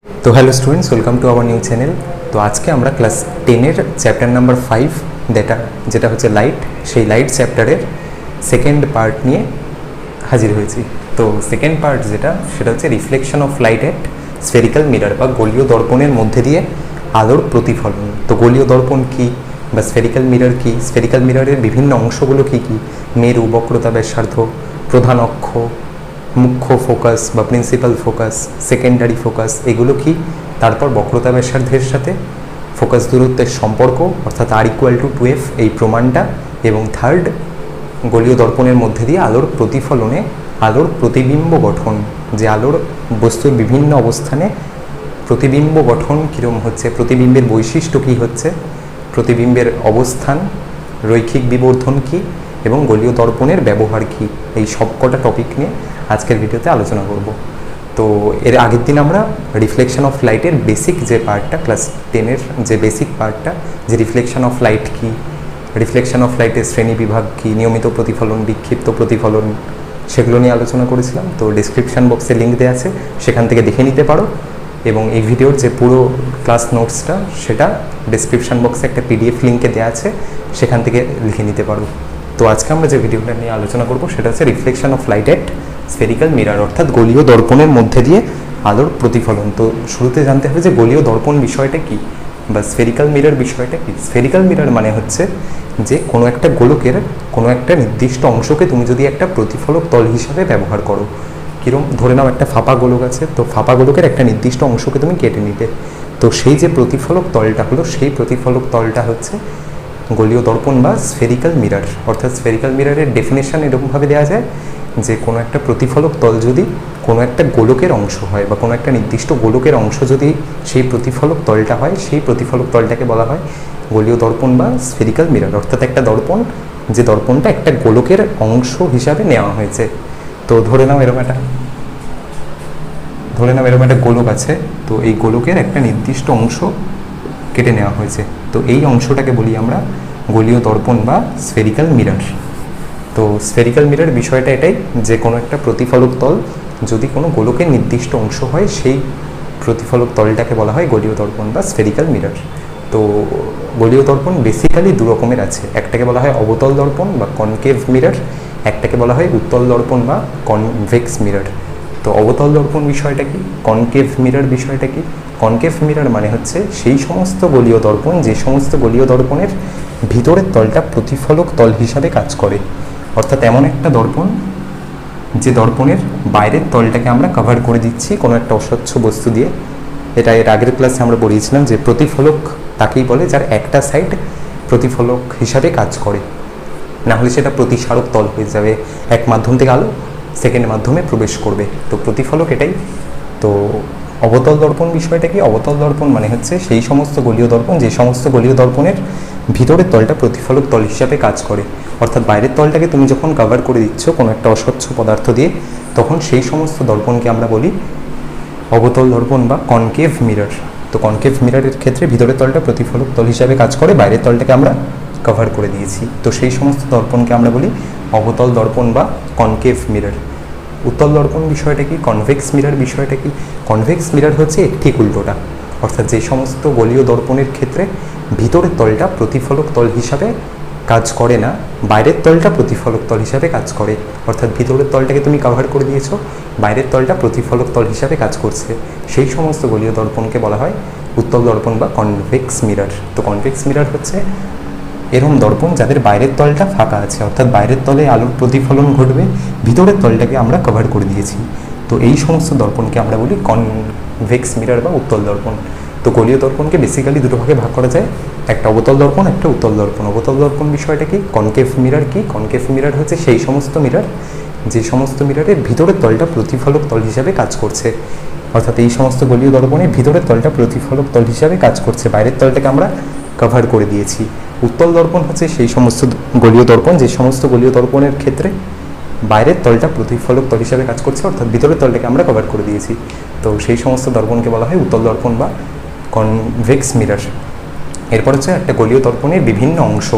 তো hello students, welcome to our new channel. তো আজকে আমরা ক্লাস 10-এর চ্যাপ্টার নাম্বার 5 যেটা হচ্ছে লাইট, সেই লাইট চ্যাপ্টারের সেকেন্ড পার্ট নিয়ে হাজির হয়েছি। তো সেকেন্ড পার্ট সেটা হচ্ছে reflection of light at spherical mirror বা গোলীয় দর্পণের মধ্যে দিয়ে আলোর প্রতিফলন। তো গোলীয় দর্পণ কী বা স্ফেরিক্যাল মিরর কী, স্ফেরিক্যাল মিররের বিভিন্ন অংশগুলো কী কী, মেরু, বক্রতা, ব্যাসার্ধ, প্রধান অক্ষ, মুখ্য ফোকাস বা প্রিন্সিপাল ফোকাস, সেকেন্ডারি ফোকাস, এগুলো কি, তারপর বক্রতা ব্যাসার্ধের সাথে ফোকাস দূরত্বের সম্পর্ক অর্থাৎ R=2f এই প্রমাণটা, এবং থার্ড গোলীয় দর্পণের মধ্যে দিয়ে আলোর প্রতিফলনে আলোর প্রতিবিম্ব গঠন, যে আলোর বস্তুর বিভিন্ন অবস্থানে প্রতিবিম্ব গঠন কীরকম হচ্ছে, প্রতিবিম্বের বৈশিষ্ট্য কী হচ্ছে, প্রতিবিম্বের অবস্থান, রৈখিক বিবর্ধন কী এবং গোলীয় দর্পণের ব্যবহার কী, এই সবকটা টপিক নিয়ে আজকের ভিডিওতে আলোচনা করব। তো এর আগের দিন আমরা রিফ্লেকশন অফ লাইটের বেসিক যে পার্টটা, ক্লাস 10-এর যে বেসিক পার্টটা, যে রিফ্লেকশন অফ লাইট কী, রিফ্লেকশন অফ লাইটের শ্রেণী বিভাগ কী, নিয়মিত প্রতিফলন, বিক্ষিপ্ত প্রতিফলন, সেগুলো নিয়ে আলোচনা করেছিলাম। তো ডিসক্রিপশান বক্সে লিঙ্ক দেওয়া আছে, সেখান থেকে দেখে নিতে পারো, এবং এই ভিডিওর যে পুরো ক্লাস নোটসটা সেটা ডিসক্রিপশান বক্সে একটা PDF লিঙ্কে দেওয়া আছে, সেখান থেকে লিখে নিতে পারো। তো আজকে আমরা যে ভিডিওটা নিয়ে আলোচনা করব সেটা হচ্ছে reflection of light at spherical mirror অর্থাৎ গোলীয় দর্পণের মধ্যে দিয়ে আলোর প্রতিফলন। তো শুরুতে জানতে হবে যে গোলীয় দর্পণ বিষয়টা কী বা স্ফেরিক্যাল মিরর বিষয়টা কী। স্ফেরিক্যাল মিরর মানে হচ্ছে যে কোনো একটা গোলকের কোনো একটা নির্দিষ্ট অংশকে তুমি যদি একটা প্রতিফলক তল হিসাবে ব্যবহার করো, কিরম, ধরে নাও একটা ফাঁপা গোলক আছে, তো ফাঁপা গোলকের একটা নির্দিষ্ট অংশকে তুমি কেটে নিতে, তো সেই যে প্রতিফলক তলটা হলো, সেই প্রতিফলক তলটা হচ্ছে গোলীয় দর্পণ বা স্ফেরিক্যাল মিরর। অর্থাৎ স্ফেরিক্যাল মিররের ডেফিনেশন এরকমভাবে দেওয়া যায় যে কোনো একটা প্রতিফলক তল যদি কোনো একটা গোলকের অংশ হয় বা কোনো একটা নির্দিষ্ট গোলকের অংশ যদি সেই প্রতিফলক তলটা হয়, সেই প্রতিফলক তলটাকে বলা হয় গোলীয় দর্পণ বা স্ফেরিক্যাল মিরর। অর্থাৎ একটা দর্পণ, যে দর্পণটা একটা গোলকের অংশ হিসাবে নেওয়া হয়েছে। তো ধরে নাও এরকম একটা গোলক আছে, তো এই গোলকের একটা নির্দিষ্ট অংশ কেটে নেওয়া হয়েছে, তো এই অংশটাকে বলি আমরা গোলীয় দর্পণ বা স্ফেরিক্যাল মিরর। তো স্ফেরিক্যাল মিরর বিষয়টা এটাই যে কোনো একটা প্রতিফলক তল যদি কোনো গোলকের নির্দিষ্ট অংশ হয়, সেই প্রতিফলক তলটাকে বলা হয় গোলীয় দর্পণ বা স্ফেরিক্যাল মিরর। তো গোলীয় দর্পণ বেসিক্যালি দু রকমের আছে, একটাকে বলা হয় অবতল দর্পণ বা কনকেভ মিরর, একটাকে বলা হয় উত্তল দর্পণ বা কনভেক্স মিরর। তো অবতল দর্পণ বিষয়টা কি, কনকেভ মিরর বিষয়টা কি। কনকেভ মিরর মানে হচ্ছে সেই সমস্ত গোলীয় দর্পণ, যে সমস্ত গোলীয় দর্পণের ভিতরের তলটা প্রতিফলক তল হিসাবে কাজ করে। অর্থাৎ এমন একটা দর্পণ যে দর্পণের বাইরের তলটাকে আমরা কভার করে দিচ্ছি কোনো একটা অস্বচ্ছ বস্তু দিয়ে। এটা এর আগের ক্লাসে আমরা পড়িয়েছিলাম যে প্রতিফলক তাকেই বলে যার একটা সাইড প্রতিফলক হিসাবে কাজ করে, না হলে সেটা প্রতিসারক তল হয়ে যাবে, এক মাধ্যম থেকে আলো সেকেন্ড মাধ্যমে প্রবেশ করবে। তো প্রতিফলক এটাই। তো অবতল দর্পণ বিষয়টা কি, অবতল দর্পণ মানে হচ্ছে সেই সমস্ত গোলীয় দর্পণ, যে সমস্ত গোলীয় দর্পণের ভিতরের তলটা প্রতিফলক তল হিসাবে কাজ করে। অর্থাৎ বাইরের তলটাকে তুমি যখন কভার করে দিচ্ছ কোনো একটা অস্বচ্ছ পদার্থ দিয়ে, তখন সেই সমস্ত দর্পণকে আমরা বলি অবতল দর্পণ বা কনকেভ মিরর। তো কনকেভ মিররের ক্ষেত্রে ভিতরের তলটা প্রতিফলক তল হিসাবে কাজ করে, বাইরের তলটাকে আমরা কভার করে দিয়েছি, তো সেই সমস্ত দর্পণকে আমরা বলি অবতল দর্পণ বা কনকেভ মিরর। উত্তল দর্পণ বিষয়টা কি, কনভেক্স মিরর বিষয়টা কি। কনভেক্স মিরর হচ্ছে এর ঠিক উল্টোটা, অর্থাৎ যে সমস্ত গোলীয় দর্পণের ক্ষেত্রে ভিতরের তলটা প্রতিফলক তল হিসাবে কাজ করে না, বাইরের তলটা প্রতিফলক তল হিসাবে কাজ করে। অর্থাৎ ভিতরের তলটাকে তুমি কভার করে দিয়েছো, বাইরের তলটা প্রতিফলক তল হিসাবে কাজ করছে, সেই সমস্ত গোলীয় দর্পণকে বলা হয় উত্তল দর্পণ বা কনভেক্স মিরর। তো কনভেক্স মিরর হচ্ছে এরকম দর্পণ যাদের বাইরের তলটা ফাঁকা আছে, অর্থাৎ বাইরের তলে আলোর প্রতিফলন ঘটবে, ভিতরের তলটাকে আমরা কভার করে দিয়েছি। তো এই সমস্ত দর্পণকে আমরা বলি কনভেক্স মিরর বা উত্তল দর্পণ। তো গোলীয় দর্পণকে বেসিক্যালি দুটো ভাগে ভাগ করা যায়, একটা অবতল দর্পণ, একটা উত্তল দর্পণ। অবতল দর্পণ বিষয়টা কি, কনকেভ মিরর কি, কনকেভ মিরর হচ্ছে সেই সমস্ত মিরর যে সমস্ত মিররের ভিতরের তলটা প্রতিফলক তল হিসাবে কাজ করছে। অর্থাৎ এই সমস্ত গোলীয় দর্পণের ভিতরের তলটা প্রতিফলক তল হিসাবে কাজ করছে, বাইরের তলটাকে আমরা কভার করে দিয়েছি। উত্তল দর্পণ হচ্ছে সেই সমস্ত গোলীয় দর্পণ যে সমস্ত গোলীয় দর্পণের ক্ষেত্রে বাইরের তলটা প্রতিফলক তল হিসাবে কাজ করছে, অর্থাৎ ভিতরের তলটাকে আমরা কভার করে দিয়েছি। তো সেই সমস্ত দর্পণকে বলা হয় উত্তল দর্পণ বা কনভেক্স মিরর। এরপর হচ্ছে একটা গোলীয় দর্পণের বিভিন্ন অংশ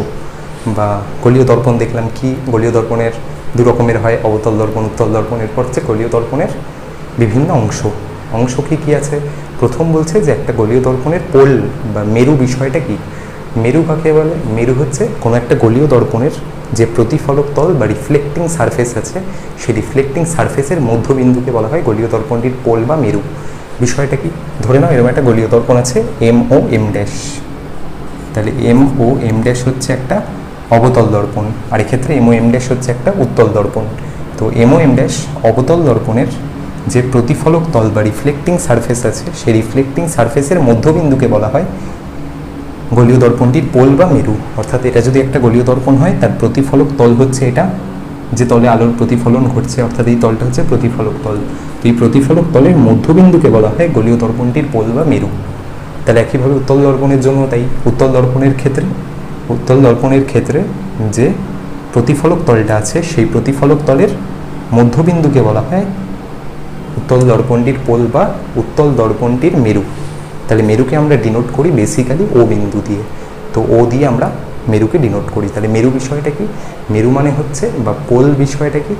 বা গোলীয় দর্পণ দেখলাম কি, গোলীয় দর্পণের দু রকমের হয়, অবতল দর্পণ, উত্তল দর্পণ। এরপর হচ্ছে গোলীয় দর্পণের বিভিন্ন অংশ। অংশ কী কী আছে, প্রথম বলছে যে একটা গোলীয় দর্পণের পোল বা মেরু বিষয়টা কি। মেরু কাকে বলে? মেরু হচ্ছে কোনো একটা গোলীয় দর্পণের যে প্রতিফলক তল বা রিফ্লেক্টিং সারফেস আছে, সেই রিফ্লেক্টিং সারফেসের মধ্যবিন্দুকে বলা হয় গোলীয় দর্পণটির পোল বা মেরু। বিষয়টা কি? ধরে নাও এরকম একটা গোলীয় দর্পণ আছে এম ও এম ড্যাশ, তাহলে এম ও এম ড্যাশ হচ্ছে একটা অবতল দর্পণ, আর এক্ষেত্রে এম ও এম ড্যাশ হচ্ছে একটা উত্তল দর্পণ। তো এম ও এম ড্যাশ অবতল দর্পণের যে প্রতিফলক তল বা রিফ্লেক্টিং সারফেস আছে, সেই রিফ্লেক্টিং সারফেসের মধ্যবিন্দুকে বলা হয় গোলীয় দর্পণটির পোল বা মেরু। অর্থাৎ এটা যদি একটা গোলীয় দর্পণ হয়, তার প্রতিফলক তল হচ্ছে এটা, যে তলে আলোর প্রতিফলন ঘটছে, অর্থাৎ এই তলটা হচ্ছে প্রতিফলক তল। তো এই প্রতিফলক তলের মধ্যবিন্দুকে বলা হয় গোলীয় দর্পণটির পোল বা মেরু। তাহলে একইভাবে উত্তল দর্পণের জন্য তাই, উত্তল দর্পণের ক্ষেত্রে যে প্রতিফলক তলটা আছে, সেই প্রতিফলক তলের মধ্যবিন্দুকে বলা হয় উত্তল দর্পণটির পোল বা উত্তল দর্পণটির মেরু। তাহলে মেরুকে আমরা ডিনোট করি বেসিক্যালি ও বিন্দু দিয়ে। তো ও দিয়ে আমরা মেরুকে ডিনোট করি। তাহলে মেরু বিষয়টা কি? মেরু মানে হচ্ছে বা পোল বিষয়টা কি?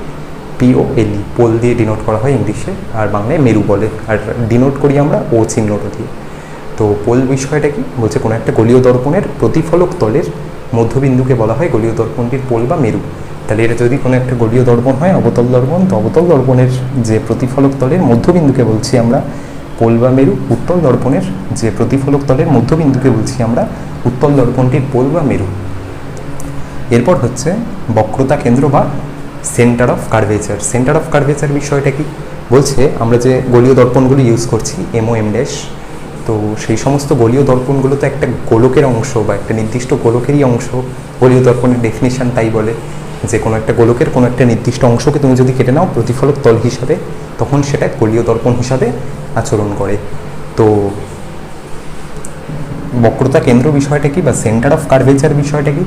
POLE, পোল দিয়ে ডিনোট করা হয় ইংলিশে, আর বাংলায় মেরু বলে, আর ডিনোট করি আমরা ও চিহ্নটা দিয়ে। তো পোল বিষয়টা কি? বলছে কোনো একটা গোলীয় দর্পণের প্রতিফলক তলের মধ্যবিন্দুকে বলা হয় গোলীয় দর্পণটির পোল বা মেরু। তাহলে এটা যদি কোনো একটা গোলীয় দর্পণ হয় অবতল দর্পণ, তো অবতল দর্পণের যে প্রতিফলক তলের মধ্যবিন্দুকে বলছি আমরা পোল বা মেরু। উত্তল দর্পণের যে প্রতিফলক তলের মধ্যবিন্দুকে বলছি আমরা উত্তল দর্পণটির পোল বা মেরু। এরপর হচ্ছে বক্রতা কেন্দ্র বা centre of curvature. Centre of curvature বিষয়টা কি? বলছে আমরা যে গোলীয় দর্পণগুলো ইউজ করছি এম ও এম ড্যাশ, তো সেই সমস্ত গোলীয় দর্পণগুলো তো একটা গোলকের অংশ বা একটা নির্দিষ্ট গোলকেরই অংশ। গোলীয় দর্পণের ডেফিনিশন তাই বলে যে কোনো একটা গোলকের কোনো একটা নির্দিষ্ট অংশকে তুমি যদি কেটে নাও প্রতিফলক তল হিসাবে, তখন সেটা গোলীয় দর্পণ হিসাবে আচরণ করে। তো বক্রতা কেন্দ্র বিষয়টা কি বা সেন্টার অফ কার্ভেচার বিষয়টা কি?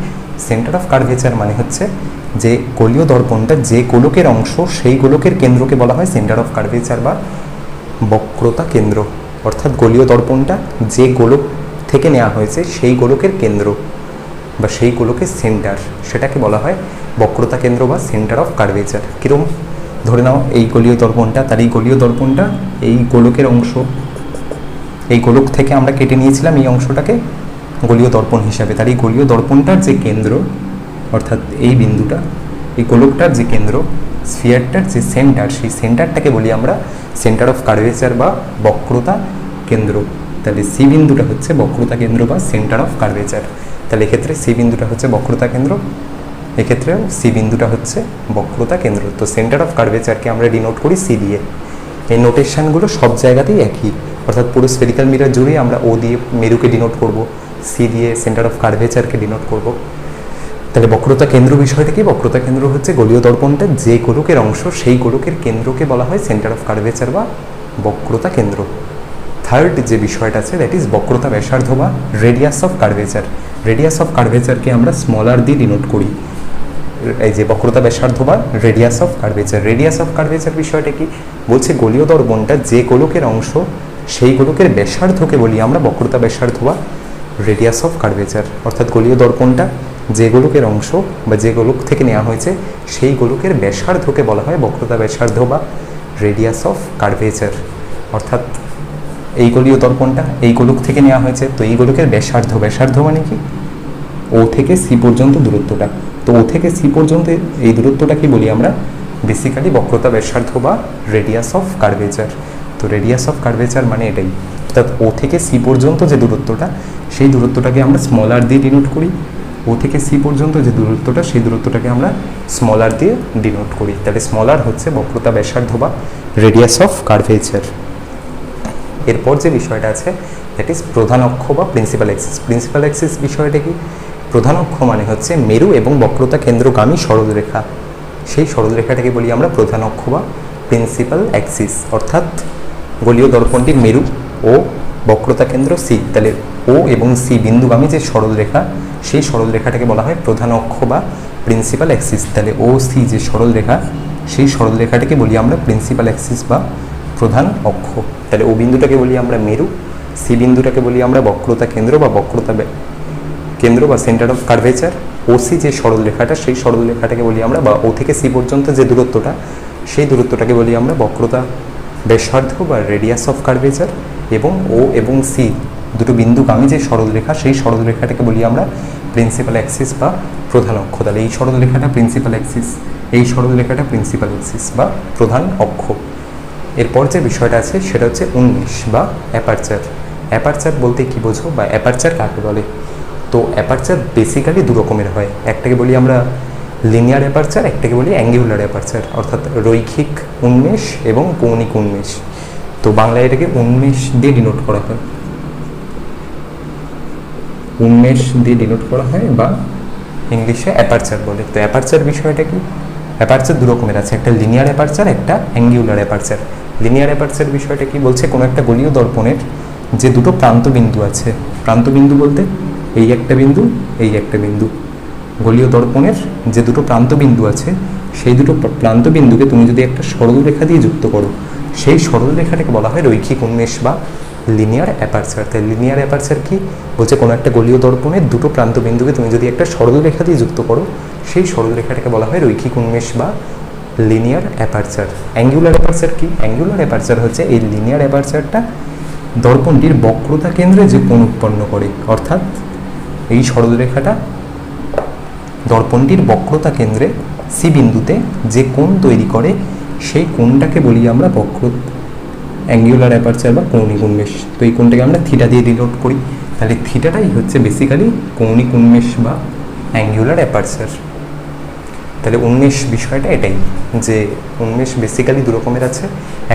সেন্টার অফ কার্ভেচার মানে হচ্ছে যে গোলীয় দর্পণটা যে গোলকের অংশ, সেই গোলকের কেন্দ্রকে বলা হয় সেন্টার অফ কার্ভেচার বা বক্রতা কেন্দ্র। অর্থাৎ গোলীয় দর্পণটা যে গোলক থেকে নেওয়া হয়েছে সেই গোলকের কেন্দ্র বা সেই গোলকের সেন্টার, সেটাকে বলা হয় বক্রতা কেন্দ্র বা সেন্টার অফ কার্ভেচার। কিরম? ধরে নাও এই গোলীয় দর্পণটা, তার এই গোলীয় দর্পণটা এই গোলকের অংশ, এই গোলক থেকে আমরা কেটে নিয়েছিলাম এই অংশটাকে গোলীয় দর্পণ হিসাবে। তার এই গোলীয় দর্পণটার যে কেন্দ্র, অর্থাৎ এই বিন্দুটা, এই গোলকটার যে কেন্দ্র, স্ফিয়ারটার যে সেন্টার, সেই সেন্টারটাকে বলি আমরা সেন্টার অফ কার্ভেচার বা বক্রতা কেন্দ্র। তাহলে সি বিন্দুটা হচ্ছে বক্রতা কেন্দ্র বা সেন্টার অফ কার্ভেচার। তাহলে এক্ষেত্রে সি বিন্দুটা হচ্ছে বক্রতা কেন্দ্র, এক্ষেত্রেও সি বিন্দুটা হচ্ছে বক্রতা কেন্দ্র। তো সেন্টার অফ কার্ভেচারকে আমরা ডিনোট করি সি দিয়ে। এই নোটেশনগুলো সব জায়গাতেই একই, অর্থাৎ পুরো স্ফেরিক্যাল মিরর জুড়ে আমরা ও দিয়ে মেরুকে ডিনোট করব, সি দিয়ে সেন্টার অফ কার্ভেচারকে ডিনোট করব। তাহলে বক্রতা কেন্দ্র বিষয়টা কি? বক্রতা কেন্দ্র হচ্ছে গোলীয় দর্পণটা যে গোলকের অংশ, সেই গোলকের কেন্দ্রকে বলা হয় সেন্টার অফ কার্ভেচার বা বক্রতা কেন্দ্র। থার্ড যে বিষয়টা আছে দ্যাট ইজ বক্রতা ব্যাসার্ধ বা radius of curvature. Radius of কার্ভেচারকে আমরা স্মলার দিয়ে ডিনোট করি। এই যে বক্রতা ব্যাসার্ধ বা radius of curvature. Radius of curvature বিষয়টা কি? বলছে গোলীয় দর্পণটা যে গোলকের অংশ, সেই গোলকের ব্যাসার্ধকে বলি আমরা বক্রতা ব্যাসার্ধ বা রেডিয়াস অফ কার্ভেচার। অর্থাৎ গোলীয় দর্পণটা যে গোলকের অংশ বা যে গোলক থেকে নেওয়া হয়েছে, সেই গোলকের ব্যাসার্ধকে বলা হয় বক্রতা ব্যাসার্ধ বা রেডিয়াস অফ কার্ভেচার। অর্থাৎ এই গোলীয় দর্পণটা এই গোলক থেকে নেওয়া হয়েছে, তো এই গোলকের ব্যাসার্ধ, ব্যাসার্ধ মানে কি? ও থেকে সি পর্যন্ত দূরত্বটা। তো ও থেকে সি পর্যন্ত এই দূরত্বটা কি বলি আমরা? বেসিক্যালি বক্রতা ব্যাসার্ধ বা রেডিয়াস অফ কার্ভেচার। তো রেডিয়াস অফ কার্ভেচার মানে এটাই, অর্থাৎ ও থেকে সি পর্যন্ত যে দূরত্বটা, সেই দূরত্বটাকে আমরা স্মলার দিয়ে ডিনোট করি। ও থেকে সি পর্যন্ত যে দূরত্বটা, সেই দূরত্বটাকে আমরা স্মলার দিয়ে ডিনোট করি। তাহলে স্মলার হচ্ছে বক্রতা ব্যাসার্ধ বা রেডিয়াস অফ কার্ভেচার। এরপর যে বিষয়টা আছে দ্যাট ইজ প্রধান অক্ষ বা প্রিন্সিপাল অ্যাক্সিস। প্রিন্সিপাল অ্যাক্সিস বিষয়টা কি? প্রধান অক্ষ মানে হচ্ছে মেরু এবং বক্রতা কেন্দ্রগামী সরলরেখা, সেই সরলরেখাটাকে বলি আমরা প্রধান অক্ষ বা প্রিন্সিপাল অ্যাক্সিস। অর্থাৎ গোলীয় দর্পণটির মেরু ও বক্রতা কেন্দ্র সি, তাহলে ও এবং সি বিন্দুগামী যে সরলরেখা, সেই সরলরেখাটাকে বলা হয় প্রধান অক্ষ বা প্রিন্সিপাল অ্যাক্সিস। তাহলে ও সি যে সরলরেখা, সেই সরলরেখাটাকে বলি আমরা প্রিন্সিপাল অ্যাক্সিস বা প্রধান অক্ষ। তাহলে ও বিন্দুটাকে বলি আমরা মেরু, সি বিন্দুটাকে বলি আমরা বক্রতা কেন্দ্র বা বক্রতা কেন্দ্র বা সেন্টার অফ কার্ভেচার। ওসি যে সরলরেখাটা, সেই সরলরেখাটাকে বলি আমরা, বা ও থেকে সি পর্যন্ত যে দূরত্বটা, সেই দূরত্বটাকে বলি আমরা বক্রতা ব্যাসার্ধ বা রেডিয়াস অফ কার্ভেচার। এবং ও এবং সি দুটো বিন্দুগামী যে সরলরেখা, সেই সরলরেখাটাকে বলি আমরা প্রিন্সিপাল অ্যাক্সিস বা প্রধান অক্ষ। তাহলে এই সরলরেখাটা প্রিন্সিপাল অ্যাক্সিস, এই সরলরেখাটা প্রিন্সিপাল অ্যাক্সিস বা প্রধান অক্ষ। এরপর যে বিষয়টা আছে সেটা হচ্ছে উন্মেষ বা অ্যাপারচার। অ্যাপারচার বলতে কি বোঝো বা অ্যাপারচার কাকে বলে? তো অ্যাপারচার বেসিক্যালি দু রকমের হয়, একটাকে বলি আমরা লিনিয়ার অ্যাপারচার, একটাকে বলি অ্যাঙ্গুলার অ্যাপারচার, অর্থাৎ রৈখিক উন্মেষ এবং কৌণিক উন্মেষ। তো বাংলায় এটাকে উন্মেষ দিয়ে ডিনোট করা হয়, উন্মেষ দিয়ে ডিনোট করা হয় বা ইংলিশে অ্যাপারচার বলে। তো অ্যাপারচার বিষয়টা কি? অ্যাপারচার দু রকমের আছে, একটা লিনিয়ার অ্যাপারচার, একটা অ্যাঙ্গুলার অ্যাপারচার। লিনিয়ার অ্যাপারচার বিষয়টা কি বলছে? কোনো একটা গোলীয় দর্পণের যে দুটো প্রান্তবিন্দু আছে, প্রান্তবিন্দু বলতে এই একটা বিন্দু, এই একটা বিন্দু, গোলীয় দর্পণের যে দুটো প্রান্তবিন্দু আছে সেই দুটো প্রান্তবিন্দুকে তুমি যদি একটা সরলরেখা দিয়ে যুক্ত করো, সেই সরলরেখাটাকে বলা হয় রৈখিক উন্মেষ বা লিনিয়ার অ্যাপারচার। তাই লিনিয়ার অ্যাপারচার কি বলছে? কোনো একটা গোলীয় দর্পণের দুটো প্রান্তবিন্দুকে তুমি যদি একটা সরলরেখা দিয়ে যুক্ত করো, সেই সরলরেখাটাকে বলা হয় রৈখিক উন্মেষ বা লিনিয়ার অ্যাপারচার। অ্যাঙ্গুলার অ্যাপারচার কি? অ্যাঙ্গুলার অ্যাপারচার হচ্ছে এই লিনিয়ার অ্যাপারচারটা দর্পণটির বক্রতা কেন্দ্রে যে কোণ উৎপন্ন করে, অর্থাৎ এই সরলরেখাটা দর্পণটির বক্রতা কেন্দ্রে সি বিন্দুতে যে কোণ তৈরি করে, সেই কোণটাকে বলি আমরা অ্যাঙ্গুলার অ্যাপারচার বা কৌণিক উন্মেষ। তো এই কোণটাকে আমরা থিটা দিয়ে ডিনোট করি। তাহলে থিটাটাই হচ্ছে বেসিক্যালি কৌণিক উন্মেষ বা অ্যাঙ্গুলার অ্যাপারচার। তাহলে উন্মেষ বিষয়টা এটাই, যে উন্মেষ বেসিক্যালি দু রকমের আছে,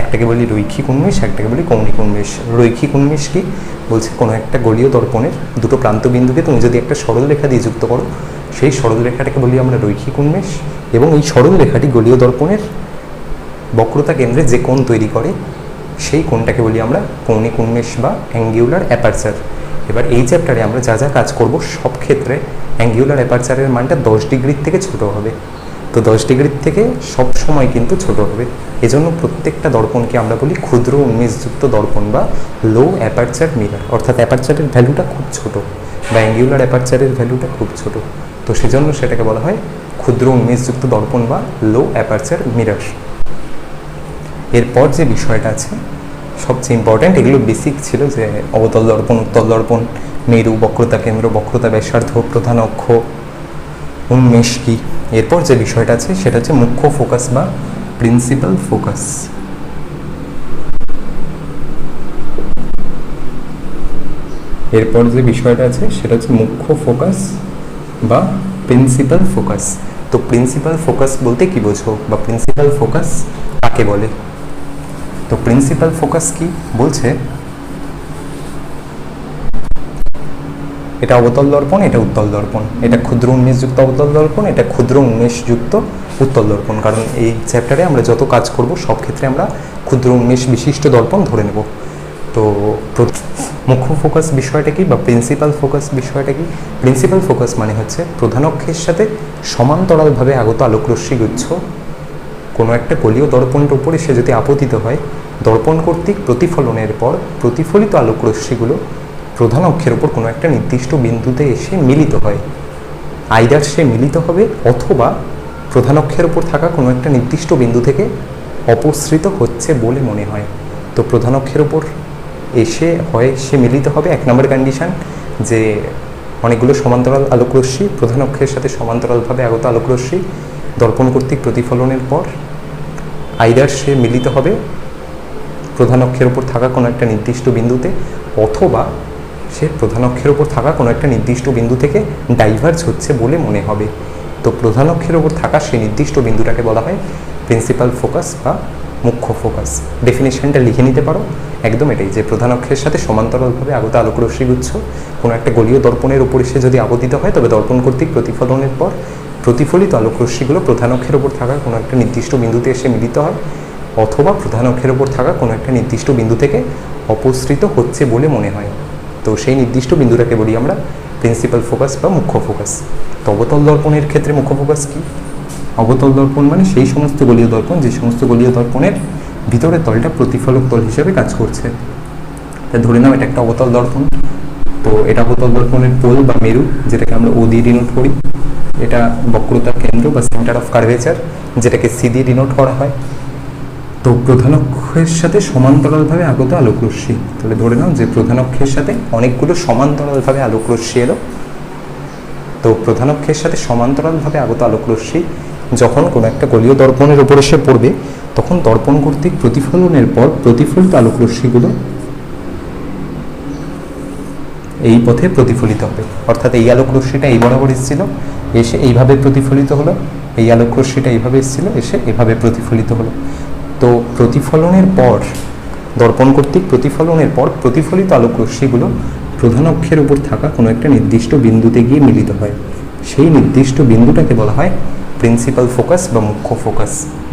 একটাকে বলি রৈখিক উন্মেষ, একটাকে বলি কৌণিক উন্মেষ। রৈখিক উন্মেষ কি বলছে? কোনো একটা গোলীয় দর্পণের দুটো প্রান্তবিন্দুকে তুমি যদি একটা সরলরেখা দিয়ে যুক্ত করো, সেই সরলরেখাটাকে বলি আমরা রৈখিক উন্মেষ, এবং এই সরলরেখাটি গোলীয় দর্পণের বক্রতা কেন্দ্রে যে কোণ তৈরি করে, সেই কোণটাকে বলি আমরা কৌণিক উন্মেষ বা অ্যাঙ্গুলার অ্যাপারচার। এবার এই চ্যাপ্টারে আমরা যা যা কাজ করব, সব ক্ষেত্রে অ্যাঙ্গুলার অ্যাপারচারের মানটা 10 ডিগ্রির থেকে ছোট হবে। তো 10 ডিগ্রির থেকে সব সময় কিন্তু ছোট হবে। এজন্য প্রত্যেকটা দর্পণকে আমরা বলি ক্ষুদ্র উন্মেষযুক্ত দর্পণ বা লো অ্যাপারচার মিরর, অর্থাৎ অ্যাপারচারের ভ্যালুটা খুব ছোট বা অ্যাঙ্গুলার অ্যাপারচারের ভ্যালুটা খুব ছোট। তো সেজন্য সেটাকে বলা হয় ক্ষুদ্র উন্মেষযুক্ত দর্পণ বা লো অ্যাপারচার মিরর। এরপর যে বিষয়টা আছে সবচেয়ে ইম্পর্ট্যান্ট, এগুলো বেসিক ছিল, যে অবতল দর্পণ, উত্তল দর্পণ, মেরু, বক্রতা কেন্দ্র, বক্রতা ব্যাসার্ধ, প্রধান অক্ষ, উন্মেষ কি। এরপর যে বিষয়টা আছে সেটা হচ্ছে মুখ্য ফোকাস বা প্রিন্সিপাল ফোকাস। এরপর যে বিষয়টা আছে সেটা হচ্ছে মুখ্য ফোকাস বা প্রিন্সিপাল ফোকাস। তো প্রিন্সিপাল ফোকাস বলতে কি বোঝো বা প্রিন্সিপাল ফোকাস কাকে বলে? তো প্রিন্সিপাল ফোকাস কি বলছে? এটা অবতল দর্পণ, এটা উত্তল দর্পণ, এটা ক্ষুদ্র উন্মেষযুক্ত অবতল দর্পণ, এটা ক্ষুদ্র উন্মেষযুক্ত উত্তল দর্পণ। কারণ এই চ্যাপ্টারে আমরা যত কাজ করব সব ক্ষেত্রে আমরা ক্ষুদ্র উন্মেষ বিশিষ্ট দর্পণ ধরে নেব। তো মুখ্য ফোকাস বিষয়টা কি বা প্রিন্সিপাল ফোকাস বিষয়টা কি? প্রিন্সিপাল ফোকাস মানে হচ্ছে প্রধান অক্ষের সাথে সমান্তরালভাবে আগত আলোকরশ্মি গুচ্ছ কোনো একটা গোলীয় দর্পণের উপরে সে যদি আপতিত হয়, দর্পণ কর্তৃক প্রতিফলনের পর প্রতিফলিত আলোকরশ্মিগুলো প্রধান অক্ষের উপর কোনো একটা নির্দিষ্ট বিন্দুতে এসে মিলিত হয়। আইদার সে মিলিত হবে অথবা প্রধান অক্ষের উপর থাকা কোনো একটা নির্দিষ্ট বিন্দু থেকে অপসৃত হচ্ছে বলে মনে হয়। তো প্রধান অক্ষের উপর এসে হয় সে মিলিত হবে, এক নম্বর কন্ডিশন, যে অনেকগুলো সমান্তরাল আলোকরশ্মি প্রধান অক্ষের সাথে সমান্তরালভাবে আগত আলোকরশ্মি দর্পণ কর্তৃক প্রতিফলনের পর আইদার সে মিলিত হবে প্রধান অক্ষের উপর থাকা কোনো একটা নির্দিষ্ট বিন্দুতে, অথবা সে প্রধান অক্ষের উপর থাকা কোনো একটা নির্দিষ্ট বিন্দু থেকে ডাইভার্জ হচ্ছে বলে মনে হবে। তো প্রধান অক্ষের উপর থাকা সেই নির্দিষ্ট বিন্দুটাকে বলা হয় প্রিন্সিপাল ফোকাস বা মুখ্য ফোকাস। ডেফিনেশনটা লিখে নিতে পারো, একদম এটাই, যে প্রধান অক্ষের সাথে সমান্তরালভাবে আগত আলোকরশ্মিগুচ্ছ কোনো একটা গোলীয় দর্পণের উপর এসে যদি আপতিত হয়, তবে দর্পণ কর্তৃক প্রতিফলনের পর প্রতিফলিত আলোকরশ্মিগুলো প্রধান অক্ষের উপর থাকা কোনো একটা নির্দিষ্ট বিন্দুতে এসে মিলিত হয়, অথবা প্রধান অক্ষের উপর থাকা কোনো একটা নির্দিষ্ট বিন্দু থেকে অপসৃত হচ্ছে বলে মনে হয়। তো সেই নির্দিষ্ট বিন্দুটাকে বলি আমরা প্রিন্সিপাল ফোকাস বা মুখ্য ফোকাস। তো অবতল দর্পণের ক্ষেত্রে মুখ্য ফোকাস কি? অবতল দর্পণ মানে সেই সমস্ত গোলীয় দর্পণ যে সমস্ত গোলীয় দর্পণের ভিতরের তলটা প্রতিফলক তল হিসেবে কাজ করছে। তাই ধরে নাও এটা একটা অবতল দর্পণ। তো এটা অবতল দর্পণের পোল বা মেরু, যেটাকে আমরা ও দিয়ে ডিনোট করি। এটা বক্রতার কেন্দ্র বা সেন্টার অফ কার্ভেচার, যেটাকে সি দিয়ে ডিনোট করা হয়। তো প্রধান অক্ষের সাথে সমান্তরালভাবে আগত আলোকরশ্মি, তাহলে ধরে নাও যে প্রধান অক্ষের সাথে অনেকগুলো সমান্তরালভাবে আলোকরশ্মি এলো। তো প্রধান অক্ষের সাথে সমান্তরালভাবে আগত আলোকরশ্মি যখন কোনো একটা গোলীয় দর্পণের উপর এসে পড়বে, তখন দর্পণ কর্তৃক প্রতিফলনের পর প্রতিফলিত আলোকরশ্মিগুলো এই পথে প্রতিফলিত হবে। অর্থাৎ এই আলোকরশ্মিটা এই বরাবর এসেছিল, এসে এইভাবে প্রতিফলিত হলো, এই আলোকরশ্মিটা এইভাবে এসেছিল, এসে এভাবে প্রতিফলিত হলো। তো প্রতিফলনের পর, দর্পণ কর্তৃক প্রতিফলনের পর প্রতিফলিত আলোকরশ্মিগুলো প্রধান অক্ষের উপর থাকা কোনো একটা নির্দিষ্ট বিন্দুতে গিয়ে মিলিত হয়। সেই নির্দিষ্ট বিন্দুটাকে বলা হয় প্রিন্সিপাল ফোকাস বা মুখ্য ফোকাস,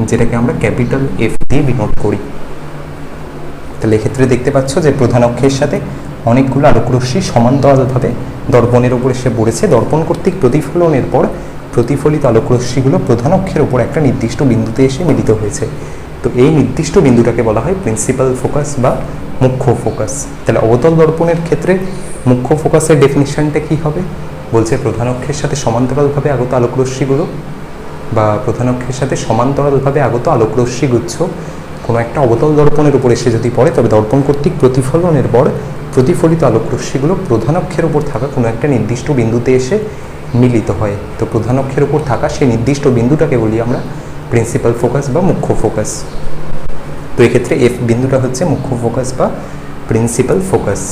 যেটাকে আমরা ক্যাপিটাল এফ দিয়ে ডিনোট করি। তাহলে এক্ষেত্রে দেখতে পাচ্ছ যে প্রধান অক্ষের সাথে অনেকগুলো আলোকরশ্মি সমান্তরালভাবে দর্পণের উপর এসে পড়েছে। দর্পণ কর্তৃক প্রতিফলনের পর প্রতিফলিত আলোকরশ্মিগুলো প্রধান অক্ষের উপর একটা নির্দিষ্ট বিন্দুতে এসে মিলিত হয়েছে। তো এই নির্দিষ্ট বিন্দুটাকে বলা হয় প্রিন্সিপাল ফোকাস বা মুখ্য ফোকাস। তাহলে অবতল দর্পণের ক্ষেত্রে মুখ্য ফোকাসের ডেফিনিশনটা কী হবে? বলছে প্রধান অক্ষের সাথে সমান্তরালভাবে আগত আলোকরশ্মিগুলো বা প্রধান অক্ষের সাথে সমান্তরালভাবে আগত আলোকরশ্মিগুচ্ছ কোনো একটা অবতল দর্পণের উপর এসে যদি পড়ে, তবে দর্পণ কর্তৃক প্রতিফলনের পর প্রতিফলিত আলোকরশ্মিগুলো প্রধান অক্ষের উপর থাকা কোনো একটা নির্দিষ্ট বিন্দুতে এসে মিলিত হয়। তো প্রধান অক্ষের উপর থাকা সেই নির্দিষ্ট বিন্দুটাকে বলি আমরা প্রিন্সিপাল ফোকাস বা মুখ্য ফোকাস। তো এক্ষেত্রে এফ বিন্দুটা হচ্ছে মুখ্য ফোকাস বা প্রিন্সিপাল ফোকাস।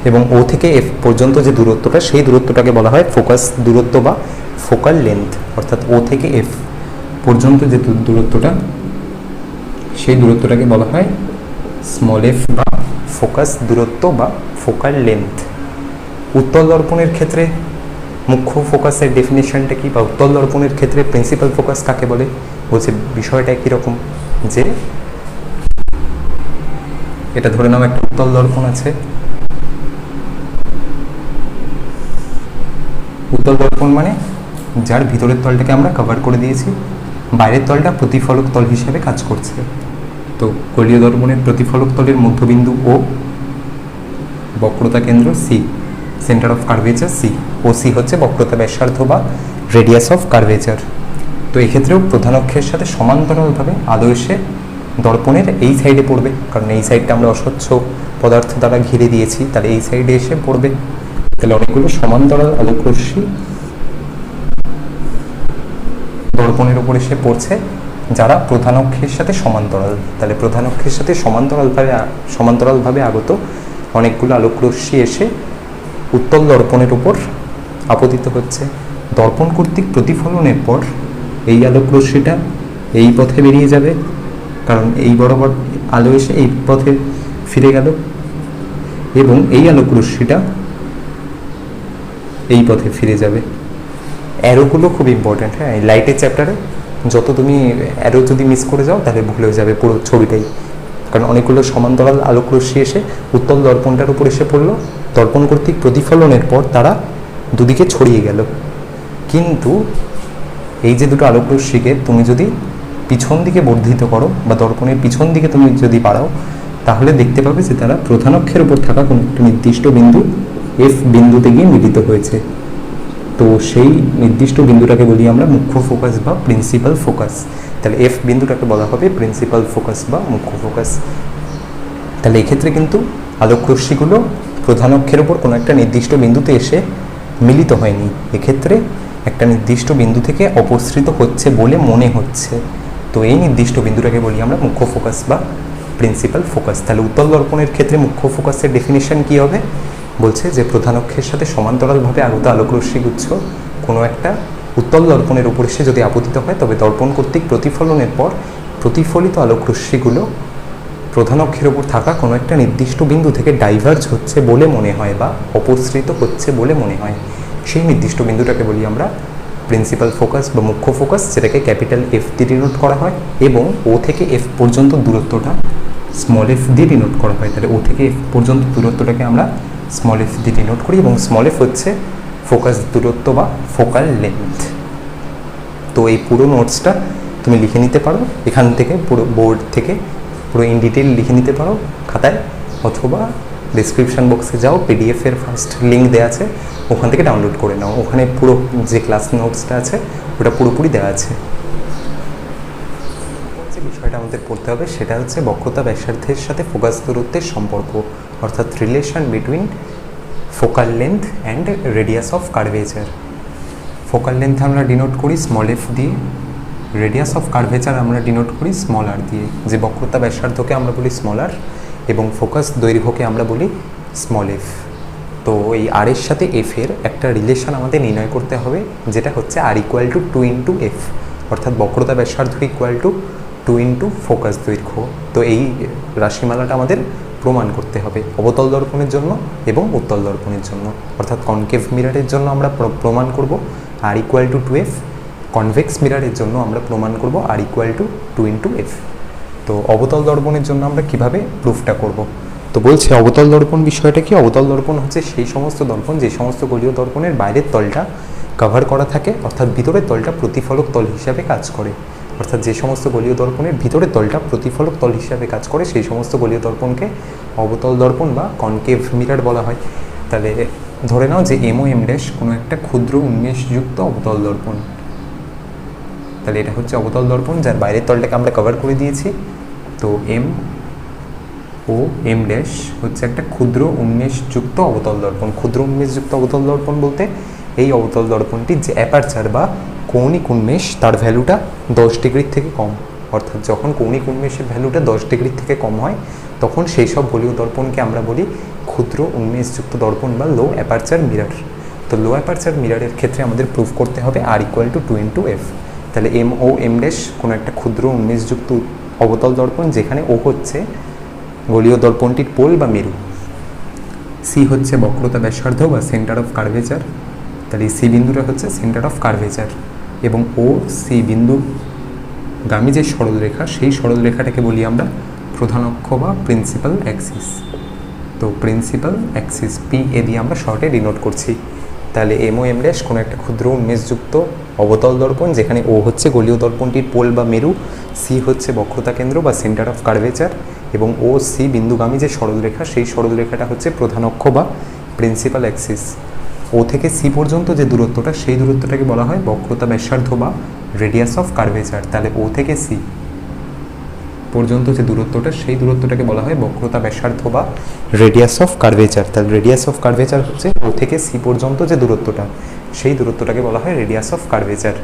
এবং ও থেকে এফ পর্যন্ত যে দূরত্বটা, সেই দূরত্বটাকে বলা হয় ফোকাস দূরত্ব বা ফোকাল লেন্থ। অর্থাৎ ও থেকে এফ পর্যন্ত যে দূরত্বটা, সেই দূরত্বটাকে বলা হয় স্মল এফ বা ফোকাস দূরত্ব বা ফোকাল লেন্থ। উত্তল দর্পণের ক্ষেত্রে মুখ্য ফোকাসের ডেফিনেশনটা কি, বা উত্তল দর্পণের ক্ষেত্রে প্রিন্সিপাল ফোকাস কাকে বলে? বলছে বিষয়টা একই রকম, যে এটা ধরে নাও একটা উত্তল দর্পণ আছে। উত্তল দর্পণ মানে যার ভিতরের তলটাকে আমরা কভার করে দিয়েছি, বাইরের তলটা প্রতিফলক তল হিসেবে কাজ করছে। তো গোলীয় দর্পণের প্রতিফলক তলের মধ্যবিন্দু ও, বক্রতা কেন্দ্র C, centre of curvature C, O C হচ্ছে বক্রতা ব্যাসার্ধ বা রেডিয়াস অফ কার্ভেচার। তো এক্ষেত্রেও প্রধান অক্ষের সাথে সমান্তরালভাবে আলো এসে দর্পণের এই সাইডে পড়বে, কারণ এই সাইডটা আমরা অস্বচ্ছ পদার্থ দ্বারা ঘিরে দিয়েছি, তাহলে এই সাইডে এসে পড়বে। তাহলে অনেকগুলো সমান্তরাল আলোকরশ্মি দর্পণের উপর এসে পড়ছে, যারা প্রধান অক্ষের সাথে সমান্তরাল। তাহলে প্রধান অক্ষের সাথে সমান্তরালভাবে আগত অনেকগুলো আলোকরশ্মি এসে উত্তল দর্পণের উপর আপতিত হচ্ছে। দর্পণ কর্তৃক প্রতিফলনের পর এই আলোকরশ্মিটা এই পথে বেরিয়ে যাবে, কারণ এই বরাবর আলো এসে এই পথে ফিরে গেল, এবং এই আলোকরশ্মিটা এই পথে ফিরে যাবে। অ্যারোগুলো খুব ইম্পর্ট্যান্ট, হ্যাঁ, এই লাইটের চ্যাপ্টারে যত তুমি অ্যারো যদি মিস করে যাও তাহলে ভুল হয়ে যাবে পুরো ছবিটাই। কারণ অনেকগুলো সমান্তরাল আলোকরশ্মি এসে উত্তল দর্পণটার উপর এসে পড়লো, দর্পণ কর্তৃক প্রতিফলনের পর তারা দুদিকে ছড়িয়ে গেল। কিন্তু এই যে দুটো আলোকরশ্মিকে তুমি যদি পিছন দিকে বর্ধিত করো বা দর্পণের পিছন দিকে তুমি যদি বাড়াও, তাহলে দেখতে পাবে যে তারা প্রধান অক্ষের উপর থাকা কোনো একটা নির্দিষ্ট বিন্দু এফ বিন্দুতে গিয়ে মিলিত হয়েছে। তো সেই নির্দিষ্ট বিন্দুটাকে বলি আমরা মুখ্য ফোকাস বা প্রিন্সিপাল ফোকাস। তাহলে এফ বিন্দুটাকে বলা হবে প্রিন্সিপাল ফোকাস বা মুখ্য ফোকাস। তাহলে এক্ষেত্রে কিন্তু আলোকরশ্মিগুলো প্রধান অক্ষের উপর কোনো একটা নির্দিষ্ট বিন্দুতে এসে মিলিত হয়নি, এক্ষেত্রে একটা নির্দিষ্ট বিন্দু থেকে অপসৃত হচ্ছে বলে মনে হচ্ছে। তো এই নির্দিষ্ট বিন্দুটাকে বলি আমরা মুখ্য ফোকাস বা প্রিন্সিপাল ফোকাস। তাহলে উত্তল দর্পণের ক্ষেত্রে মুখ্য ফোকাসের ডেফিনিশন কী হবে? বলছে যে প্রধান অক্ষের সাথে সমান্তরালভাবে আগত আলোকরশ্মিগুচ্ছ কোনো একটা উত্তল দর্পণের উপর এসে যদি আপতিত হয়, তবে দর্পণ কর্তৃক প্রতিফলনের পর প্রতিফলিত আলোকরশ্মিগুলো প্রধান অক্ষের উপর থাকা কোনো একটা নির্দিষ্ট বিন্দু থেকে ডাইভার্জ হচ্ছে বলে মনে হয় বা অপসৃত হচ্ছে বলে মনে হয়। সেই নির্দিষ্ট বিন্দুটাকে বলি আমরা প্রিন্সিপাল ফোকাস বা মুখ্য ফোকাস, যেটাকে ক্যাপিটাল এফ দিয়ে ডিনোট করা হয়, এবং ও থেকে এফ পর্যন্ত দূরত্বটা স্মল এফ দিয়ে ডিনোট করা হয়। তাহলে ও থেকে এফ পর্যন্ত দূরত্বটাকে আমরা স্মল এফ দিয়ে ডিনোট করি, এবং স্মল এফ হচ্ছে ফোকাস দূরত্ব বা ফোকাল লেন্থ। তো এই পুরো নোটসটা তুমি লিখে নিতে পারো এখান থেকে, পুরো বোর্ড থেকে পুরো ইন ডিটেল লিখে নিতে পারো খাতায়, অথবা ডিসক্রিপশান বক্সে যাও, পিডিএফের ফার্স্ট লিঙ্ক দেওয়া আছে, ওখান থেকে ডাউনলোড করে নাও। ওখানে পুরো যে ক্লাস নোটসটা আছে ওটা পুরোপুরি দেওয়া আছে। বিষয়টা আমাদের পড়তে হবে, সেটা হচ্ছে বক্রতা ব্যাসার্ধের সাথে ফোকাস দূরত্বের সম্পর্ক, অর্থাৎ relation between focal length and radius of curvature. Focal length আমরা ডিনোট করি স্মল এফ দিয়ে, রেডিয়াস অফ কার্ভেচার আমরা ডিনোট করি স্মল আর দিয়ে। যে বক্রতা ব্যাসার্ধকে আমরা বলি স্মল আর এবং ফোকাস দৈর্ঘ্যকে আমরা বলি স্মল এফ। তো এই আর এর সাথে এফ এর একটা রিলেশন আমাদের নির্ণয় করতে হবে, যেটা হচ্ছে আর ইকুয়াল টু 2 ইন্টু এফ, অর্থাৎ বক্রতা ব্যাসার্ধ ইকুয়াল টু 2 ইন্টু ফোকাস দৈর্ঘ্য। তো এই রাশিমালাটা আমাদের প্রমাণ করতে হবে অবতল দর্পণের জন্য এবং উত্তল দর্পণের জন্য। অর্থাৎ কনকেভ মিররের জন্য আমরা প্রমাণ করব আর ইকুয়াল টু 2f, কনভেক্স মিররের জন্য আমরা প্রমাণ করব আর ইকুয়াল টু 2 ইন্টু এফ। তো অবতল দর্পণের জন্য আমরা কিভাবে প্রুফটা করব? তো বলছে অবতল দর্পণ বিষয়টা কি? অবতল দর্পণ হচ্ছে সেই সমস্ত দর্পণ যে সমস্ত গোলীয় দর্পণের বাইরের তলটা কভার করা থাকে, অর্থাৎ ভিতরের তলটা প্রতিফলক তল হিসাবে কাজ করে। অর্থাৎ যে সমস্ত গোলীয় দর্পণের ভিতরের তলটা প্রতিফলক তল হিসাবে কাজ করে সেই সমস্ত গোলীয় দর্পণকে অবতল দর্পণ বা কনকেভ মিরর বলা হয়। তাহলে ধরে নাও যে এম ও এম ড্যাশ কোনো একটা ক্ষুদ্র উন্মেষযুক্ত অবতল দর্পণ। তাহলে এটা হচ্ছে অবতল দর্পণ যার বাইরের তলটাকে আমরা কভার করে দিয়েছি। তো এম ও এম ড্যাশ হচ্ছে একটা ক্ষুদ্র উন্মেষযুক্ত অবতল দর্পণ। ক্ষুদ্র উন্মেষযুক্ত অবতল দর্পণ বলতে এই অবতল দর্পণটির যে অ্যাপারচার বা কৌণিক উন্মেষ তার ভ্যালুটা 10 ডিগ্রির থেকে কম। অর্থাৎ যখন কৌণিক উন্মেষের ভ্যালুটা 10 ডিগ্রির থেকে কম হয় তখন সেই সব গোলীয় দর্পণকে আমরা বলি ক্ষুদ্র উন্মেষযুক্ত দর্পণ বা লো অ্যাপারচার মিরর। তো লো অ্যাপারচার মিররের ক্ষেত্রে আমাদের প্রুফ করতে হবে আর ইকুয়াল টু 2 ইন্টু এফ। তাহলে এম ও এম ড্যাশ কোনো একটা ক্ষুদ্র উন্মেষযুক্ত অবতল দর্পণ যেখানে ও হচ্ছে গোলীয় দর্পণটির পোল বা মেরু, সি হচ্ছে বক্রতা ব্যাসার্ধ বা সেন্টার অফ কার্ভেচার। তাহলে সি বিন্দুটা হচ্ছে সেন্টার অফ কার্ভেচার এবং ও সি বিন্দু গামী যে সরলরেখা সেই সরলরেখাটাকে বলি আমরা প্রধান অক্ষ বা প্রিন্সিপাল অ্যাক্সিস। তো প্রিন্সিপাল অ্যাক্সিস পি এ দিয়ে আমরা শর্টে ডিনোট করছি। তাহলে এম ও এম ড্যাশ কোনো একটা ক্ষুদ্র উন্মেষযুক্ত অবতল দর্পণ যেখানে ও হচ্ছে গোলীয় দর্পণটির পোল বা মেরু, সি হচ্ছে বক্রতা কেন্দ্র বা সেন্টার অফ কার্ভেচার এবং ও সি বিন্দুগামী যে সরলরেখা সেই সরলরেখাটা হচ্ছে প্রধান অক্ষ বা প্রিন্সিপাল অ্যাক্সিস। ও থেকে সি পর্যন্ত যে দূরত্বটা সেই দূরত্বটাকে বলা হয় বক্রতা ব্যাসার্ধ বা রেডিয়াস অফ কার্ভেচার। তাহলে ও থেকে সি পর্যন্ত যে দূরত্বটা সেই দূরত্বটাকে বলা হয় বক্রতা ব্যাসার্ধ বা রেডিয়াস অফ কার্ভেচার। তাহলে রেডিয়াস অফ কার্ভেচার হচ্ছে ও থেকে সি পর্যন্ত যে দূরত্বটা সেই দূরত্বটাকে বলা হয় রেডিয়াস অফ কার্ভেচার।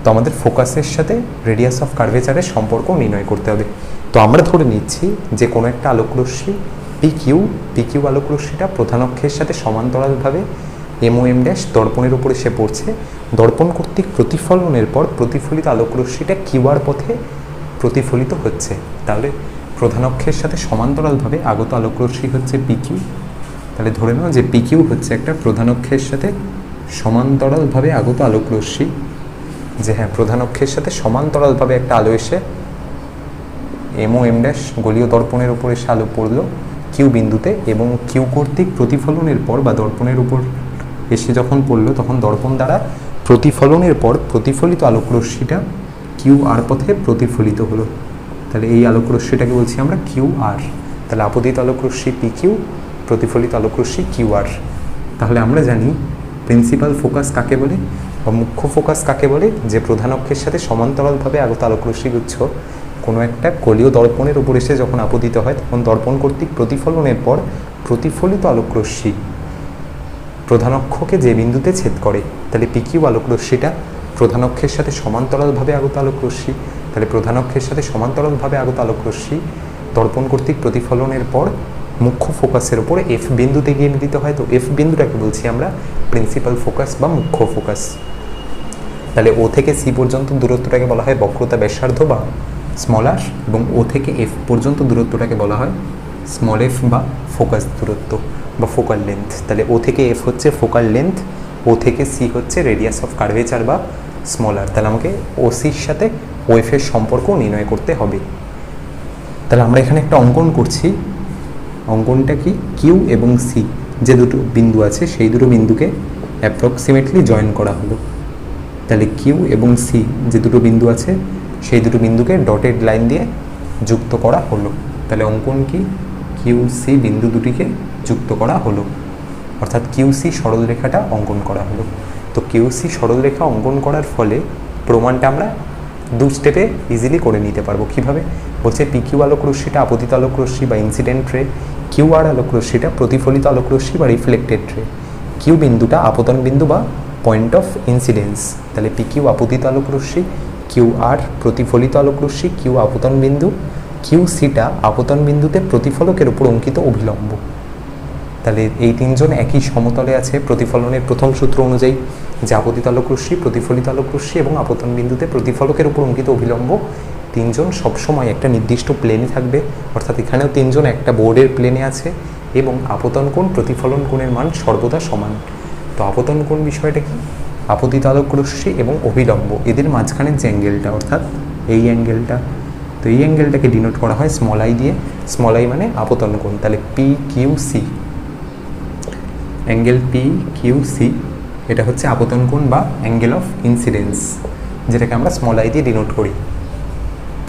তো আমাদের ফোকাসের সাথে রেডিয়াস অফ কার্ভেচারের সম্পর্ক নির্ণয় করতে হবে। তো আমরা ধরে নিচ্ছি যে কোনো একটা আলোকরশ্মি পিকিউ আলোকরশ্মিটা প্রধান অক্ষের সাথে সমান্তরালভাবে এম ও এম ড্যাশ দর্পণের উপর এসে পড়ছে। দর্পণ কর্তৃক প্রতিফলনের পর প্রতিফলিত আলোকরশ্মিটা কিউআর পথে প্রতিফলিত হচ্ছে। তাহলে প্রধান অক্ষের সাথে সমান্তরালভাবে আগত আলোকরশ্মি হচ্ছে পিকিউ। তাহলে ধরে নাও যে পিকিউ হচ্ছে একটা প্রধান অক্ষের সাথে সমান্তরালভাবে আগত আলোকরশ্মি, যে হ্যাঁ প্রধান অক্ষের সাথে সমান্তরালভাবে একটা আলো এসে এম ও এম ড্যাশ গোলীয় দর্পণের উপর এসে আলো পড়লো কিউ বিন্দুতে এবং কিউ কর্তৃক প্রতিফলনের পর বা দর্পণের উপর এসে যখন পড়লো তখন দর্পণ দ্বারা প্রতিফলনের পর প্রতিফলিত আলোকরশ্মিটা কিউ আর পথে প্রতিফলিত হলো। তাহলে এই আলোকরশ্মিটাকে বলছি আমরা কিউ আর। তাহলে আপতিত আলোকরশ্মি পি কিউ, প্রতিফলিত আলোকরশ্মি কিউ আর। তাহলে আমরা জানি প্রিন্সিপাল ফোকাস কাকে বলে বা মুখ্য ফোকাস কাকে বলে, যে প্রধান অক্ষের সাথে সমান্তরালভাবে আগত আলোকরশ্মি গুচ্ছ কোনো একটা গোলীয় দর্পণের উপর এসে যখন আপতিত হয় তখন দর্পণ কর্তৃক প্রতিফলনের পর প্রতিফলিত আলোকরশ্মি প্রধান অক্ষকে যে বিন্দুতে ছেদ করে। তাহলে পিকিউ আলোকরশ্মিটা প্রধান অক্ষের সাথে সমান্তরালভাবে আগত আলোকরশ্মি। তাহলে প্রধান অক্ষের সাথে সমান্তরালভাবে আগত আলোকরশ্মি দর্পণ কর্তৃক প্রতিফলনের পর মুখ্য ফোকাসের উপরে এফ বিন্দুতে গিয়ে মিলিত হয়। তো এফ বিন্দুটাকে বলছি আমরা প্রিন্সিপাল ফোকাস বা মুখ্য ফোকাস। তাহলে ও থেকে সি পর্যন্ত দূরত্বটাকে বলা হয় বক্রতা ব্যাসার্ধ বা স্মল আর এবং ও থেকে এফ পর্যন্ত দূরত্বটাকে বলা হয় স্মল এফ বা ফোকাস দূরত্ব বা ফোকাল লেন্থ। তাহলে ও থেকে এফ হচ্ছে ফোকাল লেন্থ, ও থেকে সি হচ্ছে রেডিয়াস অফ কার্ভেচার বা স্মল আর। তাহলে আমাকে ও সির সাথে ও এফ এর সম্পর্ক নির্ণয় করতে হবে। তাহলে আমরা এখানে একটা অঙ্কন করছি। অঙ্কনটা কি? কিউ এবং সি যে দুটো বিন্দু আছে সেই দুটো বিন্দুকে অ্যাপ্রক্সিমেটলি জয়েন করা হলো। তাহলে কিউ এবং সি যে দুটো বিন্দু আছে সেই দুটো বিন্দুকে ডটেড লাইন দিয়ে যুক্ত করা হলো। তাহলে অঙ্কন কি? কিউ সি বিন্দু দুটিকে যুক্ত করা হলো, অর্থাৎ কিউ সি সরলরেখাটা অঙ্কন করা হলো। তো কিউ সি সরলরেখা অঙ্কন করার ফলে প্রমাণটা আমরা দু স্টেপে ইজিলি করে নিতে পারবো। কীভাবে বলছে, পি কিউ আলোক রশ্মিটা আপতিত আলোক রশ্মি বা ইনসিডেন্ট রে, কিউ আর আলোক রশ্মিটা প্রতিফলিত আলোক রশ্মি বা রিফ্লেক্টেড রে, কিউ বিন্দুটা আপতন বিন্দু বা পয়েন্ট অফ ইনসিডেন্স। তাহলে পি কিউ আপতিত আলোক রশ্মি, কিউ আর প্রতিফলিত আলোক রশ্মি, কিউ আপতন বিন্দু, কিউ সিটা আপতন বিন্দুতে প্রতিফলকের উপর অঙ্কিত অভিলম্ব। তাহলে এই তিনজন একই সমতলে আছে প্রতিফলনের প্রথম সূত্র অনুযায়ী, যে আপতিত আলোক রশ্মি, প্রতিফলিত আলোক রশ্মি এবং আপতন বিন্দুতে প্রতিফলকের উপর অঙ্কিত অভিলম্ব তিনজন সবসময় একটা নির্দিষ্ট প্লেনে থাকবে। অর্থাৎ এখানেও তিনজন একটা বোর্ডের প্লেনে আছে এবং আপতন কোণ প্রতিফলন কোণের মান সর্বদা সমান। তো আপতন কোণ বিষয়টা কি, আপতিত আলোক রশ্মি এবং অভিলম্ব এদের মাঝখানের যে অ্যাঙ্গেলটা, অর্থাৎ এই অ্যাঙ্গেলটা, তো এই অ্যাঙ্গেলটাকে ডিনোট করা হয় স্মল আই দিয়ে। স্মল আই মানে আপতন কোণ। তাহলে P Q C, angle P Q C এটা হচ্ছে আপতন কোণ বা অ্যাঙ্গেল অফ ইনসিডেন্স, যেটাকে আমরা স্মল আই দিয়ে ডিনোট করি।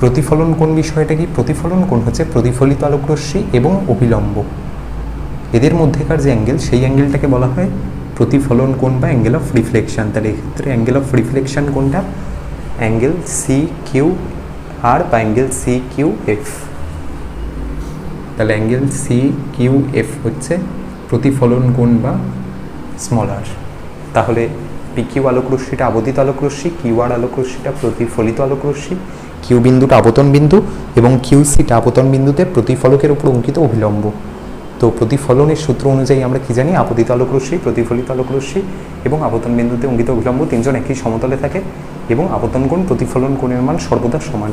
প্রতিফলন কোণ বিষয়টা কি, প্রতিফলন কোণ হচ্ছে প্রতিফলিত আলোক রশ্মি এবং অভিলম্ব এদের মধ্যেকার যে অ্যাঙ্গেল, সেই অ্যাঙ্গেলটাকে বলা হয় প্রতিফলন কোণ বা অ্যাঙ্গেল অফ রিফ্লেকশন। তাহলে এক্ষেত্রে অ্যাঙ্গেল অফ রিফ্লেকশন কোণটা অ্যাঙ্গেল সি কিউ আর বা অ্যাঙ্গেল সি কিউ এফ। তাহলে অ্যাঙ্গেল সি কিউ এফ হচ্ছে প্রতিফলন কোণ বা স্মল আর। তাহলে পি কিউ আলোক রশ্মিটা আপতিত আলোক রশ্মি, কিউ আর আলোক রশ্মিটা প্রতিফলিত আলোক রশ্মি, কিউ বিন্দুটা আপতন বিন্দু এবং কিউ সিটা আপতন বিন্দুতে প্রতিফলকের উপর অঙ্কিত অভিলম্ব। তো প্রতিফলনের সূত্র অনুযায়ী আমরা কি জানি, আপতিত আলোক রশ্মি, প্রতিফলিত আলোক রশ্মি এবং আপতন বিন্দুতে অঙ্কিত অভিলম্ব তিনজন একই সমতলে থাকে এবং আপতন কোণ প্রতিফলন কোণের মান সর্বদা সমান।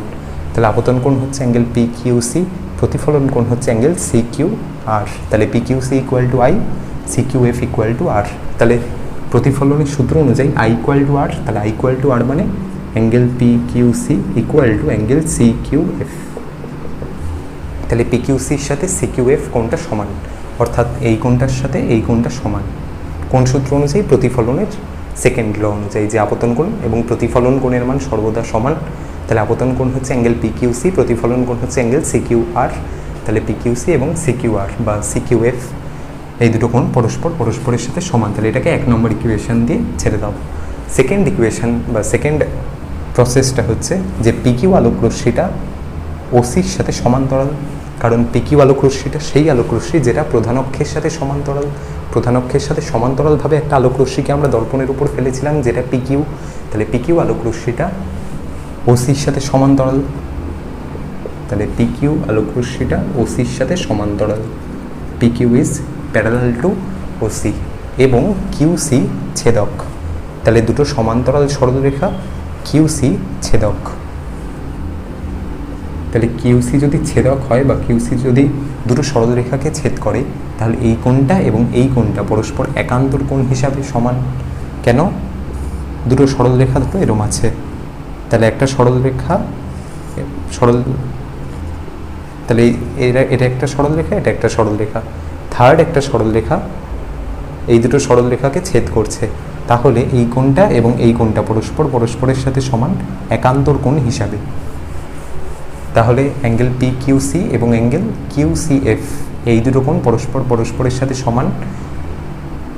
তাহলে আপতন কোণ হচ্ছে অ্যাঙ্গেল পি কিউ সি, প্রতিফলন কোণ হচ্ছে অ্যাঙ্গেল সি কিউ আর। তাহলে P Q C equal to I, C Q F equal to R. তাহলে প্রতিফলনের সূত্র অনুযায়ী আই ইকুয়াল টু আর, তাহলে আই ইকুয়াল টু আর মানে angle P Q C equal to angle C Q F. তাহলে P Q সির সাথে সি কিউ এফ কোণটা সমান, অর্থাৎ এই কোণটার সাথে এই কোণটা সমান। কোন সূত্র অনুযায়ী, প্রতিফলনের সেকেন্ড ল অনুযায়ী, যে আপতন কোণ এবং প্রতিফলন কোণের মান সর্বদা সমান। তাহলে আপতন কোণ হচ্ছে অ্যাঙ্গেল পি কিউ সি, প্রতিফলন কোণ হচ্ছে অ্যাঙ্গেল সি কিউ আর। তাহলে পি কিউ সি এবং সি কিউ আর বা সি কিউ এফ এই দুটো কোণ পরস্পরের সাথে সমান। তাহলে এটাকে 1 নম্বর ইকুয়েশন দিয়ে ছেড়ে দাও। সেকেন্ড ইকুয়েশন বা সেকেন্ড প্রসেসটা হচ্ছে যে পি কিউ আলোক রশ্মিটা ওসির সাথে সমান্তরাল। কারণ পি কিউ আলোক রশ্মিটা সেই আলোক রশ্মি যেটা প্রধান অক্ষের সাথে সমান্তরাল। প্রধান অক্ষের সাথে সমান্তরালভাবে একটা আলোক রশ্মিকে আমরা দর্পণের উপর ফেলেছিলাম, যেটা পি কিউ। তাহলে পি কিউ আলোক রশ্মিটা ওসির সাথে সমান্তরাল। তাহলে পি কিউ আলোক রশ্মিটা ওসির সাথে সমান্তরাল। P Q is parallel to OC এবং কিউ সি ছেদক। তাহলে দুটো সমান্তরাল সরলরেখা, কিউ সি ছেদক। তাহলে কিউসি যদি ছেদক হয় বা কিউসি যদি দুটো সরলরেখাকে ছেদ করে, তাহলে এই কোণটা এবং এই কোণটা পরস্পর একান্তর কোণ হিসাবে সমান। কেন, দুটো সরলরেখা তো এরম আছে। তাহলে একটা সরলরেখা তাহলে এটা একটা সরলরেখা, এটা একটা সরলরেখা, থার্ড একটা সরলরেখা এই দুটো সরলরেখাকে ছেদ করছে। তাহলে এই কোণটা এবং এই কোণটা পরস্পরের সাথে সমান একান্তর কোণ হিসাবে। তাহলে অ্যাঙ্গেল পি কিউ সি এবং অ্যাঙ্গেল কিউ সি এফ এই দুটো কোণ পরস্পরের সাথে সমান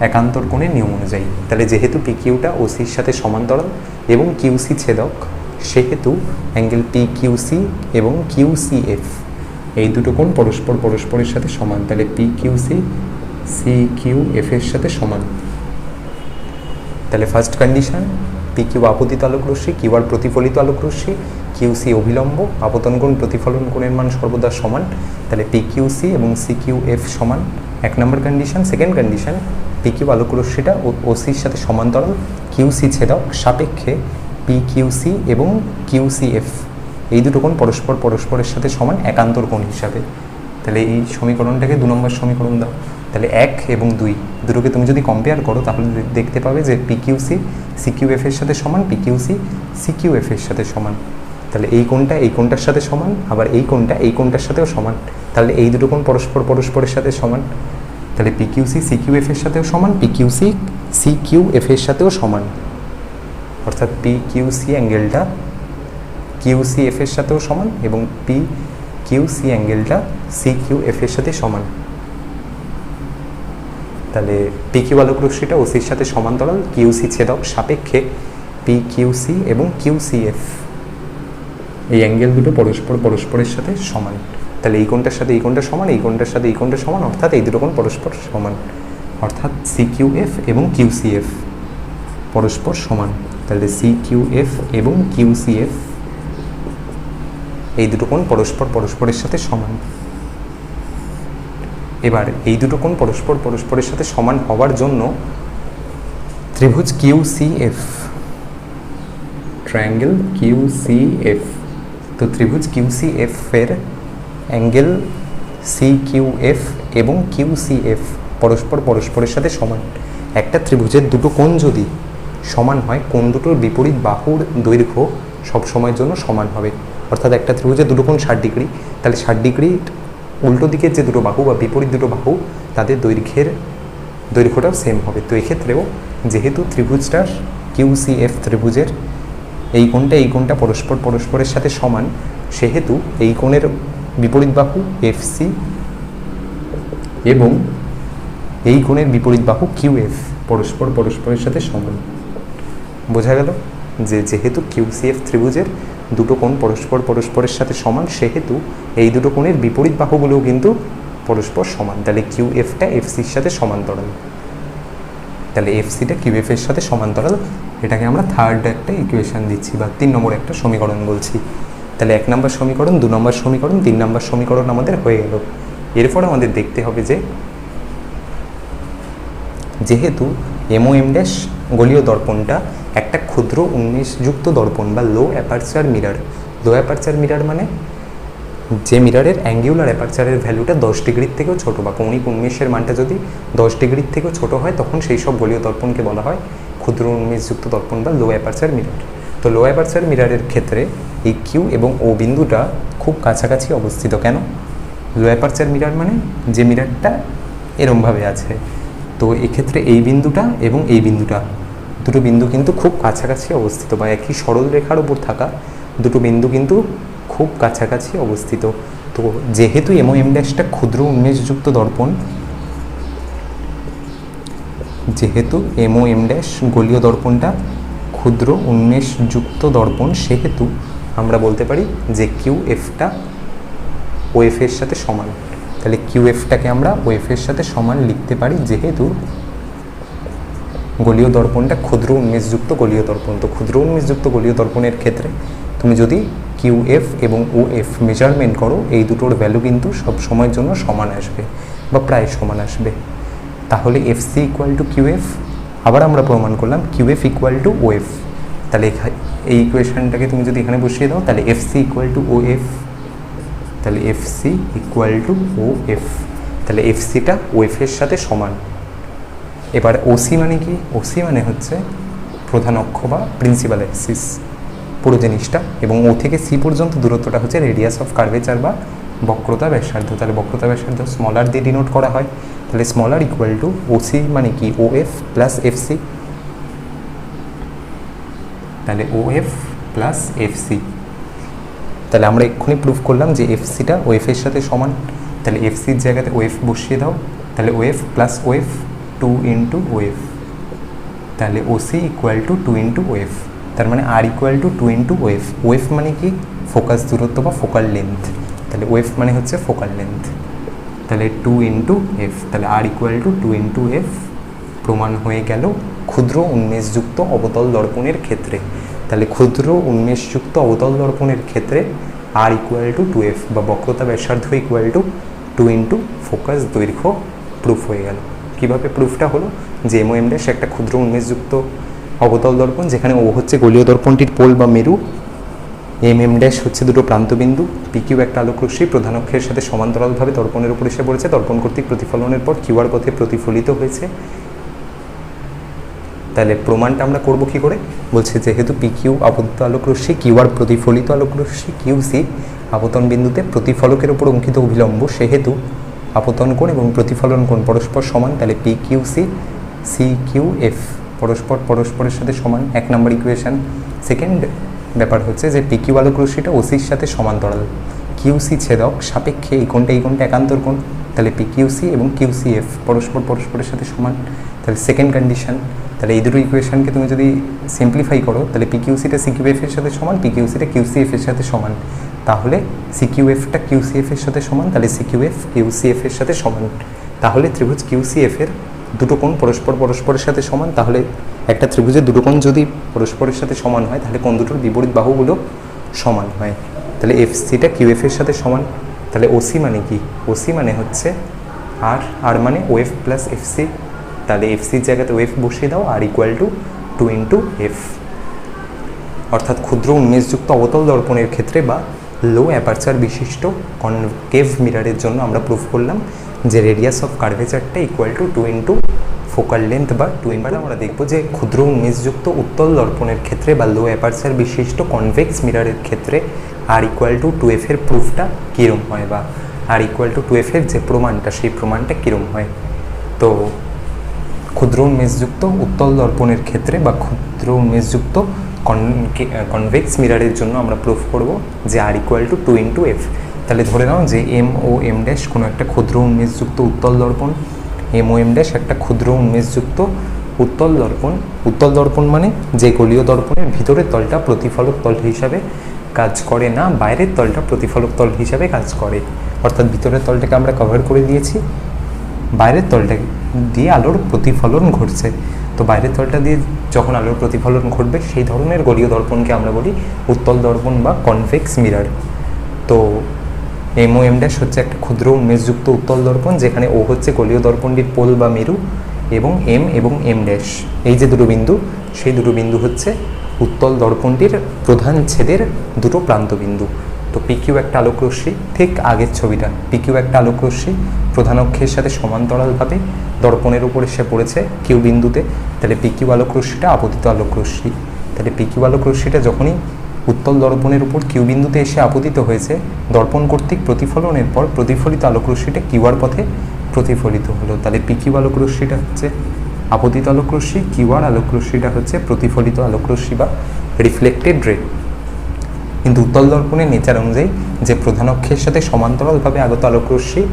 একান্তর কোণের নিয়ম অনুযায়ী। তাহলে যেহেতু পি কিউটা ওসির সাথে সমান্তরাল এবং কিউ সি ছেদক, সেহেতু অ্যাঙ্গেল পি কিউ সি এবং কিউ সি এফ এই দুটো কোণ পরস্পরের সাথে সমান। তাহলে P Q C Q F এর সাথে সমান। তাহলে ফার্স্ট কন্ডিশন, পি কিউ আপতিত আলোক রশ্মি, কিউ আর প্রতিফলিত আলোক রশ্মি, কিউ সি অভিলম্ব, আপতন কোণ প্রতিফলন কোণের মান সর্বদা সমান। তাহলে পি কিউ সি এবং সি কিউ এফ সমান 1 number condition. Second condition, P Q আলোক রশ্মিটা ওসির সাথে সমান্তরাল, কিউ সি ছেদক সাপেক্ষে পি কিউ সি এবং কিউ সি এফ এই দুটো কোণ পরস্পরের সাথে সমান একান্তর কোণ হিসাবে। তাহলে এই সমীকরণটাকে 2 নম্বর সমীকরণ দাও। তাহলে 1 এবং 2 দুটোকে তুমি যদি কম্পেয়ার করো, তাহলে দেখতে পাবে যে P Q C C Q F এর সাথে সমান, P Q C Q F এর সাথে সমান। তাহলে এই কোণটা এই কোণটার সাথে সমান, আবার এই কোণটা এই কোণটার সাথেও সমান। তাহলে এই দুটো কোণ পরস্পরের সাথে সমান। তাহলে P Q C Q F এর সাথেও সমান, P Q C Q F এর সাথেও সমান। অর্থাৎ পি কিউ সি অ্যাঙ্গেলটা কিউ সি এফ এর সাথেও সমান এবং পি কিউ সি অ্যাঙ্গেলটা সি কিউ এফ এর সাথে সমান। তাহলে পি কিউ আলোক রশ্মিটা ওসির সাথে সমান্তরাল, কিউ সি ছেদক সাপেক্ষে পি কিউ সি এবং কিউ সি এফ এই অ্যাঙ্গেল দুটো পরস্পরের সাথে সমান। তাহলে এই কোণটার সাথে এই কোণটা সমান, এই কোণটার সাথে এই কোণটা সমান, অর্থাৎ এই দুটো কোণ পরস্পর সমান, অর্থাৎ CQF এবং QCF পরস্পর সমান। তাহলে CQF এবং QCF এই দুটো কোণ পরস্পরের সাথে সমান। এবার এই দুটো কোণ পরস্পরের সাথে সমান হওয়ার জন্য ত্রিভুজ QCF, ট্রায়াঙ্গেল QCF, তো ত্রিভুজ QCF এর অ্যাঙ্গেল CQF এবং QCF পরস্পরের সাথে সমান। একটা ত্রিভুজের দুটো কোণ যদি সমান হয়, কোণ দুটোর বিপরীত বাহুর দৈর্ঘ্য সব সময়ের জন্য সমান হবে। অর্থাৎ একটা ত্রিভুজের দুটো কোণ 60 ডিগ্রি, তাহলে 60 ডিগ্রির উল্টো দিকের যে দুটো বাহু বা বিপরীত দুটো বাহু তাদের দৈর্ঘ্যটাও সেম হবে। তো এক্ষেত্রেও যেহেতু ত্রিভুজটার QCF ত্রিভুজের এই কোণটা পরস্পরের সাথে সমান, সেহেতু এই কোণের বিপরীত বাহু FC এবং এই কোণের বিপরীত বাহু QF পরস্পরের সাথে সমান। বোঝা গেল যে যেহেতু QCF ত্রিভুজের দুটো কোণ পরস্পরের সাথে সমান, সেহেতু এই দুটো কোণের বিপরীত বাহুগুলোও কিন্তু পরস্পর সমান। তাহলে QFটা FCর সাথে সমান্তরাল, তাহলে FCটা QF এর সাথে সমান্তরাল। এটাকে আমরা থার্ড একটা ইকুয়েশন দিচ্ছি বা 3 নম্বর একটা সমীকরণ বলছি। তাহলে 1 নম্বর সমীকরণ, 2 নম্বর সমীকরণ, 3 নম্বর সমীকরণ আমাদের হয়ে গেল। এরপর আমাদের দেখতে হবে যে যেহেতু MOM' গোলীয় দর্পণটা একটা ক্ষুদ্র উন্মেষযুক্ত দর্পণ বা লো অ্যাপারচার মিরার মানে যে মিরারের অ্যাঙ্গুলার অ্যাপারচারের ভ্যালুটা 10 ডিগ্রির থেকেও ছোটো বা কৌণিক উন্মেষের মানটা যদি 10 ডিগ্রির থেকেও ছোটো হয়, তখন সেই সব গোলীয় দর্পণকে বলা হয় ক্ষুদ্র উন্মেষযুক্ত দর্পণ বা লো অ্যাপারচার মিরার। তো লো অ্যাপারচার মিরারের ক্ষেত্রে এই Q এবং O বিন্দুটা খুব কাছাকাছি অবস্থিত। কেন? লো অ্যাপারচার মিরার মানে যে মিরারটা এরমভাবে আছে। তো এক্ষেত্রে এই বিন্দুটা এবং এই বিন্দুটা, দুটো বিন্দু কিন্তু খুব কাছাকাছি অবস্থিত, বা একই সরল রেখার উপর থাকা দুটো বিন্দু কিন্তু খুব কাছাকাছি অবস্থিত। তো যেহেতু MOM' ক্ষুদ্র উন্মেষযুক্ত দর্পণ, যেহেতু MOM' গোলীয় দর্পণটা ক্ষুদ্র উন্মেষযুক্ত দর্পণ, সেহেতু আমরা বলতে পারি যে QFটা OF এর সাথে সমান। তাহলে QFটাকে আমরা OF এর সাথে সমান লিখতে পারি, যেহেতু গোলীয় দর্পণটা ক্ষুদ্র উন্মেষযুক্ত গোলীয় দর্পণ। তো ক্ষুদ্র উন্মেষযুক্ত গোলীয় দর্পণের ক্ষেত্রে তুমি যদি QF এবং OF মেজারমেন্ট করো, এই দুটোর ভ্যালু কিন্তু সব সময়ের জন্য সমান আসবে বা প্রায় সমান আসবে। তাহলে FC = QF, আবার আমরা প্রমাণ করলাম QF = OF। তাহলে এই ইকুয়েশনটাকে তুমি যদি এখানে বসিয়ে দাও, তাহলে FC = OF, তাহলে FC = OF, তাহলে FCটা OF এর সাথে সমান। এবার OC মানে কি? OC মানে হচ্ছে প্রধান অক্ষ বা প্রিন্সিপাল অ্যাক্সিস, পুরো জিনিসটা, এবং O থেকে C পর্যন্ত দূরত্বটা হচ্ছে রেডিয়াস অফ কার্ভেচার বা বক্রতা ব্যাসার্ধ। তাহলে বক্রতা ব্যাসার্ধ স্মলার দিয়ে ডিনোট করা হয়। তাহলে স্মলার = OC মানে কি? OF প্লাস FC, তাহলে OF প্লাস FC। তাহলে আমরা এক্ষুনি প্রুফ করলাম যে FCটা OF এর সাথে সমান। তাহলে FCর জায়গাতে OF বসিয়ে দাও, তাহলে OF প্লাস OF 2 × OF, তাহলে OC = 2 × OF। তার মানে R = 2 × OF। OF মানে কি? ফোকাস দূরত্ব বা ফোকাল লেন্থ। তাহলে OF মানে হচ্ছে ফোকাল লেন্থ, তাহলে 2 × F, তাহলে R = 2 × F প্রমাণ হয়ে গেল ক্ষুদ্র উন্মেষযুক্ত অবতল দর্পণের ক্ষেত্রে। তাহলে ক্ষুদ্র উন্মেষযুক্ত অবতল দর্পণের ক্ষেত্রে R = 2F বা বক্রতা ব্যাসার্ধ = 2 × ফোকাস দৈর্ঘ্য প্রুফ হয়ে গেল। কীভাবে প্রুফটা হলো? যে MOM' একটা ক্ষুদ্র উন্মেষযুক্ত অবতল দর্পণ, যেখানে O হচ্ছে গোলীয় দর্পণটির পোল বা মেরু, MM' হচ্ছে দুটো প্রান্তবিন্দু, PQ একটা আলোকরশ্মি প্রধান অক্ষের সাথে সমান্তরালভাবে দর্পণের উপর এসে পড়েছে, দর্পণ কর্তৃক প্রতিফলনের পর QR পথে প্রতিফলিত হয়েছে। তাহলে প্রমাণটা আমরা করব কি করে? বলছে যেহেতু PQ আবদ্ধ আলোকরশ্মি, QR প্রতিফলিত আলোকরশ্মি, QC আপতন বিন্দুতে প্রতিফলকের উপর অঙ্কিত অভিলম্ব, সেহেতু আপতন কোণ এবং প্রতিফলন কোণ পরস্পর সমান। তাহলে PQC CQF পরস্পরের সাথে সমান, 1 নম্বর ইকুয়েশন। সেকেন্ড ব্যাপার হচ্ছে যে PQ আলোকরশ্মিটা OCর সাথে সমান্তরাল, QC ছেদক সাপেক্ষে এই কোণটা একান্তর কোণ। তাহলে PQC এবং QCF পরস্পরের সাথে সমান। তাহলে সেকেন্ড কন্ডিশন। তাহলে এই দুটো ইকুয়েশনকে তুমি যদি সিম্পলিফাই করো তাহলে পিকিউসিটা সিকিউএফ এর সাথে সমান, পিকিউসিটা কিউসিএফ এর সাথে সমান, তাহলে সিকিউএফটা কিউসিএফ এর সাথে সমান, তাহলে সিকিউএফ কিউসিএফ এর সাথে সমান। তাহলে ত্রিভুজ কিউসিএফ এর দুটো কোণ পরস্পরের সাথে সমান। তাহলে একটা ত্রিভুজের দুটো কোণ যদি পরস্পরের সাথে সমান হয় তাহলে কোণ দুটোর বিপরীত বাহুগুলো সমান হয়। তাহলে এফসিটা কিউএফ এর সাথে সমান। তাহলে ওসি মানে কি? ওসি মানে হচ্ছে আর মানে ওএফ প্লাস এফসি। তাহলে এফসির জায়গাতে ওএফ বসিয়ে দাও, আর ইকুয়াল টু 2 ইন্টু এফ। অর্থাৎ ক্ষুদ্র উন্মেষযুক্ত অবতল দর্পণের ক্ষেত্রে বা লো অ্যাপারচার বিশিষ্ট কনকেভ মিরারের জন্য আমরা প্রুফ করলাম যে রেডিয়াস অফ কার্ভেচারটা equal to 2 into focal length বা 2 ইন্টু। আমরা দেখব যে ক্ষুদ্র উন্মেষযুক্ত উত্তল দর্পণের ক্ষেত্রে বা লো অ্যাপারচার বিশিষ্ট কনভেক্স মিরারের ক্ষেত্রে আর ইকুয়াল টু 2f এর প্রুফটা কীরম হয়, বা আর ইকুয়াল টু 2f এর যে প্রমাণটা সেই প্রমাণটা কীরম হয়। তো ক্ষুদ্র উন্মেষযুক্ত উত্তল দর্পণের ক্ষেত্রে বা ক্ষুদ্র উন্মেষযুক্ত কনভেক্স মিরারের জন্য আমরা প্রুফ করব যে আর ইকুয়াল টু 2 ইন্টু এফ। তাহলে ধরে নাও যে এম ও এম ড্যাশ কোনো একটা ক্ষুদ্র উন্মেষযুক্ত উত্তল দর্পণ, এম ও এম ড্যাশ একটা ক্ষুদ্র উন্মেষযুক্ত উত্তল দর্পণ। উত্তল দর্পণ মানে যে গোলীয় দর্পণের ভিতরের তলটা প্রতিফলক তল হিসাবে কাজ করে না, বাইরের তলটা প্রতিফলক তল হিসাবে কাজ করে। অর্থাৎ ভিতরের তলটাকে আমরা কভার করে দিয়েছি, বাইরের তলটা দিয়ে আলোর প্রতিফলন ঘটছে। তো বাইরের তলটা দিয়ে যখন আলোর প্রতিফলন ঘটবে সেই ধরনের গোলীয় দর্পণকে আমরা বলি উত্তল দর্পণ বা কনভেক্স মিরার। তো এম ও এম ড্যাশ হচ্ছে একটা ক্ষুদ্র উন্মেষযুক্ত উত্তল দর্পণ, যেখানে ও হচ্ছে গোলীয় দর্পণটির পোল বা মেরু, এবং এম ড্যাশ এই যে দুটো বিন্দু, সেই দুটো বিন্দু হচ্ছে উত্তল দর্পণটির প্রধান ছেদের দুটো প্রান্তবিন্দু। তো পিকিউ একটা আলোকরশ্মি, ঠিক আগের ছবিটা, পিকিউ একটা আলোকরশ্মি প্রধান অক্ষের সাথে সমান্তরালভাবে দর্পণের উপর এসে পড়েছে কিউ বিন্দুতে। তাহলে পিকিউ আলোকরশ্মিটা আপতিত আলোকরশ্মি। তাহলে পিকিউ আলোকরশ্মিটা যখনই উত্তল দর্পণের উপর কিউ বিন্দুতে এসে আপতিত হয়েছে, দর্পণ কর্তৃক প্রতিফলনের পর প্রতিফলিত আলোকরশ্মিটা কিউআর পথে প্রতিফলিত হলো। তাহলে পিকিউ আলোকরশ্মিটা হচ্ছে আপতিত আলোকরশ্মি, কিউআর আলোকরশ্মিটা হচ্ছে প্রতিফলিত আলোকরশ্মি বা রিফ্লেক্টেড রে। কিন্তু উত্তল দর্পণের নেচার অনুযায়ী যে প্রধান অক্ষের সাথে সমান্তরালভাবে আগত আলোকরশ্মি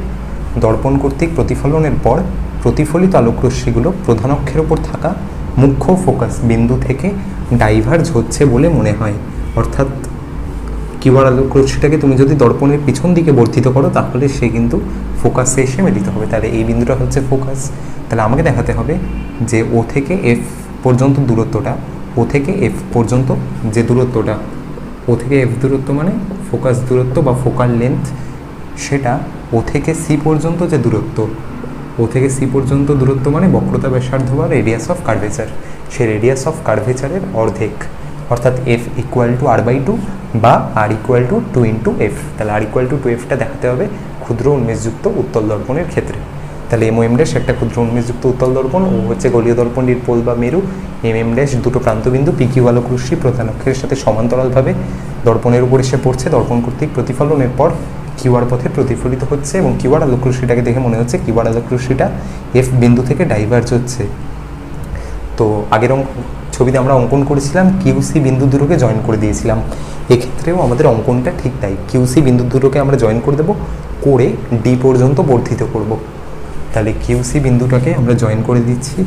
দর্পণ কর্তৃক প্রতিফলনের পর প্রতিফলিত আলোকরশ্মিগুলো প্রধান অক্ষের ওপর থাকা মুখ্য ফোকাস বিন্দু থেকে ডাইভার্জ হচ্ছে বলে মনে হয়। অর্থাৎ কিউআর আলোকরশ্মিটাকে তুমি যদি দর্পণের পিছন দিকে বর্ধিত করো তাহলে সে কিন্তু ফোকাসে এসে মিলিত হবে। তাহলে এই বিন্দুটা হচ্ছে ফোকাস। তাহলে আমাকে দেখাতে হবে যে ও থেকে এফ পর্যন্ত দূরত্বটা, ও থেকে এফ পর্যন্ত যে দূরত্বটা, ও থেকে এফ দূরত্ব মানে ফোকাস দূরত্ব বা ফোকাল লেন্থ, সেটা ও থেকে সি পর্যন্ত যে দূরত্ব, ও থেকে সি পর্যন্ত দূরত্ব মানে বক্রতা ব্যাসার্ধ বা রেডিয়াস অফ কার্ভেচার, সেই রেডিয়াস অফ কার্ভেচারের অর্ধেক। অর্থাৎ এফ ইকুয়াল টু r/2 বা আর ইকুয়াল টু 2 ইন্টু এফ। তাহলে আর ইকুয়াল টু 2fটা দেখাতে হবে ক্ষুদ্র উন্মেষযুক্ত উত্তল দর্পণের ক্ষেত্রে। তাহলে এম ও এম ড্যাশ একটা ক্ষুদ্র উন্মেষযুক্ত উত্তল দর্পণ, ও হচ্ছে গোলীয় দর্পণটির পোল বা মেরু, এম ড্যাশ দুটো প্রান্তবিন্দু, পিকিউ আলোকরশ্মি প্রধান অক্ষের সাথে সমান্তরালভাবে দর্পণের উপর এসে পড়ছে, দর্পণ কর্তৃক প্রতিফলনের পর কিউআর পথে প্রতিফলিত হচ্ছে, এবং কিউআর আলোকরশ্মিটাকে দেখে মনে হচ্ছে কিউআর আলোকরশ্মিটা এফ বিন্দু থেকে ডাইভার্জ হচ্ছে। তো আগের ছবিতে আমরা অঙ্কন করেছিলাম কিউসি বিন্দু দুটোকে জয়েন করে দিয়েছিলাম, এক্ষেত্রেও আমাদের অঙ্কনটা ঠিক তাই। কিউসি বিন্দু দুটোকে আমরা জয়েন করে দেবো, করে ডি পর্যন্ত বর্ধিত করব। তাহলে কিউসি বিন্দুটাকে আমরা জয়েন করে দিচ্ছি,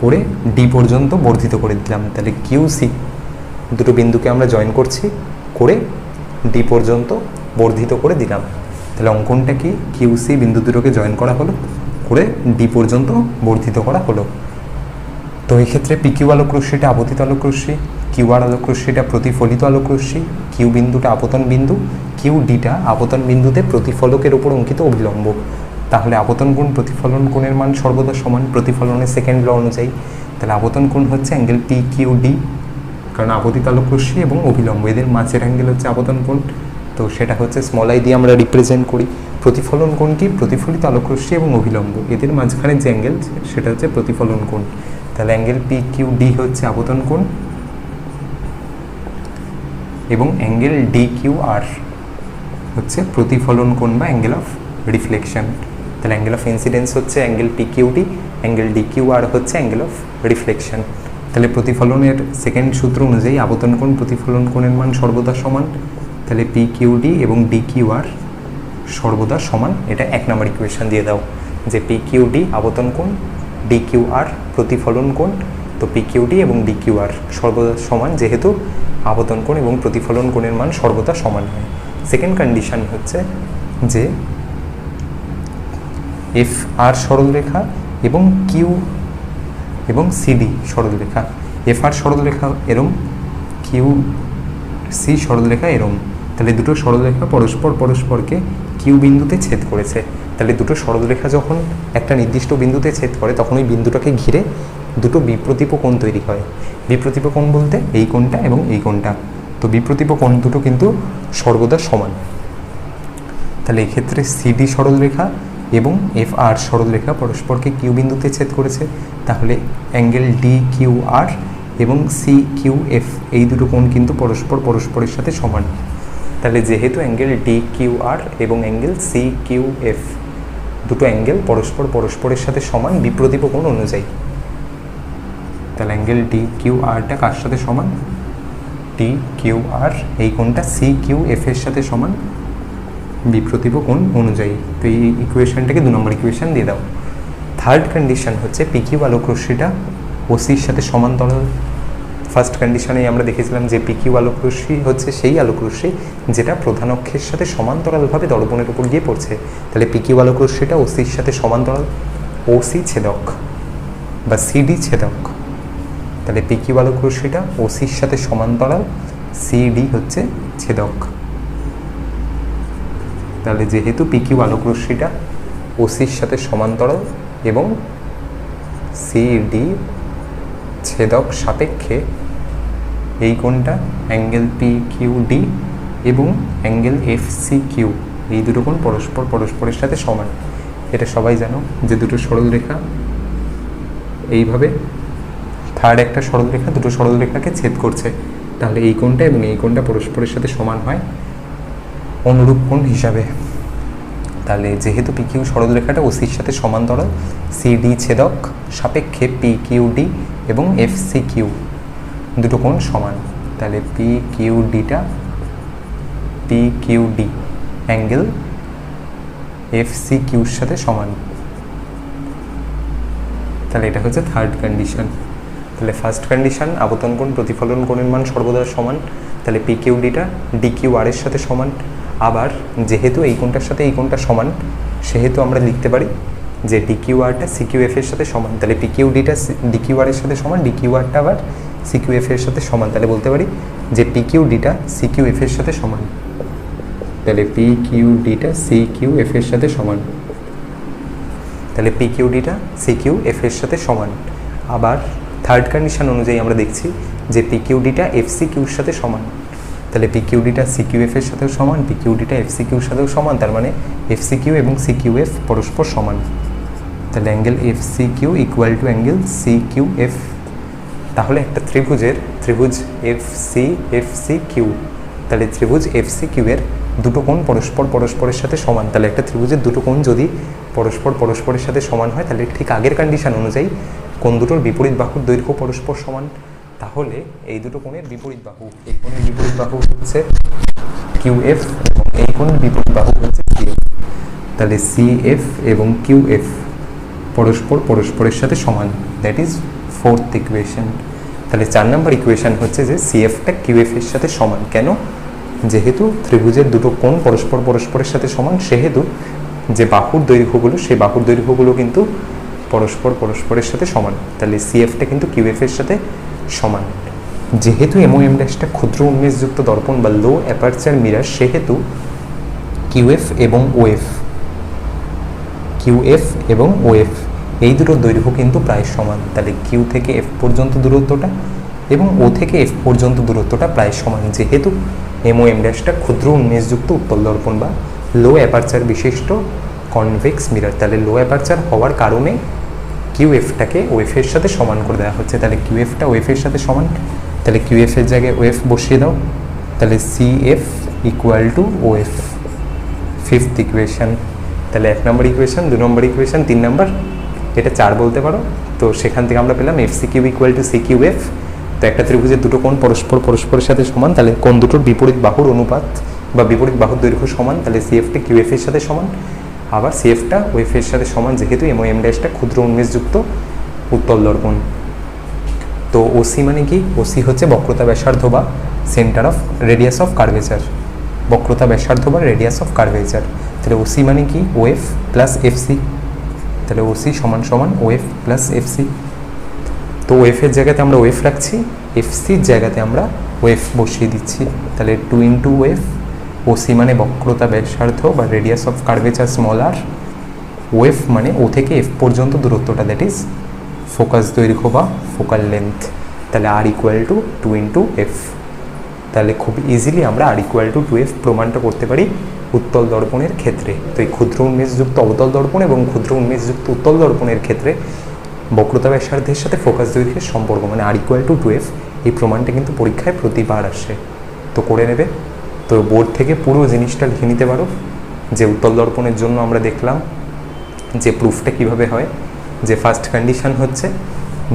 করে ডি পর্যন্ত বর্ধিত করে দিলাম। তাহলে কিউসি দুটো বিন্দুকে আমরা জয়েন করছি, করে ডি পর্যন্ত বর্ধিত করে দিলাম। তাহলে অঙ্কনটা কি? কিউসি বিন্দু দুটোকে জয়েন করা হলো, করে ডি পর্যন্ত বর্ধিত করা হলো। তো এই ক্ষেত্রে পিকিউ আলোকরশ্মিটা আপতিত আলোকরশ্মি, কিউআর আলোকরশ্মিটা প্রতিফলিত আলোকরশ্মি, কিউ বিন্দুটা আপতন বিন্দু, কিউ ডিটা আপতন বিন্দুতে প্রতিফলকের উপর অঙ্কিত অভিলম্ব। তাহলে আপতন কোণ প্রতিফলন কোণের মান সর্বদা সমান প্রতিফলনের সেকেন্ড ল অনুযায়ী। তাহলে আপতন কোণ হচ্ছে অ্যাঙ্গেল পি কিউ ডি, কারণ আপতিত আলোকরশ্মি এবং অভিলম্ব এদের মাঝের অ্যাঙ্গেল হচ্ছে আপতন কোণ। তো সেটা হচ্ছে স্মল আই দিয়ে আমরা রিপ্রেজেন্ট করি। প্রতিফলন কোণ কি? প্রতিফলিত আলোকরশ্মি এবং অভিলম্ব এদের মাঝখানে যে অ্যাঙ্গেল সেটা হচ্ছে প্রতিফলন কোণ। তাহলে অ্যাঙ্গেল পি কিউ ডি হচ্ছে আপতন কোণ, এবং অ্যাঙ্গেল ডি কিউ আর হচ্ছে প্রতিফলন কোণ বা অ্যাঙ্গেল অফ রিফ্লেকশন। তাহলে অ্যাঙ্গেল অফ ইনসিডেন্স হচ্ছে angle P Q D, angle D Q R হচ্ছে অ্যাঙ্গেল অফ রিফ্লেকশন। তাহলে প্রতিফলনের সেকেন্ড সূত্র অনুযায়ী আপতন কোণ প্রতিফলন কোণের মান সর্বদা সমান। তাহলে পি কিউ ডি এবং ডি কিউ আর সর্বদা সমান, এটা 1 নম্বর ইকুয়েশন দিয়ে দাও। যে পি কিউ ডি আবর্তন কোণ, ডি কিউ আর প্রতিফলন কোণ। তো পি কিউ ডি এবং ডি কিউ আর সর্বদা সমান, যেহেতু আবর্তন কোণ এবং প্রতিফলন কোণের মান সর্বদা সমান হয়। সেকেন্ড কন্ডিশন হচ্ছে যে এফ আর সরলরেখা এবং কিউ এবং সিডি সরলরেখা, এফ আর সরলরেখা এরম, কিউ সি সরলরেখা এরম। তাহলে দুটো সরলরেখা পরস্পরকে কিউ বিন্দুতে ছেদ করেছে। তাহলে দুটো সরলরেখা যখন একটা নির্দিষ্ট বিন্দুতে ছেদ করে তখন ওই বিন্দুটাকে ঘিরে দুটো বিপ্রতীপ কোণ তৈরি হয়। বিপ্রতীপ কোণ বলতে এই কোণটা এবং এই কোণটা। তো বিপ্রতীপ কোণ দুটো কিন্তু সর্বদা সমান। তাহলে এক্ষেত্রে সিডি সরলরেখা এবং এফ আর সরলরেখা পরস্পরকে কিউ বিন্দুতে ছেদ করেছে। তাহলে অ্যাঙ্গেল ডি কিউ আর এবং সি কিউ এফ এই দুটো কোণ কিন্তু পরস্পরের সাথে সমান। তাহলে যেহেতু অ্যাঙ্গেল ডি কিউ আর এবং অ্যাঙ্গেল সি কিউ এফ দুটো অ্যাঙ্গেল পরস্পরের সাথে সমান বিপ্রতীপ কোণ অনুযায়ী, তাহলে অ্যাঙ্গেল ডি কিউ আরটা কার সাথে সমান? ডি কিউ আর এই কোণটা সি কিউ এফ এর সাথে সমান বিপ্রতীপ কোণ অনুযায়ী। তো এই ইকুয়েশনটাকে 2 নম্বর ইকুয়েশন দিয়ে দাও। থার্ড কন্ডিশন হচ্ছে পি কিউ আলোক রশ্মিটা ওসির সাথে সমান্তরাল। ফার্স্ট কন্ডিশনে আমরা দেখেছিলাম যে পি কিউ আলোক রশ্মি হচ্ছে সেই আলোক রশ্মি যেটা প্রধান অক্ষের সাথে সমান্তরালভাবে দর্পণের উপর গিয়ে পড়ছে। তাহলে পি কিউ আলোক রশ্মিটা ওসির সাথে সমান্তরাল, ওসি ছেদক বা সিডি ছেদক। তাহলে পি কিউ আলোক রশ্মিটা ওসির সাথে সমান্তরাল, সিডি হচ্ছে ছেদক। তাহলে যেহেতু পি কিউ আলোক রশ্মিটা ওসির সাথে সমান্তরাল এবং সিডি ছেদক সাপেক্ষে এই কোণটা অ্যাঙ্গেল পি কিউ ডি এবং অ্যাঙ্গেল এফ সি কিউ এই দুটো কোণ পরস্পরের সাথে সমান। এটা সবাই জানো যে দুটো সরলরেখা এইভাবে থার্ড একটা সরলরেখা দুটো সরলরেখাকে ছেদ করছে। তাহলে এই কোণটা এবং এই কোণটা পরস্পরের সাথে সমান হয় অনুরূপ কোণ হিসাবে। তাহলে যেহেতু পি কিউ সরলরেখাটা ওসির সাথে সমান্তরাল, সিডি ছেদক সাপেক্ষে পি কিউ ডি এবং এফ সি কিউ দুটো কোণ সমান। তাহলে P Q D angle F C কিউর সাথে সমান। তাহলে এটা হচ্ছে থার্ড কন্ডিশন। তাহলে ফার্স্ট কন্ডিশন আবর্তন কোণ প্রতিফলন কোণের মান সর্বদা সমান। তাহলে পি কিউ ডিটা ডি কিউ আর এর সাথে সমান। আবার যেহেতু এই কোণটার সাথে এই কোণটা সমান সেহেতু আমরা লিখতে পারি যে ডি কিউ আরটা সি কিউ এফ এর সাথে সমান। তাহলে পি কিউ ডিটা ডি কিউ আর এর সাথে সমান, ডি কিউ আরটা আবার সি কিউ এফ এর সাথে সমান। তাহলে বলতে পারি যে পি কিউ ডিটা সি কিউ এফ এর সাথে সমান। তাহলে পি কিউ ডিটা সি কিউ এফ এর সাথে সমান। তাহলে পি কিউ ডিটা সি কিউ এফ এর সাথে সমান। আবার থার্ড কন্ডিশন অনুযায়ী আমরা দেখছি যে পি কিউ ডিটা এফ সি কিউর সাথে সমান। তাহলে পি কিউ ডিটা সি কিউ এফ এর সাথেও সমান, পি কিউ ডিটা এফ সি কিউর সাথেও সমান। তার মানে এফ সি কিউ এবং সি কিউ এফ পরস্পর সমান। তাহলে angle F C Q equal to angle C Q F. তাহলে একটা ত্রিভুজ এফ সি কিউ, তাহলে ত্রিভুজ এফ সি কিউ এর দুটো কোণ পরস্পরের সাথে সমান। তাহলে একটা ত্রিভুজের দুটো কোণ যদি পরস্পরের সাথে সমান হয় তাহলে ঠিক আগের কন্ডিশন অনুযায়ী কোণ দুটোর বিপরীত বাহুর দৈর্ঘ্য পরস্পর সমান। তাহলে এই দুটো কোণের বিপরীত বাহু, এই কোণের বিপরীত বাহু হচ্ছে কিউ এফ এবং এই কোণের বিপরীত বাহু হচ্ছে সি এফ। তাহলে সি এফ এবং কিউ এফ পরস্পরের সাথে সমান। That is fourth equation. তাহলে 4 নম্বর ইকুয়েশন হচ্ছে যে সি এফটা কিউ এফ এর সাথে সমান। কেন? যেহেতু ত্রিভুজের দুটো কোণ পরস্পরের সাথে সমান সেহেতু যে বাহুর দৈর্ঘ্যগুলো সেই বাহুর দৈর্ঘ্যগুলো কিন্তু পরস্পরের সাথে সমান। তাহলে সি এফটা কিন্তু কিউ এফ এর সাথে সমান। যেহেতু এমওএম ড্যাশটা ক্ষুদ্র উন্মেষযুক্ত দর্পণ বা লো অ্যাপারচার মিরার সেহেতু কিউএফ এবং ওএফ এই দুটোর দৈর্ঘ্য কিন্তু প্রায় সমান। তাহলে কিউ থেকে এফ পর্যন্ত দূরত্বটা এবং ও থেকে এফ পর্যন্ত দূরত্বটা প্রায় সমান। যেহেতু এমওএম ড্যাশটা ক্ষুদ্র উন্মেষযুক্ত উত্তল দর্পণ বা লো অ্যাপারচার বিশিষ্ট কনভেক্স মিরার, তাহলে লো অ্যাপারচার হওয়ার কারণে কিউএফটাকে ওএফ এর সাথে সমান করে দেওয়া হচ্ছে। তাহলে কিউএফটা ওএফ এর সাথে সমান। তাহলে কিউএফ এর জায়গায় ওএফ বসিয়ে দাও। তাহলে C F equal to OF. Fifth equation. তাহলে 1 নম্বর ইকুয়েশন, 2 নম্বর ইকুয়েশন, 3 নম্বর, এটা 4 বলতে পারো। তো সেখান থেকে আমরা পেলাম F C Q equal to C Q F. তো একটা ত্রিভুজের দুটো কোণ পরস্পরের সাথে সমান, তাহলে কোণ দুটোর বিপরীত বাহুর অনুপাত বা বিপরীত বাহুর দৈর্ঘ্য সমান। তাহলে সি এফটা কিউ এফ এর সাথে সমান। আবার সিএফটা ওএফের সাথে সমান, যেহেতু এম ও এম ড্যাশটা ক্ষুদ্র উন্মেষযুক্ত উত্তল দর্পণ। তো ওসি মানে কি? ওসি হচ্ছে বক্রতা ব্যাসার্ধ বা centre of radius of curvature, বক্রতা ব্যাসার্ধ বা রেডিয়াস অফ কার্ভেচার। তাহলে ওসি মানে কি? OF plus FC. তাহলে ওসি সমান সমান ওএফ প্লাস এফসি। তো ওএফের জায়গাতে আমরা ওএফ রাখছি, এফসির জায়গাতে আমরা ওএফ বসিয়ে দিচ্ছি। তাহলে 2 ইন্টু ওএফ। ওসি মানে বক্রতা ব্যাসার্ধ বা radius of curvature small R, OF মানে ও থেকে এফ পর্যন্ত দূরত্বটা, দ্যাট ইজ ফোকাস দৈর্ঘ্য বা ফোকাল লেন্থ। তাহলে আর ইকুয়াল টু 2 ইন্টু এফ। তাহলে খুব ইজিলি আমরা আর ইকুয়াল টু 2f প্রমাণটা করতে পারি উত্তল দর্পণের ক্ষেত্রে। তো এই ক্ষুদ্র উন্মেষযুক্ত অবতল দর্পণ এবং ক্ষুদ্র উন্মেষযুক্ত উত্তল দর্পণের ক্ষেত্রে বক্রতা ব্যাসার্ধের সাথে ফোকাস দৈর্ঘ্যের সম্পর্ক মানে আর ইকুয়াল টু 2f, এই প্রমাণটা কিন্তু পরীক্ষায় প্রতিবার আসে। তো করে নেবে। তো বোর্ড থেকে পুরো জিনিসটা লিখে নিতে পারো যে উত্তল দর্পণের জন্য আমরা দেখলাম যে প্রুফটা কিভাবে হয়। যে ফার্স্ট কন্ডিশন হচ্ছে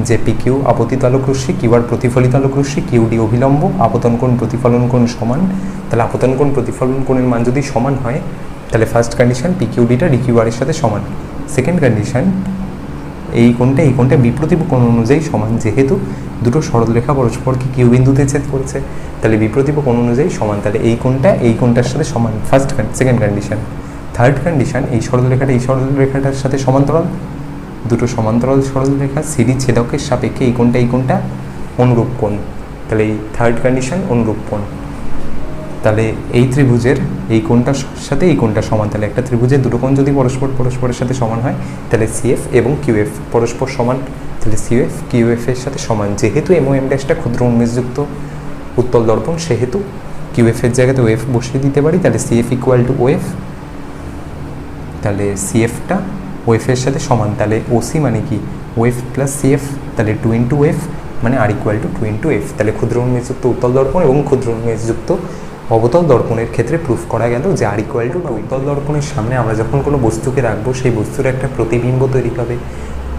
যে পিকিউ আপতিত আলোক রশ্মি, কিউআর প্রতিফলিত আলোক রশ্মি, কিউডি অভিলম্ব, আপতন কোণ প্রতিফলন কোণ সমান। তাহলে আপতন কোণ প্রতিফলন কোণের মান যদি সমান হয় তাহলে ফার্স্ট কন্ডিশন পিকিউডিটা ডিকিউআর এর সাথে সমান। সেকেন্ড কন্ডিশন এই কোণটা বিপ্রতীপ কোণ অনুযায়ী সমান, যেহেতু দুটো সরলরেখা পরস্পরকে কিউ বিন্দুতে ছেদ করেছে তাহলে বিপ্রতীপ কোণ অনুযায়ী সমান। তাহলে এই কোণটার সাথে সমান, সেকেন্ড কন্ডিশন। থার্ড কন্ডিশন এই সরলরেখাটার সাথে সমান্তরাল, দুটো সমান্তরাল সরলরেখা সিডি ছেদকের সাপেক্ষে এই কোণটা অনুরূপ কোণ। তাহলে এই থার্ড কন্ডিশন অনুরূপ কোণ। তাহলে এই ত্রিভুজের এই কোণটার সাথে এই কোণটা সমান। তাহলে একটা ত্রিভুজের দুটো কোণ যদি পরস্পরের সাথে সমান হয় তাহলে সিএফ এবং কিউএফ পরস্পর সমান। তাহলে সিএফ কিউএফ এর সাথে সমান। যেহেতু এম ও এম ড্যাশটা ক্ষুদ্র উন্মেষযুক্ত উত্তল দর্পণ সেহেতু কিউএফ এর জায়গাতে ওএফ বসিয়ে দিতে পারি। তাহলে সিএফ ইকুয়াল টু ওএফ। তাহলে সিএফটা ওএফ এর সাথে সমান। তাহলে ওসি মানে কি? OF plus CF. তাহলে 2 ইন্টু ওএফ মানে আর ইকুয়াল টু 2 ইন্টু এফ। তাহলে ক্ষুদ্র উন্মেষযুক্ত উত্তল দর্পণ এবং ক্ষুদ্র উন্মেষযুক্ত অবতল দর্পণের ক্ষেত্রে প্রুফ করা গেল যে আর ইকুয়াল টু উত্তল দর্পণের সামনে আমরা যখন কোনো বস্তুকে রাখবো সেই বস্তুর একটা প্রতিবিম্ব তৈরি হবে।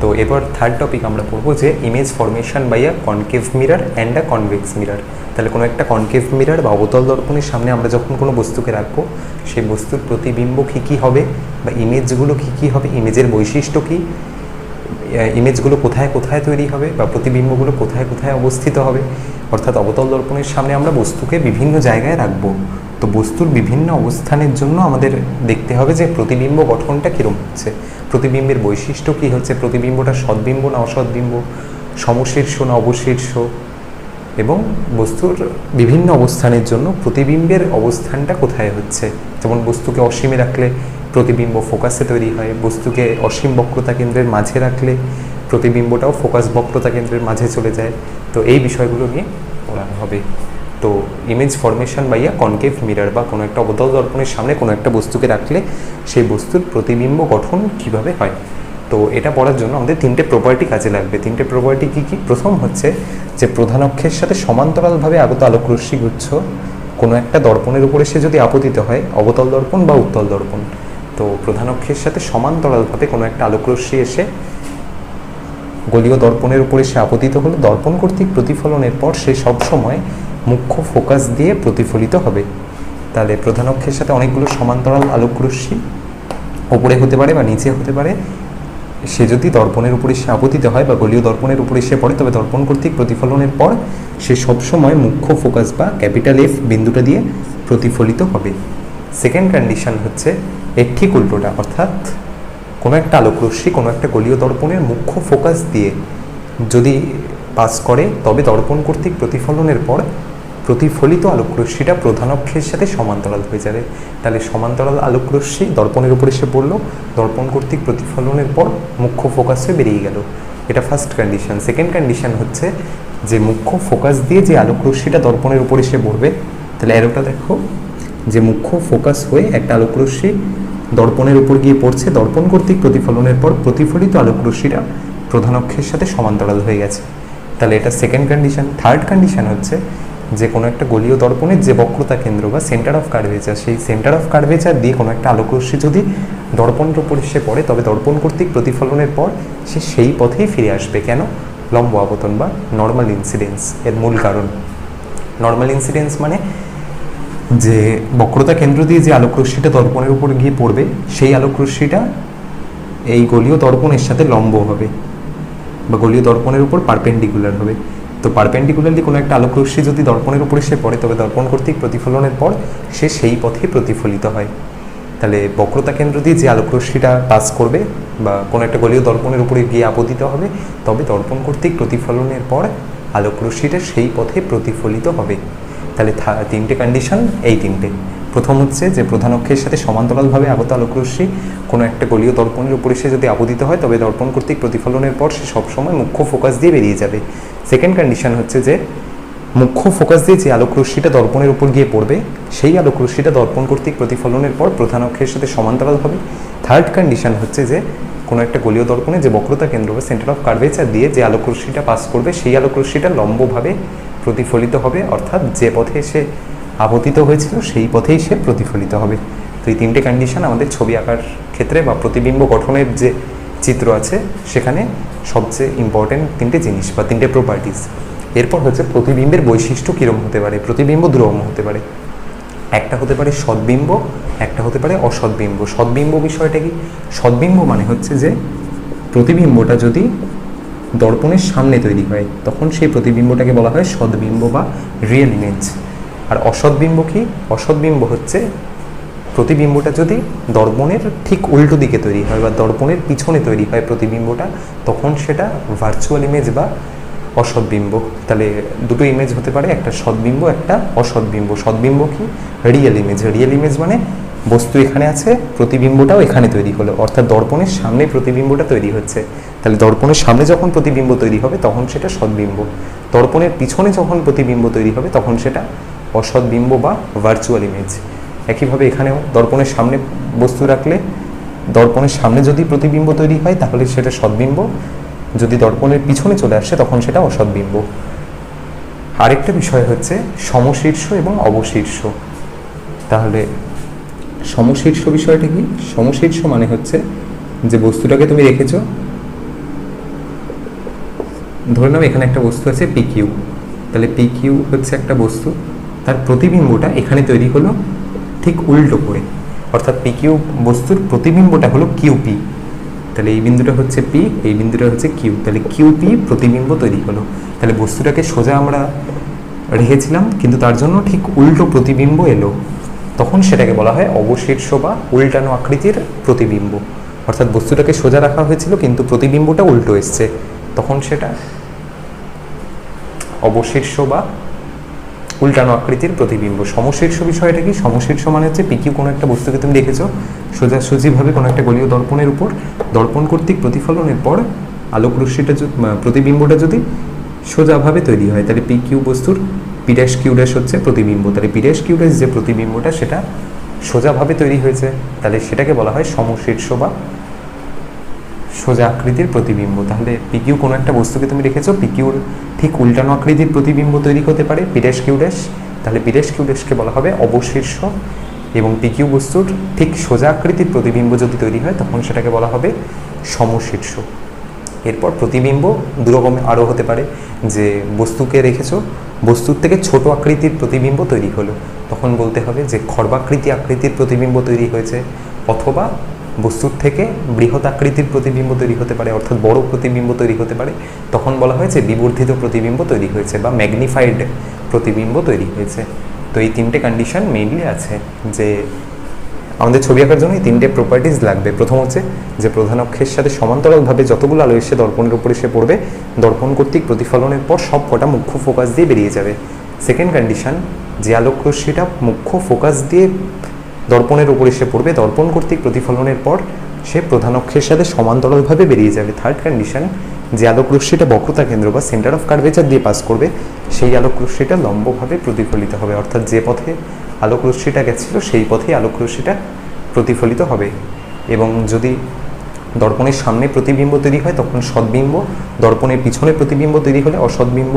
তো এবার থার্ড টপিক আমরা পড়বো যে image formation by a concave mirror and a convex mirror. তাহলে কোনো একটা কনকেভ মিরর বা অবতল দর্পণের সামনে আমরা যখন কোনো বস্তুকে রাখবো সেই বস্তুর প্রতিবিম্ব কী হবে বা ইমেজগুলো কী হবে, ইমেজের বৈশিষ্ট্য কী, ইমেজগুলো কোথায় কোথায় তৈরি হবে বা প্রতিবিম্বগুলো কোথায় কোথায় অবস্থিত হবে। অর্থাৎ অবতল দর্পণের সামনে আমরা বস্তুকে বিভিন্ন জায়গায় রাখবো। তো বস্তুর বিভিন্ন অবস্থানের জন্য আমাদের দেখতে হবে যে প্রতিবিম্ব গঠনটা কীরকম হচ্ছে, প্রতিবিম্বের বৈশিষ্ট্য কী হচ্ছে, প্রতিবিম্বটা সদ্বিম্ব না অসদ্বিম্ব, সমশীর্ষ না অবশীর্ষ, এবং বস্তুর বিভিন্ন অবস্থানের জন্য প্রতিবিম্বের অবস্থানটা কোথায় হচ্ছে। যেমন বস্তুকে অসীমে রাখলে প্রতিবিম্ব ফোকাসে তৈরি হয়, বস্তুকে অসীম বক্রতা কেন্দ্রের মাঝে রাখলে প্রতিবিম্বটাও ফোকাস বক্রতা কেন্দ্রের মাঝে চলে যায়। তো এই বিষয়গুলো নিয়ে পড়ানো হবে। তো image formation by a concave mirror বা কোনো একটা অবতল দর্পণের সামনে কোনো একটা বস্তুকে রাখলে সেই বস্তুর প্রতিবিম্ব গঠন কিভাবে হয়। তো এটা পড়ার জন্য আমাদের তিনটে প্রপার্টি কাজে লাগবে। তিনটে প্রপার্টি কী কী? প্রথম হচ্ছে যে প্রধান অক্ষের সাথে সমান্তরালভাবে আগত আলোকরশ্মি গুচ্ছ কোনো একটা দর্পণের উপরে সে যদি আপতিত হয়, অবতল দর্পণ বা উত্তল দর্পণ, তো প্রধান অক্ষের সাথে সমান্তরালভাবে কোনো একটা আলোকরশ্মি এসে গলীয় দর্পণের উপরে সে আপতিত হলে দর্পণ কর্তৃক প্রতিফলনের পর সে সবসময় মুখ্য ফোকাস দিয়ে প্রতিফলিত হবে। তাহলে প্রধান অক্ষের সাথে অনেকগুলো সমান্তরাল আলোকরশ্মি ওপরে হতে পারে বা নিচে হতে পারে, সে যদি দর্পণের উপরে সে আপতিত হয় বা গলীয় দর্পণের উপরে সে পড়ে তবে দর্পণ কর্তৃক প্রতিফলনের পর সে সবসময় মুখ্য ফোকাস বা ক্যাপিটাল এফ বিন্দুটা দিয়ে প্রতিফলিত হবে। সেকেন্ড কন্ডিশন হচ্ছে এর ঠিক উল্টোটা, অর্থাৎ কোনো একটা আলোকরশ্মি কোনো একটা গলীয় দর্পণের মুখ্য ফোকাস দিয়ে যদি পাস করে তবে দর্পণ কর্তৃক প্রতিফলনের পর প্রতিফলিত আলোকরশ্মিটা প্রধান অক্ষের সাথে সমান্তরাল হয়ে যাবে। তাহলে সমান্তরাল আলোকরশ্মি দর্পণের উপরে এসে পড়লো, দর্পণ কর্তৃক প্রতিফলনের পর মুখ্য ফোকাস হয়ে বেরিয়ে গেল। এটা ফার্স্ট কন্ডিশন। সেকেন্ড কন্ডিশন হচ্ছে যে মুখ্য ফোকাস দিয়ে যে আলোকরশ্মিটা দর্পণের উপরে এসে পড়বে, তাহলে অ্যারোটা দেখো যে মুখ্য ফোকাস হয়ে একটা আলোকরশ্মি দর্পণের উপর গিয়ে পড়ছে, দর্পণ কর্তৃক প্রতিফলনের পর প্রতিফলিত আলোকরশ্মিটা প্রধান অক্ষের সাথে সমান্তরাল হয়ে গেছে। তাহলে এটা সেকেন্ড কন্ডিশন। থার্ড কন্ডিশন হচ্ছে যে কোনো একটা গলীয় দর্পণের যে বক্রতা কেন্দ্র বা সেন্টার অফ কার্ভেচার, সেই সেন্টার অফ কার্ভেচার দিয়ে কোনো একটা আলোকরশ্মি যদি দর্পণের উপর এসে পড়ে তবে দর্পণ কর্তৃক প্রতিফলনের পর সে সেই পথেই ফিরে আসবে। কেন? লম্ব আপতন বা নর্মাল ইনসিডেন্স এর মূল কারণ। নর্মাল ইনসিডেন্স মানে যে বক্রতা কেন্দ্র দিয়ে যে আলোকরশ্মিটা দর্পণের উপর গিয়ে পড়বে সেই আলোকরশ্মিটা এই গলীয় দর্পণের সাথে লম্ব হবে বা গলীয় দর্পণের উপর পারপেন্ডিকুলার হবে। তো পারপেন্ডিকুলারলি কোনো একটা আলোকরশ্মি যদি দর্পণের উপর এসে পড়ে তবে দর্পণ কর্তৃক প্রতিফলনের পর সে সেই পথে প্রতিফলিত হয়। তাহলে বক্রতা কেন্দ্র দিয়ে যে আলোকরশ্মিটা পাস করবে বা কোনো একটা গলীয় দর্পণের উপরে গিয়ে আপতিত হবে তবে দর্পণ কর্তৃক প্রতিফলনের পর আলোকরশ্মিটা সেই পথে প্রতিফলিত হবে। তাহলে তিনটে কন্ডিশন এই তিনটে। প্রথম হচ্ছে যে প্রধান অক্ষের সাথে সমান্তরালভাবে আগত আলোকরশ্মি কোনো একটা গলীয় দর্পণের উপরে সে যদি আপতিত হয় তবে দর্পণ কর্তৃক প্রতিফলনের পর সে সবসময় মুখ্য ফোকাস দিয়ে বেরিয়ে যাবে। সেকেন্ড কন্ডিশন হচ্ছে যে মুখ্য ফোকাস দিয়ে যে আলোকরশ্মিটা দর্পণের উপর গিয়ে পড়বে সেই আলোকরশ্মিটা দর্পণ কর্তৃক প্রতিফলনের পর প্রধান অক্ষের সাথে সমান্তরাল হবে। থার্ড কন্ডিশন হচ্ছে যে কোনো একটা গলীয় দর্পণে যে বক্রতা কেন্দ্র বা সেন্টার অফ কার্ভেচার দিয়ে যে আলোকরশ্মিটা পাস করবে সেই আলোকরশ্মিটা লম্বভাবে প্রতিফলিত হবে, অর্থাৎ যে পথে সে আপতিত হয়েছিল সেই পথেই সে প্রতিফলিত হবে। তো এই তিনটে কন্ডিশন আমাদের ছবি আঁকার ক্ষেত্রে বা প্রতিবিম্ব গঠনের যে চিত্র আছে সেখানে সবচেয়ে ইম্পর্টেন্ট তিনটে জিনিস বা তিনটে প্রপার্টিস। এরপর হচ্ছে প্রতিবিম্বের বৈশিষ্ট্য কীরকম হতে পারে। প্রতিবিম্ব দুরকম হতে পারে, একটা হতে পারে সদ্বিম্ব, একটা হতে পারে অসদ্বিম্ব। সদ্বিম্ব বিষয়টা কি? সদ্বিম্ব মানে হচ্ছে যে প্রতিবিম্বটা যদি দর্পণের সামনে তৈরি হয় তখন সেই প্রতিবিম্বটাকে বলা হয় সদ্বিম্ব বা রিয়েল ইমেজ। আর অসদ্বিম্ব কি? অসদ্বিম্ব হচ্ছে প্রতিবিম্বটা যদি দর্পণের ঠিক উল্টো দিকে তৈরি হয় বা দর্পণের পিছনে তৈরি হয় প্রতিবিম্বটা, তখন সেটা ভার্চুয়াল ইমেজ বা অসদ্বিম্ব। তাহলে দুটো ইমেজ হতে পারে, একটা সদ্বিম্ব একটা অসদ্বিম্ব। সদ্বিম্ব কি? Real image. রিয়েল ইমেজ মানে বস্তু এখানে আছে, প্রতিবিম্বটাও এখানে তৈরি হলো, অর্থাৎ দর্পণের সামনে প্রতিবিম্বটা তৈরি হচ্ছে। তাহলে দর্পণের সামনে যখন প্রতিবিম্ব তৈরি হবে তখন সেটা সদ্বিম্ব। দর্পণের পিছনে যখন প্রতিবিম্ব তৈরি হবে তখন সেটা অসদ্বিম্ব বা ভার্চুয়াল ইমেজ। একইভাবে এখানেও দর্পণের সামনে বস্তু রাখলে দর্পণের সামনে যদি প্রতিবিম্ব তৈরি হয় তাহলে সেটা সদ্বিম্ব, যদি দর্পণের পিছনে চলে আসে তখন সেটা অসদ্বিম্ব। আরেকটা বিষয় হচ্ছে সমশীর্ষ এবং অবশীর্ষ। তাহলে সমশীর্ষ বিষয়টা কি? সমশীর্ষ মানে হচ্ছে যে বস্তুটাকে তুমি রেখেছো, ধরে নাও এখানে একটা বস্তু আছে পিকিউ। তাহলে পিকিউ হচ্ছে একটা বস্তু, তার প্রতিবিম্বটা এখানে তৈরি হলো ঠিক উল্টো করে, অর্থাৎ পিকিউ বস্তুর প্রতিবিম্বটা হলো কিউপি। তাহলে এই বিন্দুটা হচ্ছে পি, এই বিন্দুটা হচ্ছে কিউ। তাহলে কিউপি প্রতিবিম্ব তৈরি হলো। তাহলে বস্তুটাকে সোজা আমরা রেখেছিলাম কিন্তু তার জন্য ঠিক উল্টো প্রতিবিম্ব এলো, তখন সেটাকে বলা হয় অবশীর্ষ বা উল্টানো আকৃতির প্রতিবিম্ব। অর্থাৎ বস্তুটাকে সোজা রাখা হয়েছিল কিন্তু প্রতিবিম্বটা উল্টো এসছে, তখন সেটা অবশীর্ষ বা উল্টানো আকৃতির প্রতিবিম্ব। সমশীর্ষ বিষয়টা কি? সমশীর্ষ মানে হচ্ছে পিকিউ কোনো একটা বস্তুকে তুমি রেখেছো সোজাসুজিভাবে কোনো একটা গলীয় দর্পণের উপর, দর্পণ কর্তৃক প্রতিফলনের পর আলোকরশ্মিটা প্রতিবিম্বটা যদি সোজাভাবে তৈরি হয় তাহলে পিকিউ বস্তুর পি ড্যাশ কিউ ড্যাশ হচ্ছে প্রতিবিম্ব। তাহলে পি ড্যাশ কিউ ড্যাশ যে প্রতিবিম্বটা সেটা সোজাভাবে তৈরি হয়েছে, তাহলে সেটাকে বলা হয় সমশীর্ষ বা সোজা আকৃতির প্রতিবিম্ব। তাহলে পিকিউ কোনো একটা বস্তুকে তুমি রেখেছো, পিকিউর ঠিক উল্টানো আকৃতির প্রতিবিম্ব তৈরি হতে পারে পি ড্যাশ কিউ ড্যাশ, তাহলে পি ড্যাশ কিউ ড্যাশকে বলা হবে অবশীর্ষ। এবং পিকিউ বস্তুর ঠিক সোজা আকৃতির প্রতিবিম্ব যদি তৈরি হয় তখন সেটাকে বলা হবে সমশীর্ষ। এরপর প্রতিবিম্ব দুরকম আরও হতে পারে, যে বস্তুকে রেখেছো, বস্তুর থেকে ছোট আকৃতির প্রতিবিম্ব তৈরি হলো, তখন বলতে হবে যে খর্বাকৃতি আকৃতির প্রতিবিম্ব তৈরি হয়েছে, অথবা বস্তুর থেকে বৃহৎ আকৃতির প্রতিবিম্ব তৈরি হতে পারে, অর্থাৎ বড় প্রতিবিম্ব তৈরি হতে পারে, তখন বলা হয় যে বিবর্ধিত প্রতিবিম্ব তৈরি হয়েছে বা ম্যাগনিফাইড প্রতিবিম্ব তৈরি হয়েছে। তো এই তিনটে কন্ডিশন মেইনলি আছে যে আমাদের ছবি আঁকার জন্য এই তিনটে প্রপার্টিজ লাগবে। প্রথম হচ্ছে যে প্রধান অক্ষের সাথে সমান্তরালভাবে যতগুলো আলো এসে দর্পণের উপর এসে পড়বে দর্পণ কর্তৃক প্রতিফলনের পর সব কটা মুখ্য ফোকাস দিয়ে বেরিয়ে যাবে। সেকেন্ড কন্ডিশন, যে আলোকরশ্মিটা মুখ্য ফোকাস দিয়ে দর্পণের উপর এসে পড়বে দর্পণ কর্তৃক প্রতিফলনের পর সে প্রধান অক্ষের সাথে সমান্তরালভাবে বেরিয়ে যাবে। থার্ড কন্ডিশন, যে আলোকরশ্মিটা বক্রতা কেন্দ্র বা সেন্টার অফ কার্ভেচার দিয়ে পাস করবে সেই আলোকরশ্মিটা লম্বভাবে প্রতিফলিত হবে, অর্থাৎ যে পথে আলোকরশ্মিটা গেছিল সেই পথেই আলোকরশ্মিটা প্রতিফলিত হবে। এবং যদি দর্পণের সামনে প্রতিবিম্ব তৈরি হয় তখন সদ্বিম্ব, দর্পণের পিছনে প্রতিবিম্ব তৈরি হলে অসদ্বিম্ব।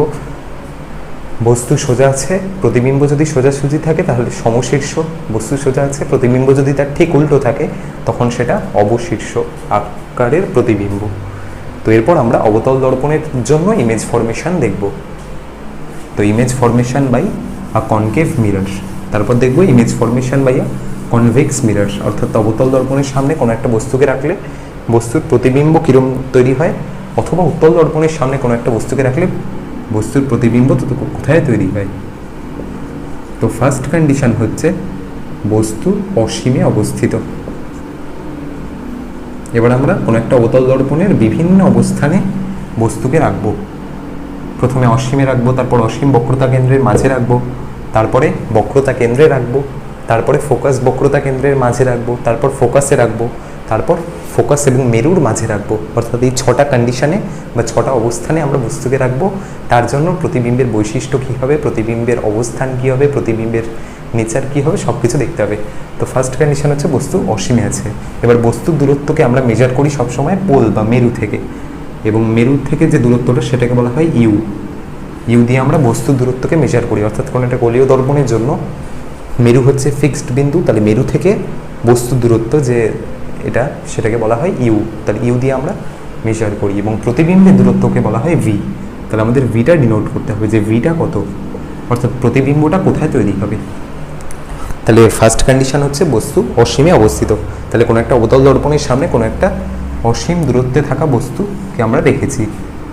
বস্তু সোজা আছে, প্রতিবিম্ব যদি সোজাসুজি থাকে তাহলে সমশীর্ষ, বস্তু সোজা আছে প্রতিবিম্ব যদি তার ঠিক উল্টো থাকে তখন সেটা অবশীর্ষ আকারের প্রতিবিম্ব। তো এরপর আমরা অবতল দর্পণের জন্য ইমেজ ফরমেশন দেখব। তো image formation by a concave mirror. তারপর দেখবো image formation by convex mirror, অর্থাৎ অবতল দর্পণের সামনে কোনো একটা বস্তুকে রাখলে বস্তুর প্রতিবিম্ব কীরকম তৈরি হয়, অথবা উত্তল দর্পণের সামনে কোনো একটা বস্তুকে রাখলে বস্তুর প্রতিবিম্ব কোথায় তৈরি হয়। তো ফার্স্ট কন্ডিশন হচ্ছে বস্তু অসীমে অবস্থিত। এবার আমরা কোনো একটা অবতল দর্পণের বিভিন্ন অবস্থানে বস্তুকে রাখবো। প্রথমে অসীমে রাখবো, তারপর অসীম বক্রতা কেন্দ্রের মাঝে রাখবো, তারপরে বক্রতা কেন্দ্রে রাখবো, তারপরে ফোকাস বক্রতা কেন্দ্রের মাঝে রাখবো, তারপর ফোকাসে রাখবো, তারপর ফোকাস এবং মেরুর মাঝে রাখবো। অর্থাৎ এই 6টা কন্ডিশনে বা 6টা অবস্থানে আমরা বস্তুকে রাখবো। তার জন্য প্রতিবিম্বের বৈশিষ্ট্য কী হবে, প্রতিবিম্বের অবস্থান কী হবে, প্রতিবিম্বের নেচার কী হবে, সব কিছু দেখতে হবে। তো ফার্স্ট কন্ডিশন হচ্ছে বস্তু অসীমে আছে। এবার বস্তুর দূরত্বকে আমরা মেজার করি সবসময় পোল বা মেরু থেকে, এবং মেরু থেকে যে দূরত্বটা সেটাকে বলা হয় ইউ। ইউ দিয়ে আমরা বস্তুর দূরত্বকে মেজার করি। অর্থাৎ কোনো একটা গোলীয় দর্পণের জন্য মেরু হচ্ছে ফিক্সড বিন্দু, তাহলে মেরু থেকে বস্তুর দূরত্ব যে এটা সেটাকে বলা হয় ইউ। তাহলে ইউ দিয়ে আমরা মেজার করি, এবং প্রতিবিম্বের দূরত্বকে বলা হয় ভি। তাহলে আমাদের ভিটা ডিনোট করতে হবে যে ভিটা কত, অর্থাৎ প্রতিবিম্বটা কোথায় তৈরি হবে। তাহলে ফার্স্ট কন্ডিশন হচ্ছে বস্তু অসীমে অবস্থিত। তাহলে কোনো একটা অবতল দর্পণের সামনে কোনো একটা অসীম দূরত্বে থাকা বস্তুকে আমরা রেখেছি।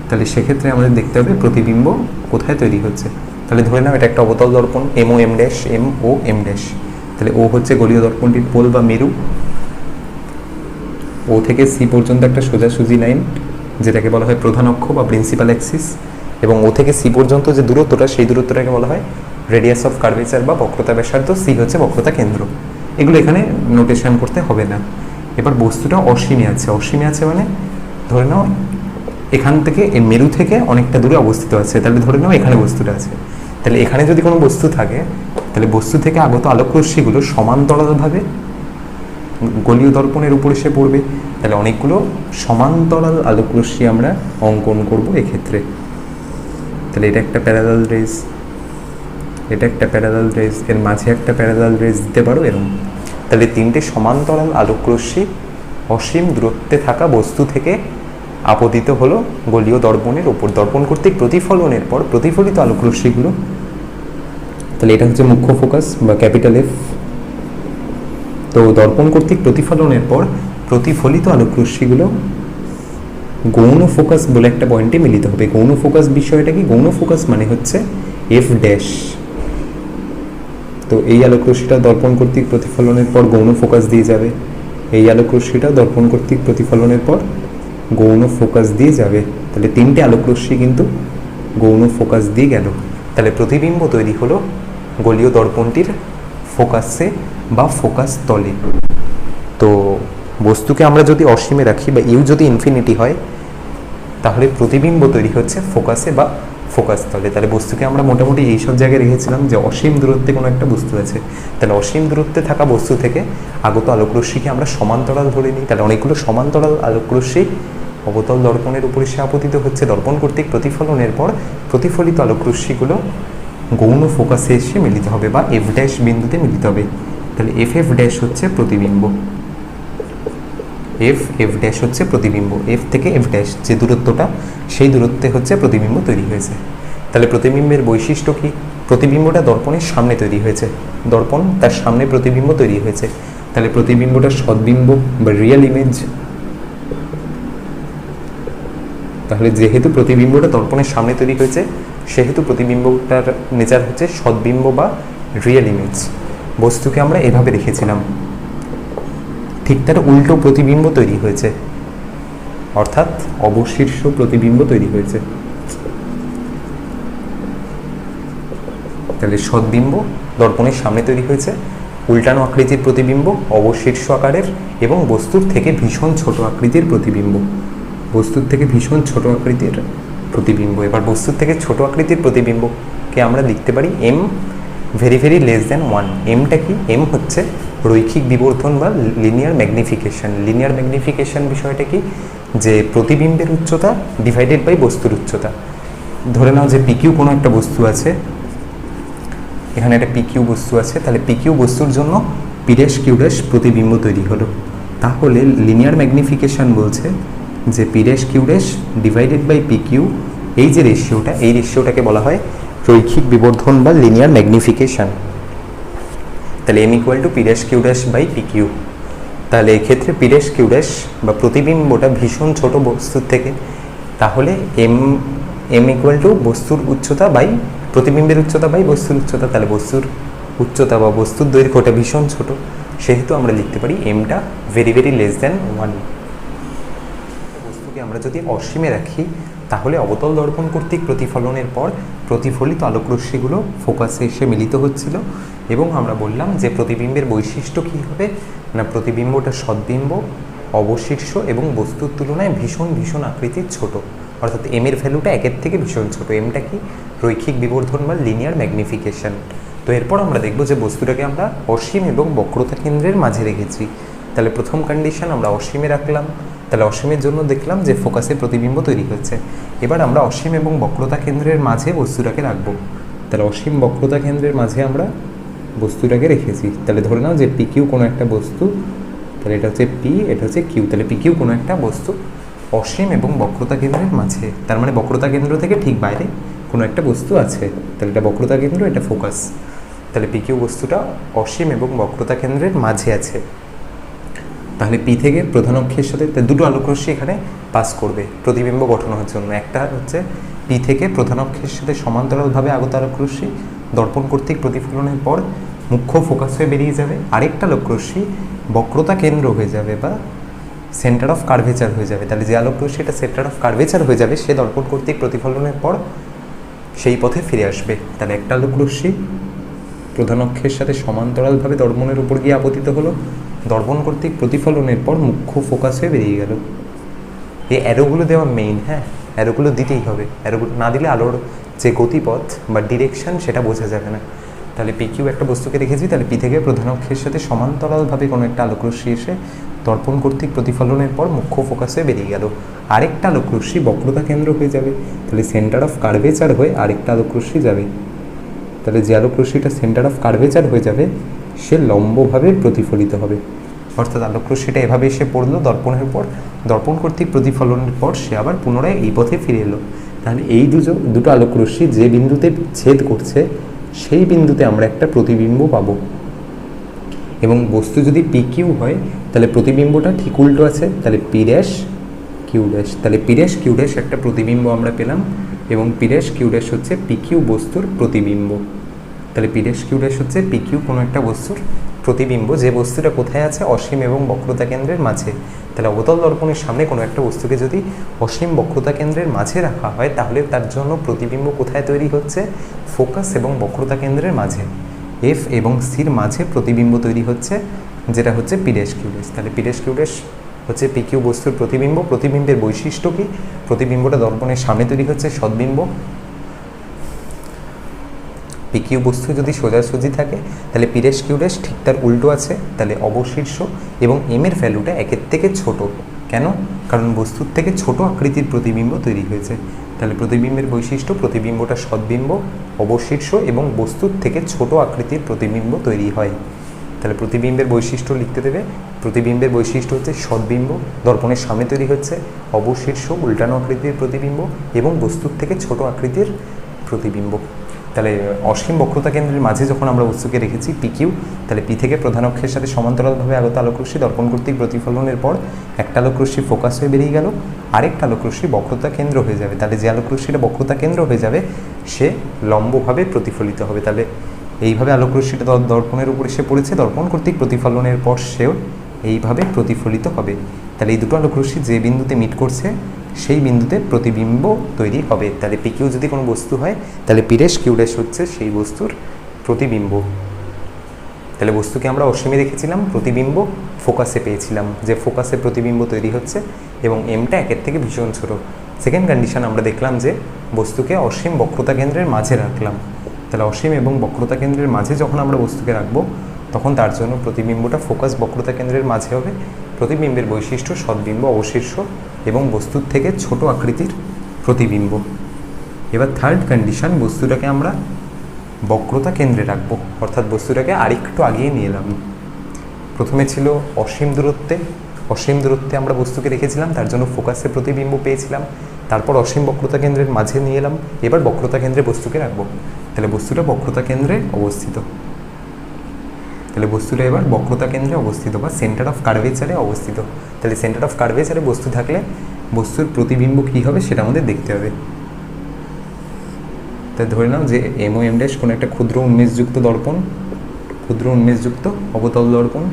তাহলে সেক্ষেত্রে আমাদের দেখতে হবে প্রতিবিম্ব কোথায় তৈরি হচ্ছে। তাহলে ধরে নাও এটা একটা অবতল দর্পণ, M O M dash, M O M dash. তাহলে ও হচ্ছে গোলীয় দর্পণটির পোল বা মেরু। ও থেকে সি পর্যন্ত একটা সোজাসুজি লাইন, যেটাকে বলা হয় প্রধান অক্ষ বা প্রিন্সিপাল অ্যাক্সিস, এবং ও থেকে সি পর্যন্ত যে দূরত্বটা সেই দূরত্বটাকে বলা হয় রেডিয়াস অফ কার্ভেচার বা বক্রতা ব্যাসার্ধ। সি হচ্ছে বক্রতা কেন্দ্র। এগুলো এখানে নোটেশন করতে হবে না। এবার বস্তুটা অসীমে আছে। অসীমে আছে মানে ধরে নাও এখান থেকে এই মেরু থেকে অনেকটা দূরে অবস্থিত আছে। তাহলে ধরে নাও এখানে বস্তুটা আছে। তাহলে এখানে যদি কোনো বস্তু থাকে, তাহলে বস্তু থেকে আগত আলোকরশ্মিগুলো সমান্তরালভাবে গোলীয় দর্পণের উপর এসে পড়বে। তাহলে অনেকগুলো সমান্তরাল আলোকরশ্মি আমরা অঙ্কন করব এক্ষেত্রে। তাহলে এটা একটা প্যারালাল রেজ, এটা একটা প্যারালাল রেজ, এর মাঝে একটা প্যারালাল রেজ দিতে পারো এরকম। তাহলে 3টে সমান্তরাল আলোকরশ্মি অসীম দূরত্বে থাকা বস্তু থেকে আপতিত হলো গোলীয় দর্পণের উপর। দর্পণ কর্তৃক প্রতিফলনের পর প্রতিফলিত আলোকরশ্মিগুলো, তাহলে এটা হচ্ছে মুখ্য ফোকাস বা ক্যাপিটাল এফ। তো দর্পণ কর্তৃক প্রতিফলনের পর প্রতিফলিত আলোকরশ্মিগুলো গৌণ ফোকাস বলে একটা পয়েন্টে মিলিত হবে। গৌণ ফোকাস বিষয়টা কি? গৌণ ফোকাস মানে হচ্ছে এফ ড্যাশ। তো এই আলোকরশ্মিটা দর্পণ কর্তৃক প্রতিফলনের পর গৌণ ফোকাস দিয়ে যাবে, এই আলোকরশ্মিটা দর্পণ কর্তৃক প্রতিফলনের পর গৌণ ফোকাস দিয়ে যাবে। তাহলে 3টে আলোকরশ্মি কিন্তু গৌণ ফোকাস দিয়ে গেল। তাহলে প্রতিবিম্ব তৈরি হলো গোলীয় দর্পণটির ফোকাসে বা ফোকাস তলে। তো বস্তুকে আমরা যদি অসীমে রাখি বা ইউ যদি ইনফিনিটি হয়, তাহলে প্রতিবিম্ব তৈরি হচ্ছে ফোকাসে বা ফোকাস তলে। তাহলে বস্তুকে আমরা মোটামুটি এইসব জায়গায় রেখেছিলাম যে অসীম দূরত্বে কোনো একটা বস্তু আছে। তাহলে অসীম দূরত্বে থাকা বস্তু থেকে আগত আলোকরশ্মিকে আমরা সমান্তরাল ধরে নিই। তাহলে অনেকগুলো সমান্তরাল আলোকরশ্মি অবতল দর্পণের উপর এসে আপতিত হচ্ছে। দর্পণ কর্তৃক প্রতিফলনের পর প্রতিফলিত আলোকরশ্মিগুলো গৌণ ফোকাসে এসে মিলিত হবে বা এফ ড্যাশ বিন্দুতে মিলিত হবে। তাহলে এফ এফ ড্যাশ হচ্ছে প্রতিবিম্ব, এফ এফ ড্যাশ হচ্ছে প্রতিবিম্ব। এফ থেকে এফ ড্যাশ যে দূরত্বটা, সেই দূরত্বে হচ্ছে প্রতিবিম্ব তৈরি হয়েছে। তাহলে প্রতিবিম্বের বৈশিষ্ট্য কি? প্রতিবিম্বটা দর্পণের সামনে তৈরি হয়েছে, দর্পণ তার সামনে প্রতিবিম্ব তৈরি হয়েছে। তাহলে প্রতিবিম্বটা সদ্বিম্ব বা রিয়েল ইমেজ। তাহলে যেহেতু প্রতিবিম্বটা দর্পণের সামনে তৈরি হয়েছে, সেহেতু প্রতিবিম্বটার নেচার হচ্ছে সদ্বিম্ব বা রিয়েল ইমেজ। বস্তুকে আমরা এভাবে রেখেছিলাম, ঠিক তার উল্টো প্রতিবিম্ব তৈরি হয়েছে, অর্থাৎ অবশীর্ষ প্রতিবিম্ব তৈরি হয়েছে। তাহলে সদ্বিম্ব দর্পণের সামনে তৈরি হয়েছে, উল্টানো আকৃতির প্রতিবিম্ব অবশীর্ষ আকারের, এবং বস্তুর থেকে ভীষণ ছোট আকৃতির প্রতিবিম্ব, বস্তুর থেকে ভীষণ ছোট আকৃতির প্রতিবিম্ব। এবার বস্তুর থেকে ছোট আকৃতির প্রতিবিম্বকে আমরা লিখতে পারি am very very less than 1। এমটা কি? এম হচ্ছে রৈখিক বিবর্ধন বা লিনিয়ার ম্যাগনিফিকেশন। লিনিয়ার ম্যাগনিফিকেশন বিষয়টা কি? যে প্রতিবিম্বের উচ্চতা ডিভাইডেড বাই বস্তুর উচ্চতা। ধরে নাও যে পিকিউ কোনো একটা বস্তু আছে, এখানে একটা পিকিউ বস্তু আছে, তাহলে পিকিউ বস্তুর জন্য পি ড্যাশ কিউ ড্যাশ প্রতিবিম্ব তৈরি হলো। তাহলে লিনিয়ার ম্যাগনিফিকেশন বলছে যে P dash Q dash divided by P Q, এই যে রেশিওটা, এই রেশিওটাকে বলা হয় রৈখিক বিবর্ধন বা লিনিয়ার ম্যাগনিফিকেশন। তাহলে M equal to P dash Q dash by P Q. তাহলে এক্ষেত্রে পি ড্যাশ কিউ ড্যাশ বা প্রতিবিম্বটা ভীষণ ছোট বস্তুর থেকে, তাহলে এম ইকুয়াল টু বস্তুর উচ্চতা বাই প্রতিবিম্বের উচ্চতা বাই বস্তুর উচ্চতা। তাহলে বস্তুর উচ্চতা বা বস্তুর দৈর্ঘ্যটা ভীষণ ছোট, সেহেতু আমরা লিখতে পারি এমটা ভেরি ভেরি লেস দ্যান 1। বস্তুকে আমরা যদি অসীমে রাখি তাহলে অবতল দর্পণ কর্তৃক প্রতিফলনের পর প্রতিফলিত আলোকরশ্মিগুলো ফোকাসে এসে মিলিত হচ্ছিল, এবং আমরা বললাম যে প্রতিবিম্বের বৈশিষ্ট্য কী হবে না, প্রতিবিম্বটা সদ্বিম্ব, অবশীর্ষ এবং বস্তুর তুলনায় ভীষণ ভীষণ আকৃতির ছোট, অর্থাৎ এম এর ভ্যালুটা একের থেকে ভীষণ ছোট। এমটা কি রৈখিক বিবর্ধন বা লিনিয়ার ম্যাগনিফিকেশন। তো এরপর আমরা দেখব যে বস্তুটাকে আমরা অসীম এবং বক্রতা কেন্দ্রের মাঝে রেখেছি। তাহলে প্রথম কন্ডিশন আমরা অসীমে রাখলাম, তাহলে অসীমের জন্য দেখলাম যে ফোকাসে প্রতিবিম্ব তৈরি হচ্ছে। এবার আমরা অসীম এবং বক্রতা কেন্দ্রের মাঝে বস্তুটাকে রাখবো। তাহলে অসীম বক্রতা কেন্দ্রের মাঝে আমরা বস্তুটাকে রেখেছি। তাহলে ধরে নাও যে পি কিউ কোনো একটা বস্তু, তাহলে এটা হচ্ছে পি, এটা হচ্ছে কিউ। তাহলে পি কিউ কোনো একটা বস্তু অসীম এবং বক্রতা কেন্দ্রের মাঝে, তার মানে বক্রতা কেন্দ্র থেকে ঠিক বাইরে কোনো একটা বস্তু আছে। তাহলে এটা বক্রতা কেন্দ্র, এটা ফোকাস। তাহলে পি কিউ বস্তুটা অসীম এবং বক্রতা কেন্দ্রের মাঝে আছে। তাহলে পি থেকে প্রধান অক্ষের সাথে দুটো আলোকরশ্মি এখানে পাস করবে প্রতিবিম্ব গঠন হওয়ার জন্য। একটা হচ্ছে পি থেকে প্রধান অক্ষের সাথে সমান্তরালভাবে আগত আলোকরশ্মি দর্পণ কর্তৃক প্রতিফলনের পর মুখ্য ফোকাস হয়ে বেরিয়ে যাবে। আরেকটা আলোকরশ্মি বক্রতা কেন্দ্র হয়ে যাবে বা সেন্টার অফ কার্ভেচার হয়ে যাবে। তাহলে যে আলোকরশ্মি এটা সেন্টার অফ কার্ভেচার হয়ে যাবে, সে দর্পণ কর্তৃক প্রতিফলনের পর সেই পথে ফিরে আসবে। তাহলে একটা আলোকরশ্মি প্রধান অক্ষের সাথে সমান্তরালভাবে দর্পণের উপর গিয়ে আপতিত হলো, দর্পণ কর্তৃক প্রতিফলনের পর মুখ্য ফোকাস হয়ে বেরিয়ে গেল। এই অ্যারোগুলো দেওয়া মেইন, হ্যাঁ অ্যারোগুলো দিতেই হবে, অ্যারোগুলো না দিলে আলোর যে গতিপথ বা ডিরেকশন সেটা বোঝা যাবে না। তাহলে পি কিউ একটা বস্তুকে রেখেছি, তাহলে পি থেকে প্রধান অক্ষের সাথে সমান্তরালভাবে কোনো একটা আলোকরশ্মি এসে দর্পণ কর্তৃক প্রতিফলনের পর মুখ্য ফোকাস হয়ে বেরিয়ে গেল। আরেকটা আলোকরশ্মি বক্রতা কেন্দ্র হয়ে যাবে, তাহলে সেন্টার অফ কার্ভেচার হয়ে আরেকটা আলোকরশ্মি যাবে। তাহলে যে আলোকরশ্মিটা সেন্টার অফ কার্ভেচার হয়ে যাবে সে লম্বভাবে প্রতিফলিত হবে, অর্থাৎ আলোকরশ্মিটা এভাবে এসে পড়লো দর্পণের পর, দর্পণ কর্তৃক প্রতিফলনের পর সে আবার পুনরায় এই পথে ফিরে এলো। তাহলে এই দুটো আলোকরশ্মি যে বিন্দুতে ছেদ করছে সেই বিন্দুতে আমরা একটা প্রতিবিম্ব পাবো। এবং বস্তু যদি পি কিউ হয় তাহলে প্রতিবিম্বটা ঠিক উল্টো আছে, তাহলে পি ড্যাশ কিউ ড্যাশ। তাহলে পি ড্যাশ কিউ ড্যাশ একটা প্রতিবিম্ব আমরা পেলাম, এবং পি ড্যাশ কিউ ড্যাশ হচ্ছে পি কিউ বস্তুর প্রতিবিম্ব। তাহলে পি ড্যাশ কিউ ড্যাশ হচ্ছে পি কিউ কোনো একটা বস্তুর প্রতিবিম্ব, যে বস্তুটা কোথায় আছে অসীম এবং বক্রতা কেন্দ্রের মাঝে। তাহলে অবতল দর্পণের সামনে কোনো একটা বস্তুকে যদি অসীম বক্রতা কেন্দ্রের মাঝে রাখা হয় তাহলে তার জন্য প্রতিবিম্ব কোথায় তৈরি হচ্ছে, ফোকাস এবং বক্রতা কেন্দ্রের মাঝে, এফ এবং সির মাঝে প্রতিবিম্ব তৈরি হচ্ছে, যেটা হচ্ছে পি ড্যাশ কিউ ড্যাশ। তাহলে পি ড্যাশ কিউ ড্যাশ হচ্ছে পি কিউ বস্তুর প্রতিবিম্ব। প্রতিবিম্বের বৈশিষ্ট্য কি, প্রতিবিম্বটা দর্পণের সামনে তৈরি হচ্ছে সদ্বিম্ব। পি কিউ বস্তু যদি সোজাসুজি থাকে তাহলে পি ড্যাশ কিউ ড্যাশ ঠিক তার উল্টো আছে, তাহলে অবশীর্ষ, এবং এম এর ভ্যালুটা একের থেকে ছোট। কেন, কারণ বস্তুর থেকে ছোট আকৃতির প্রতিবিম্ব তৈরি হয়েছে। তাহলে প্রতিবিম্বের বৈশিষ্ট্য, প্রতিবিম্বটা সদ্বিম্ব, অবশীর্ষ এবং বস্তুর থেকে ছোট আকৃতির প্রতিবিম্ব তৈরি হয়। তাহলে প্রতিবিম্বের বৈশিষ্ট্য লিখতে দেবে, প্রতিবিম্বের বৈশিষ্ট্য হচ্ছে সদ্বিম্ব, দর্পণের সামনে তৈরি হচ্ছে, অবশীর্ষ উল্টানো আকৃতির প্রতিবিম্ব এবং বস্তুর থেকে ছোট আকৃতির প্রতিবিম্ব। তাহলে অসীম বক্রতা কেন্দ্রের মাঝে যখন আমরা বস্তুকে রেখেছি পি কিউ, তাহলে পি থেকে প্রধান অক্ষের সাথে সমান্তরালভাবে আগত আলোকরশ্মি দর্পণ কর্তৃক প্রতিফলনের পর একটা আলোকরশ্মি ফোকাস হয়ে বেরিয়ে গেল, আরেকটা আলোকরশ্মি বক্রতা কেন্দ্র হয়ে যাবে। তাহলে যে আলোকরশ্মিটা বক্রতা কেন্দ্র হয়ে যাবে সে লম্বভাবে প্রতিফলিত হবে। তাহলে এইভাবে আলোকরশ্মিটা দর্পণের উপর এসে পড়েছে, দর্পণ কর্তৃক প্রতিফলনের পর সেও এইভাবে প্রতিফলিত হবে। তাহলে এই দুটো আলোকরশ্মি যে বিন্দুতে মিট করছে সেই বিন্দুতে প্রতিবিম্ব তৈরি হবে। তাহলে পি কিউ যদি কোনো বস্তু হয় তাহলে পি ড্যাশ কিউ ড্যাশ হচ্ছে সেই বস্তুর প্রতিবিম্ব। তাহলে বস্তুকে আমরা অসীমে রেখেছিলাম, প্রতিবিম্ব ফোকাসে পেয়েছিলাম, যে ফোকাসে প্রতিবিম্ব তৈরি হচ্ছে এবং এমটা একের থেকে ভীষণ ছোট। সেকেন্ড কন্ডিশন আমরা দেখলাম যে বস্তুকে অসীম বক্রতা কেন্দ্রের মাঝে রাখলাম। তাহলে অসীম এবং বক্রতা কেন্দ্রের মাঝে যখন আমরা বস্তুকে রাখবো তখন তার জন্য প্রতিবিম্বটা ফোকাস বক্রতা কেন্দ্রের মাঝে হবে। প্রতিবিম্বের বৈশিষ্ট্য সদ্বিম্ব, অবশীর্ষ এবং বস্তুর থেকে ছোট আকৃতির প্রতিবিম্ব। এবার থার্ড কন্ডিশন, বস্তুটাকে আমরা বক্রতা কেন্দ্রে রাখবো, অর্থাৎ বস্তুটাকে আরেকটু আগিয়ে নিয়ে এলাম। প্রথমে ছিল অসীম দূরত্বে আমরা বস্তুকে রেখেছিলাম, তার জন্য ফোকাসে প্রতিবিম্ব পেয়েছিলাম। তারপর অসীম বক্রতা কেন্দ্রের মাঝে নিয়ে এলাম, এবার বক্রতা কেন্দ্রে বস্তুকে রাখবো। তাহলে বস্তুটা বক্রতা কেন্দ্রে অবস্থিত। তাহলে বস্তুটা এবার বক্রতা কেন্দ্রে অবস্থিত বা সেন্টার অফ কার্ভেচারে অবস্থিত। তাহলে সেন্টার অফ কার্ভেচারে বস্তু থাকলে বস্তুর প্রতিবিম্ব কী হবে সেটা আমাদের দেখতে হবে। তাই ধরে নাও যে এম ও এম ড্যাশ কোনো একটা ক্ষুদ্র উন্মেষযুক্ত দর্পণ, ক্ষুদ্র উন্মেষযুক্ত অবতল দর্পণ,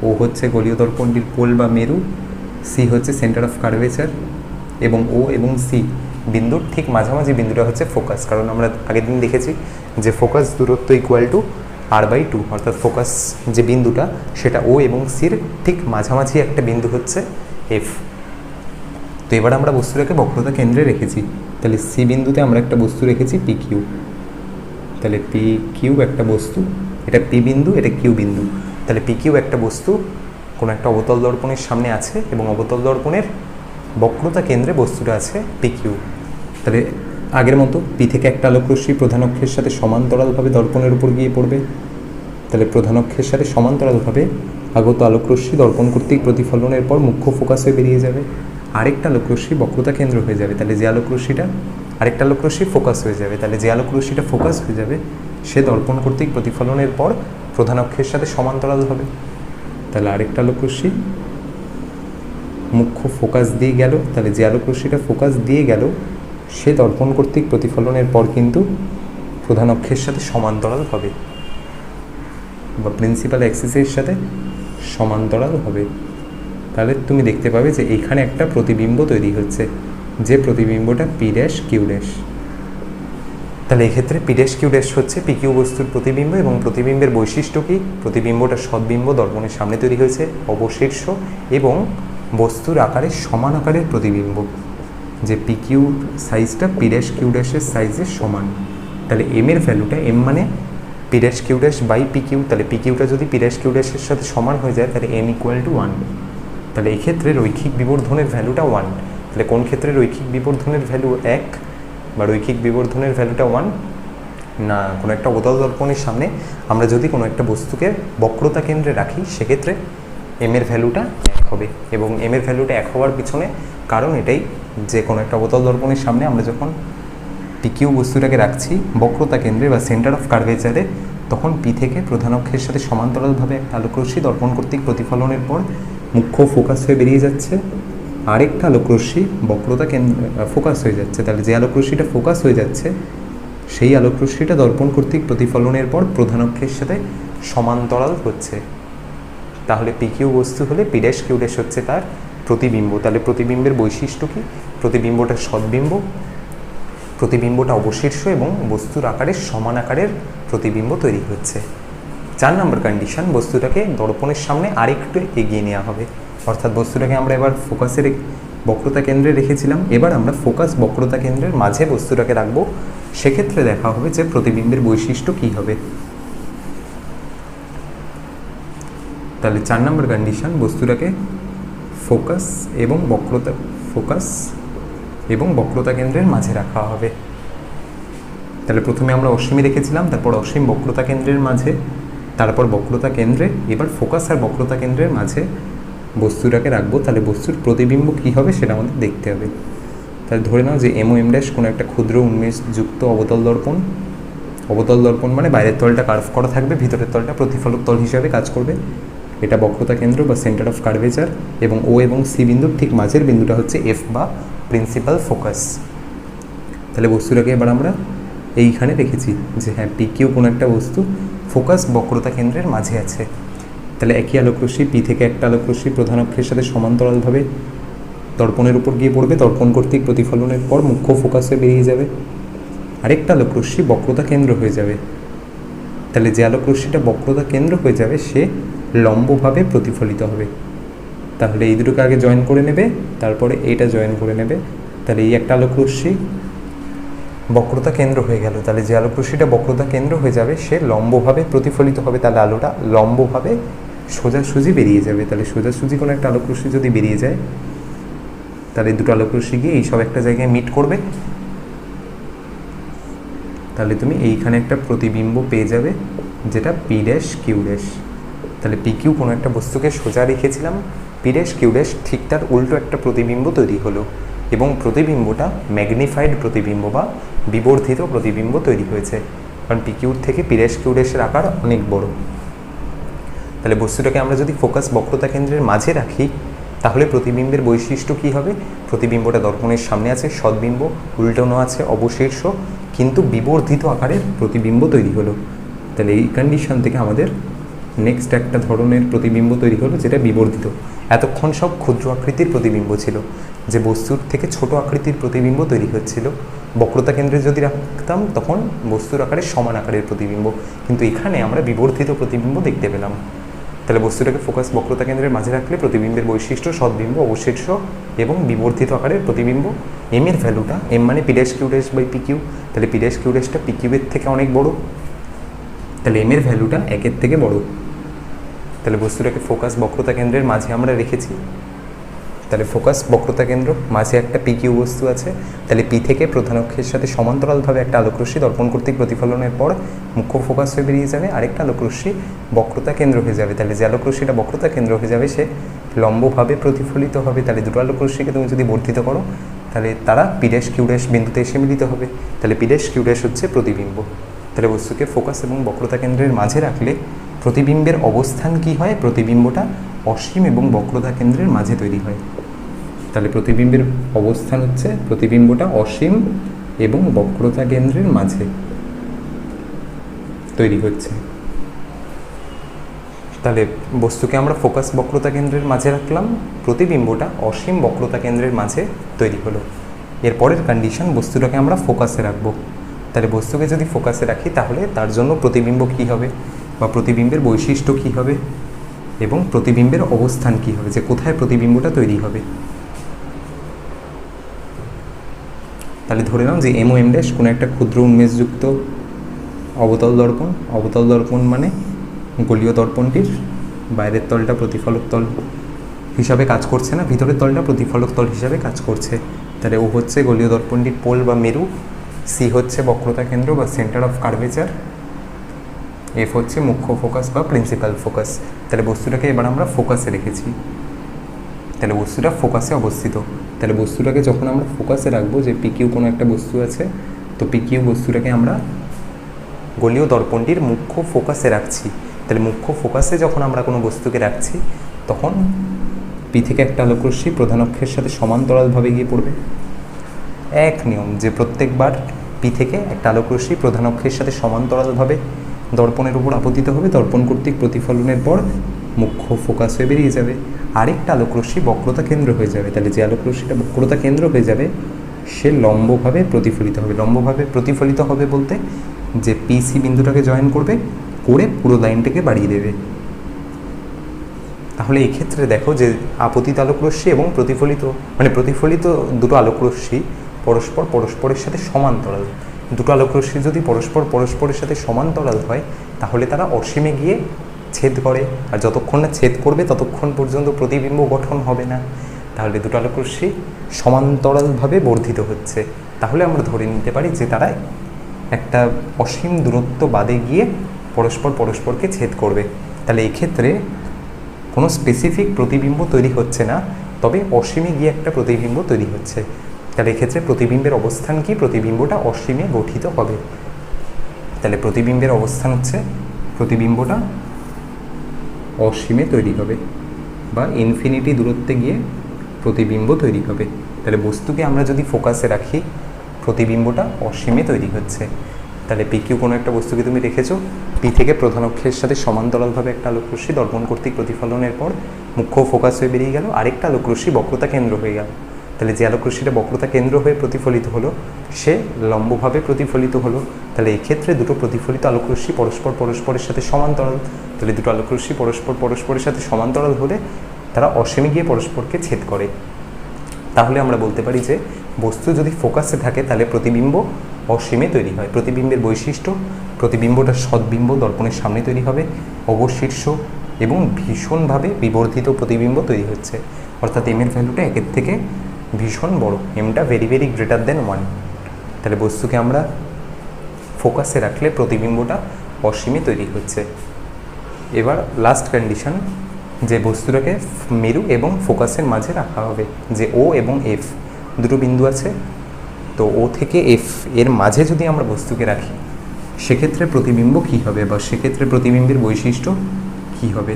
ও হচ্ছে গলীয় দর্পণটির পোল বা মেরু, সি হচ্ছে সেন্টার অফ কার্ভেচার, এবং ও এবং সি বিন্দুর ঠিক মাঝামাঝি বিন্দুটা হচ্ছে ফোকাস। কারণ আমরা আগের দিন দেখেছি যে ফোকাস দূরত্ব ইকুয়াল টু r/2, অর্থাৎ ফোকাস যে বিন্দুটা সেটা ও এবং সির ঠিক মাঝামাঝি একটা বিন্দু হচ্ছে এফ। তো এবার আমরা বস্তুটাকে বক্রতা কেন্দ্রে রেখেছি। তাহলে সি বিন্দুতে আমরা একটা বস্তু রেখেছি পি কিউ। তাহলে পি কিউ একটা বস্তু, এটা পি বিন্দু, এটা কিউ বিন্দু। তাহলে পি কিউ একটা বস্তু কোনো একটা অবতল দর্পণের সামনে আছে এবং অবতল দর্পণের বক্রতা কেন্দ্রে বস্তুটা আছে পি কিউ। তাহলে আগের মতো পি থেকে একটা আলোকরশ্মি প্রধান অক্ষের সাথে সমান্তরালভাবে দর্পণের উপর গিয়ে পড়বে। তাহলে প্রধান অক্ষের সাথে সমান্তরালভাবে আগত আলোকরশ্মি দর্পণ কর্তৃক প্রতিফলনের পর মুখ্য ফোকাস হয়ে বেরিয়ে যাবে। আরেকটা আলোকরশ্মি বক্রতা কেন্দ্র হয়ে যাবে। তাহলে যে আলোকরশ্মিটা আরেকটা আলোকরশ্মি ফোকাস হয়ে যাবে। তাহলে যে আলোকরশ্মিটা ফোকাস হয়ে যাবে সে দর্পণ কর্তৃক প্রতিফলনের পর প্রধান অক্ষের সাথে সমান্তরাল হবে। তাহলে আরেকটা আলোকরশ্মি মুখ্য ফোকাস দিয়ে গেল। তাহলে যে আলোকরশ্মিটা ফোকাস দিয়ে গেল সে দর্পণ কর্তৃক প্রতিফলনের পর কিন্তু প্রধান অক্ষের সাথে সমান্তরাল হবে বা প্রিন্সিপাল অ্যাক্সিসের সাথে সমান্তরাল হবে। তাহলে তুমি দেখতে পাবে যে এইখানে একটা প্রতিবিম্ব তৈরি হচ্ছে, যে প্রতিবিম্বটা পি ড্যাশ কিউ ড্যাশ। তাহলে এক্ষেত্রে পি ড্যাশ কিউ ড্যাশ হচ্ছে পি কিউ বস্তুর প্রতিবিম্ব এবং প্রতিবিম্বের বৈশিষ্ট্য কী? প্রতিবিম্বটা সদ্বিম্ব দর্পণের সামনে তৈরি হয়েছে, অবশীর্ষ এবং বস্তুর আকারে সমান আকারের প্রতিবিম্ব, যে পি কিউ সাইজটা পি ড্যাশ কিউ ড্যাশের সাইজের সমান। তাহলে এম এর ভ্যালুটা, এম মানে P dash Q dash by P Q, তাহলে পি কিউটা যদি পি ড্যাশ কিউ ড্যাশের সাথে সমান হয়ে যায় তাহলে এম ইকুয়াল টু 1। তাহলে এক্ষেত্রে রৈখিক বিবর্ধনের ভ্যালুটা 1। তাহলে কোন ক্ষেত্রে রৈখিক বিবর্ধনের ভ্যালু 1 বা রৈখিক বিবর্ধনের ভ্যালুটা 1? না, কোনো একটা অবতল দর্পণের সামনে আমরা যদি কোনো একটা বস্তুকে বক্রতা কেন্দ্রে রাখি সেক্ষেত্রে এম এর ভ্যালুটা 1 হবে। এবং এম এর ভ্যালুটা 1 হওয়ার পিছনে কারণ এটাই যে কোনো একটা অবতল দর্পণের সামনে আমরা যখন পি কিউ বস্তুটাকে রাখছি বক্রতা কেন্দ্রে বা সেন্টার অফ কার্ভেচারে, তখন পি থেকে প্রধান অক্ষের সাথে সমান্তরালভাবে একটা আলোকরশ্মি দর্পণ কর্তৃক প্রতিফলনের পর মুখ্য ফোকাস হয়ে বেরিয়ে যাচ্ছে, আরেকটা আলোকরশ্মি বক্রতা কেন্দ্র ফোকাস হয়ে যাচ্ছে। তাহলে যে আলোকরশ্মিটা ফোকাস হয়ে যাচ্ছে সেই আলোকরশ্মিটা দর্পণ কর্তৃক প্রতিফলনের পর প্রধান অক্ষের সাথে সমান্তরাল হচ্ছে। তাহলে পি কিউ বস্তু হলে পি ড্যাশ কিউ ড্যাশ হচ্ছে তার প্রতিবিম্ব। তাহলে প্রতিবিম্বের বৈশিষ্ট্য কী? প্রতিবিম্বটা সদ্বিম্ব, প্রতিবিম্বটা অবশীর্ষ এবং বস্তুর আকারের সমান আকারের প্রতিবিম্ব তৈরি হচ্ছে। 4 নম্বর কন্ডিশন, বস্তুটাকে দর্পণের সামনে আরেকটু এগিয়ে নেওয়া হবে। অর্থাৎ বস্তুটাকে আমরা এবার ফোকাসের বক্রতা কেন্দ্রে রেখেছিলাম, এবার আমরা ফোকাস বক্রতা কেন্দ্রের মাঝে বস্তুটাকে রাখবো। সেক্ষেত্রে দেখা হবে যে প্রতিবিম্বের বৈশিষ্ট্য কী হবে। তাহলে 4 নম্বর কন্ডিশন, বস্তুটাকে ফোকাস এবং বক্রতা কেন্দ্রের মাঝে রাখা হবে। তাহলে প্রথমে আমরা অসীমে রেখেছিলাম, তারপর অসীম বক্রতা কেন্দ্রের মাঝে, তারপর বক্রতা কেন্দ্রে, এবার ফোকাস আর বক্রতা কেন্দ্রের মাঝে বস্তুটাকে রাখবো। তাহলে বস্তুর প্রতিবিম্ব কী হবে সেটা আমাদের দেখতে হবে। তাহলে ধরে নাও যে এম ও এম ড্যাশ কোনো একটা ক্ষুদ্র উন্মেষযুক্ত অবতল দর্পণ। অবতল দর্পণ মানে বাইরের তলটা কার্ভ করা থাকবে, ভিতরের তলটা প্রতিফলক তল হিসাবে কাজ করবে। এটা বক্রতা কেন্দ্র বা সেন্টার অফ কার্ভেচার এবং ও এবং সি বিন্দুর ঠিক মাঝের বিন্দুটা হচ্ছে এফ বা প্রিন্সিপাল ফোকাস। তাহলে বস্তুটাকে এবার আমরা এইখানে রেখেছি যে হ্যাঁ পি কিউ কোনো একটা বস্তু ফোকাস বক্রতা কেন্দ্রের মাঝে আছে। তাহলে একই আলোকরশ্মি পি থেকে একটা আলোকরশ্মি প্রধান অক্ষের সাথে সমান্তরালভাবে দর্পণের উপর গিয়ে পড়বে, দর্পণ কর্তৃক প্রতিফলনের পর মুখ্য ফোকাসে বেরিয়ে যাবে। আরেকটা আলোকরশ্মি বক্রতা কেন্দ্র হয়ে যাবে। তাহলে যে আলোকরশ্মিটা বক্রতা কেন্দ্র হয়ে যাবে সে লম্বভাবে প্রতিফলিত হবে। তাহলে এই দুটোকে আগে জয়েন করে নেবে, তারপরে এইটা জয়েন করে নেবে। তাহলে এই একটা আলোকরশ্মি বক্রতা কেন্দ্র হয়ে গেল। তাহলে যে আলোকরশ্মিটা বক্রতা কেন্দ্র হয়ে যাবে সে লম্বভাবে প্রতিফলিত হবে। তাহলে আলোটা লম্বভাবে সোজাসুজি বেরিয়ে যাবে। তাহলে সোজাসুজি কোনো একটা আলোকরশ্মি যদি বেরিয়ে যায় তাহলে দুটো আলোকরশ্মি গিয়ে এইসব একটা জায়গায় মিট করবে। তাহলে তুমি এইখানে একটা প্রতিবিম্ব পেয়ে যাবে যেটা পি ড্যাশ কিউ ড্যাশ। তাহলে পি কিউ কোনো একটা বস্তুকে সোজা রেখেছিলাম, পি ড্যাশ কিউ ড্যাশ ঠিক তার উল্টো একটা প্রতিবিম্ব তৈরি হলো এবং প্রতিবিম্বটা ম্যাগনিফাইড প্রতিবিম্ব বা বিবর্ধিত প্রতিবিম্ব তৈরি হয়েছে, কারণ পি কিউর থেকে পি ড্যাশ কিউ ড্যাশের আকার অনেক বড়। তাহলে বস্তুটাকে আমরা যদি ফোকাস বক্রতা কেন্দ্রের মাঝে রাখি তাহলে প্রতিবিম্বের বৈশিষ্ট্য কী হবে? প্রতিবিম্বটা দর্পণের সামনে আছে সদ্বিম্ব, উল্টানো আছে অবশীর্ষ, কিন্তু বিবর্ধিত আকারের প্রতিবিম্ব তৈরি হলো। তাহলে এই কন্ডিশন থেকে আমাদের নেক্সট একটা ধরনের প্রতিবিম্ব তৈরি হলো যেটা বিবর্ধিত। এতক্ষণ সব ক্ষুদ্র আকৃতির প্রতিবিম্ব ছিল, যে বস্তুর থেকে ছোট আকৃতির প্রতিবিম্ব তৈরি হচ্ছিল। বক্রতা কেন্দ্রে যদি রাখতাম তখন বস্তুর আকারে সমান আকারের প্রতিবিম্ব, কিন্তু এখানে আমরা বিবর্ধিত প্রতিবিম্ব দেখতে পেলাম। তাহলে বস্তুটাকে ফোকাস বক্রতা কেন্দ্রের মাঝে রাখলে প্রতিবিম্বের বৈশিষ্ট্য সদ্বিম্ব, অবশীর্ষ এবং বিবর্ধিত আকারের প্রতিবিম্ব। এম এর ভ্যালুটা, এম মানে P dash Q dash by P Q, তাহলে পি ড্যাশ কিউ ড্যাশটা পি কিউয়ের থেকে অনেক বড়, তাহলে এম এর ভ্যালুটা 1-এর থেকে বড়। তাহলে বস্তুটাকে ফোকাস বক্রতা কেন্দ্রের মাঝে আমরা রেখেছি। তাহলে ফোকাস বক্রতা কেন্দ্র, মাঝে একটা পি কিউ বস্তু আছে, তাহলে পি থেকে প্রধান অক্ষের সাথে সমান্তরালভাবে একটা আলোকরশ্মি দর্পণ কর্তৃক প্রতিফলনের পর মুখ্য ফোকাস হয়ে বেরিয়ে যাবে, আরেকটা আলোকরশ্মি বক্রতা কেন্দ্র হয়ে যাবে। তাহলে যে আলোকরশ্মিটা বক্রতা কেন্দ্র হয়ে যাবে সে লম্বভাবে প্রতিফলিত হবে। তাহলে দুটো আলোকরশ্মিকে তুমি যদি বর্ধিত করো তাহলে তারা পি ড্যাশ কিউ ড্যাশ বিন্দুতে এসে মিলিত হবে। তাহলে পি ড্যাশ কিউ ড্যাশ হচ্ছে প্রতিবিম্ব। তাহলে বস্তুকে ফোকাস এবং বক্রতা কেন্দ্রের মাঝে রাখলে প্রতিবিম্বের অবস্থান কি হয়? প্রতিবিম্বটা অসীম এবং বক্রতা কেন্দ্রের মাঝে তৈরি হয়। তাহলে প্রতিবিম্বের অবস্থান হচ্ছে প্রতিবিম্বটা অসীম এবং বক্রতা কেন্দ্রের মাঝে তৈরি হচ্ছে। তাহলে বস্তুকে আমরা ফোকাস বক্রতা কেন্দ্রের মাঝে রাখলাম, প্রতিবিম্বটা অসীম বক্রতা কেন্দ্রের মাঝে তৈরি হলো। এরপরের কন্ডিশন, বস্তুটাকে আমরা ফোকাসে রাখবো। তাহলে বস্তুকে যদি ফোকাসে রাখি তাহলে তার জন্য প্রতিবিম্ব কী হবে বা প্রতিবিম্বের বৈশিষ্ট্য কী হবে এবং প্রতিবিম্বের অবস্থান কী হবে, যে কোথায় প্রতিবিম্বটা তৈরি হবে। তাহলে ধরে নাও যে এম ও এম ড্যাশ কোনো একটা ক্ষুদ্র উন্মেষযুক্ত অবতল দর্পণ। অবতল দর্পণ মানে গোলীয় দর্পণটির বাইরের তলটা প্রতিফলক তল হিসাবে কাজ করছে না, ভিতরের তলটা প্রতিফলক তল হিসাবে কাজ করছে। তাহলে ও হচ্ছে গোলীয় দর্পণটির পোল বা মেরু, সি হচ্ছে বক্রতা কেন্দ্র বা সেন্টার অফ কার্ভেচার, এফ হচ্ছে মুখ্য ফোকাস বা প্রিন্সিপাল ফোকাস। তাহলে বস্তুটাকে এবার আমরা ফোকাসে রেখেছি। তাহলে বস্তুটা ফোকাসে অবস্থিত। তাহলে বস্তুটাকে যখন আমরা ফোকাসে রাখবো, যে পি কিউ কোনো একটা বস্তু আছে, তো পি কিউ বস্তুটাকে আমরা গোলীয় দর্পণটির মুখ্য ফোকাসে রাখছি। তাহলে মুখ্য ফোকাসে যখন আমরা কোনো বস্তুকে রাখছি তখন পি থেকে একটা আলোকরশ্মি প্রধান অক্ষের সাথে সমান্তরালভাবে গিয়ে পড়বে। এক নিয়ম যে প্রত্যেকবার পি থেকে একটা আলোকরশ্মি প্রধান অক্ষের সাথে সমান্তরালভাবে দর্পণের উপর আপতিত হবে, দর্পণ কর্তৃক প্রতিফলনের পর মুখ্য ফোকাস হয়ে বেরিয়ে যাবে। আরেকটা আলোকরশ্মি বক্রতা কেন্দ্র হয়ে যাবে। তাহলে যে আলোকরশ্মিটা বক্রতা কেন্দ্র হয়ে যাবে সে লম্বভাবে প্রতিফলিত হবে। লম্বভাবে প্রতিফলিত হবে বলতে যে পিসি বিন্দুটাকে জয়েন করবে, করে পুরো লাইনটাকে বাড়িয়ে দেবে। তাহলে এই ক্ষেত্রে দেখো যে আপতিত আলোকরশ্মি এবং প্রতিফলিত দুটো আলোকরশ্মি পরস্পরের সাথে সমান্তরাল। দুটো আলোকরশ্মি যদি পরস্পরের সাথে সমান্তরাল হয় তাহলে তারা অসীমে গিয়ে ছেদ করে, আর যতক্ষণ না ছেদ করবে ততক্ষণ পর্যন্ত প্রতিবিম্ব গঠন হবে না। তাহলে দুটো আলোকরশ্মি সমান্তরালভাবে বর্ধিত হচ্ছে। তাহলে আমরা ধরে নিতে পারি যে তারা একটা অসীম দূরত্ব বাদে গিয়ে পরস্পরকে ছেদ করবে। তাহলে এই ক্ষেত্রে কোনো স্পেসিফিক প্রতিবিম্ব তৈরি হচ্ছে না, তবে অসীমে গিয়ে একটা প্রতিবিম্ব তৈরি হচ্ছে। তাহলে এক্ষেত্রে প্রতিবিম্বের অবস্থান কি? প্রতিবিম্বটা অসীমে গঠিত হবে। তাহলে প্রতিবিম্বের অবস্থান হচ্ছে প্রতিবিম্বটা অসীমে তৈরি হবে বা ইনফিনিটি দূরত্বে গিয়ে প্রতিবিম্ব তৈরি হবে। তাহলে বস্তুকে আমরা যদি ফোকাসে রাখি প্রতিবিম্বটা অসীমে তৈরি হচ্ছে। তাহলে পি কিউ কোনো একটা বস্তুকে তুমি রেখেছো, পি থেকে প্রধান অক্ষের সাথে সমান্তরালভাবে একটা আলোকরশ্মি দর্পণ কর্তৃক প্রতিফলনের পর মুখ্য ফোকাস হয়ে বেরিয়ে গেল, আরেকটা আলোকরশ্মি বক্রতা কেন্দ্র হয়ে গেল। তাহলে যে আলোকরশ্মিটা বক্রতা কেন্দ্র হয়ে প্রতিফলিত হলো সে লম্বভাবে প্রতিফলিত হলো। তাহলে এই ক্ষেত্রে দুটো প্রতিফলিত আলোকরশ্মি পরস্পরের সাথে সমান্তরাল। তাহলে দুটো আলোকরশ্মি পরস্পরের সাথে সমান্তরাল হলে তারা অসীমে গিয়ে পরস্পরকে ছেদ করে। তাহলে আমরা বলতে পারি যে বস্তু যদি ফোকাসে থাকে তাহলে প্রতিবিম্ব অসীমে তৈরি হয়। প্রতিবিম্বের বৈশিষ্ট্য, প্রতিবিম্বটা সদ্বিম্ব দর্পণের সামনে তৈরি হবে, অবশীর্ষ এবং ভীষণভাবে বিবর্ধিত প্রতিবিম্ব তৈরি হচ্ছে। অর্থাৎ এম এর ভ্যালুটা 1-এর থেকে ভীষণ বড়, এমটা ভেরি গ্রেটার দেন 1। তাহলে বস্তুকে আমরা ফোকাসে রাখলে প্রতিবিম্বটা অসীমে তৈরি হচ্ছে। এবার লাস্ট কন্ডিশন, যে বস্তুটাকে মেরু এবং ফোকাসের মাঝে রাখা হবে, যে ও এবং এফ দুটো বিন্দু আছে, তো ও থেকে এফ এর মাঝে যদি আমরা বস্তুকে রাখি সেক্ষেত্রে প্রতিবিম্ব কী হবে বা সেক্ষেত্রে প্রতিবিম্বের বৈশিষ্ট্য কী হবে।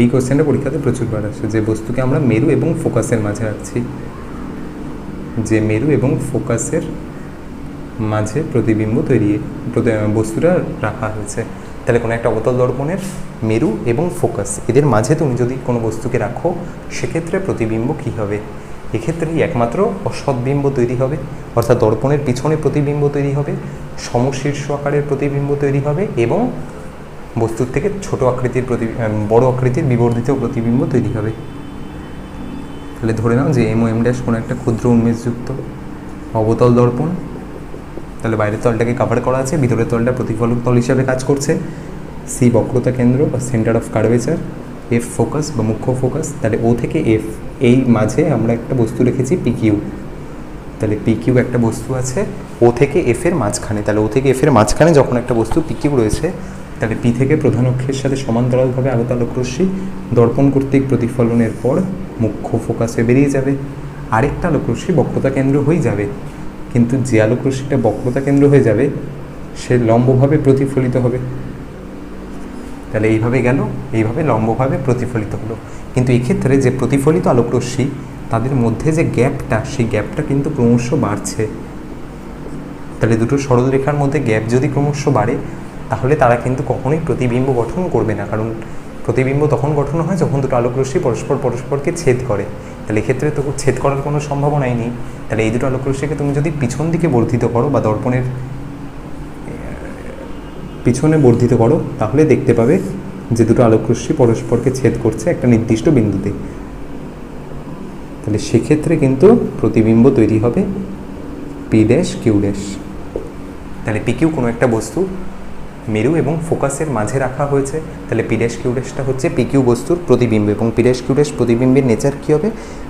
এই কোশ্চেনটা পরীক্ষাতে প্রচুরবার আসে, যে বস্তুকে আমরা মেরু এবং ফোকাসের মাঝে রাখছি, যে মেরু এবং ফোকাসের মাঝে প্রতিবিম্ব বস্তুটা রাখা হয়েছে। তাহলে কোনো একটা অবতল দর্পণের মেরু এবং ফোকাস এদের মাঝে তুমি যদি কোনো বস্তুকে রাখো, সেক্ষেত্রে প্রতিবিম্ব কী হবে? এক্ষেত্রেই একমাত্র অসৎবিম্ব তৈরি হবে, অর্থাৎ দর্পণের পিছনে প্রতিবিম্ব তৈরি হবে, সমশীর্ষ আকারের প্রতিবিম্ব তৈরি হবে এবং বস্তুর থেকে ছোট আকৃতির বড় আকৃতির বিবর্ধিত প্রতিবিম্ব তৈরি হবে। তাহলে ধরে নাও যে এম ও এম ড্যাশ কোনো একটা ক্ষুদ্র উন্মেষযুক্ত অবতল দর্পণ, তাহলে বাইরের তলটাকে কভার করা আছে, ভিতরের তলটা প্রতিফলক তল হিসাবে কাজ করছে। সি বক্রতা কেন্দ্র বা centre of curvature, F focus বা মুখ্য ফোকাস, তাহলে ও থেকে এফ এই মাঝে আমরা একটা বস্তু রেখেছি পি কিউ। তাহলে পি কিউ একটা বস্তু আছে ও থেকে এফ এর মাঝখানে, তাহলে ও থেকে এফ এর মাঝখানে যখন একটা বস্তু পি কিউ রয়েছে, তাহলে পি থেকে প্রধান অক্ষের সাথে সমান্তরালভাবে আগত আলোকরশ্মি দর্পণ কর্তৃক প্রতিফলনের পর মুখ্য ফোকাসে বেরিয়ে যাবে, আরেকটা আলোকরশ্মি বক্রতা কেন্দ্র হয়ে যাবে, কিন্তু যে আলোকরশ্মিটা বক্রতা কেন্দ্র হয়ে যাবে সে লম্বভাবে প্রতিফলিত হবে। তাহলে এইভাবে গেল, এইভাবে লম্বভাবে প্রতিফলিত হলো, কিন্তু এক্ষেত্রে যে প্রতিফলিত আলোকরশ্মি তাদের মধ্যে যে গ্যাপটা, সেই গ্যাপটা কিন্তু ক্রমশ বাড়ছে। তাহলে দুটো সরলরেখার মধ্যে গ্যাপ যদি ক্রমশ বাড়ে, তাহলে তারা কিন্তু কখনোই প্রতিবিম্ব গঠন করবে না, কারণ প্রতিবিম্ব তখন গঠন হয় যখন দুটো আলোকরশ্মি পরস্পরকে ছেদ করে। তাহলে এক্ষেত্রে তো ছেদ করার কোনো সম্ভাবনাই নেই। তাহলে এই দুটো আলোকরশ্মিকে তুমি যদি পিছন দিকে বর্ধিত করো বা দর্পণের পিছনে বর্ধিত করো, তাহলে দেখতে পাবে যে দুটো আলোকরশ্মি পরস্পরকে ছেদ করছে একটা নির্দিষ্ট বিন্দুতে। তাহলে সেক্ষেত্রে কিন্তু প্রতিবিম্ব তৈরি হবে পি ড্যাশ কিউ ড্যাশ। তাহলে পি কিউ কোনো একটা বস্তু মেরু এবং ফোকাসের মাঝে রাখা হয়েছে, তাহলে পি ড্যাশ কিউ ড্যাশটা হচ্ছে পি কিউ বস্তুর প্রতিবিম্ব, এবং পি ড্যাশ কিউ ড্যাশ প্রতিবিম্বের নেচার কী হবে?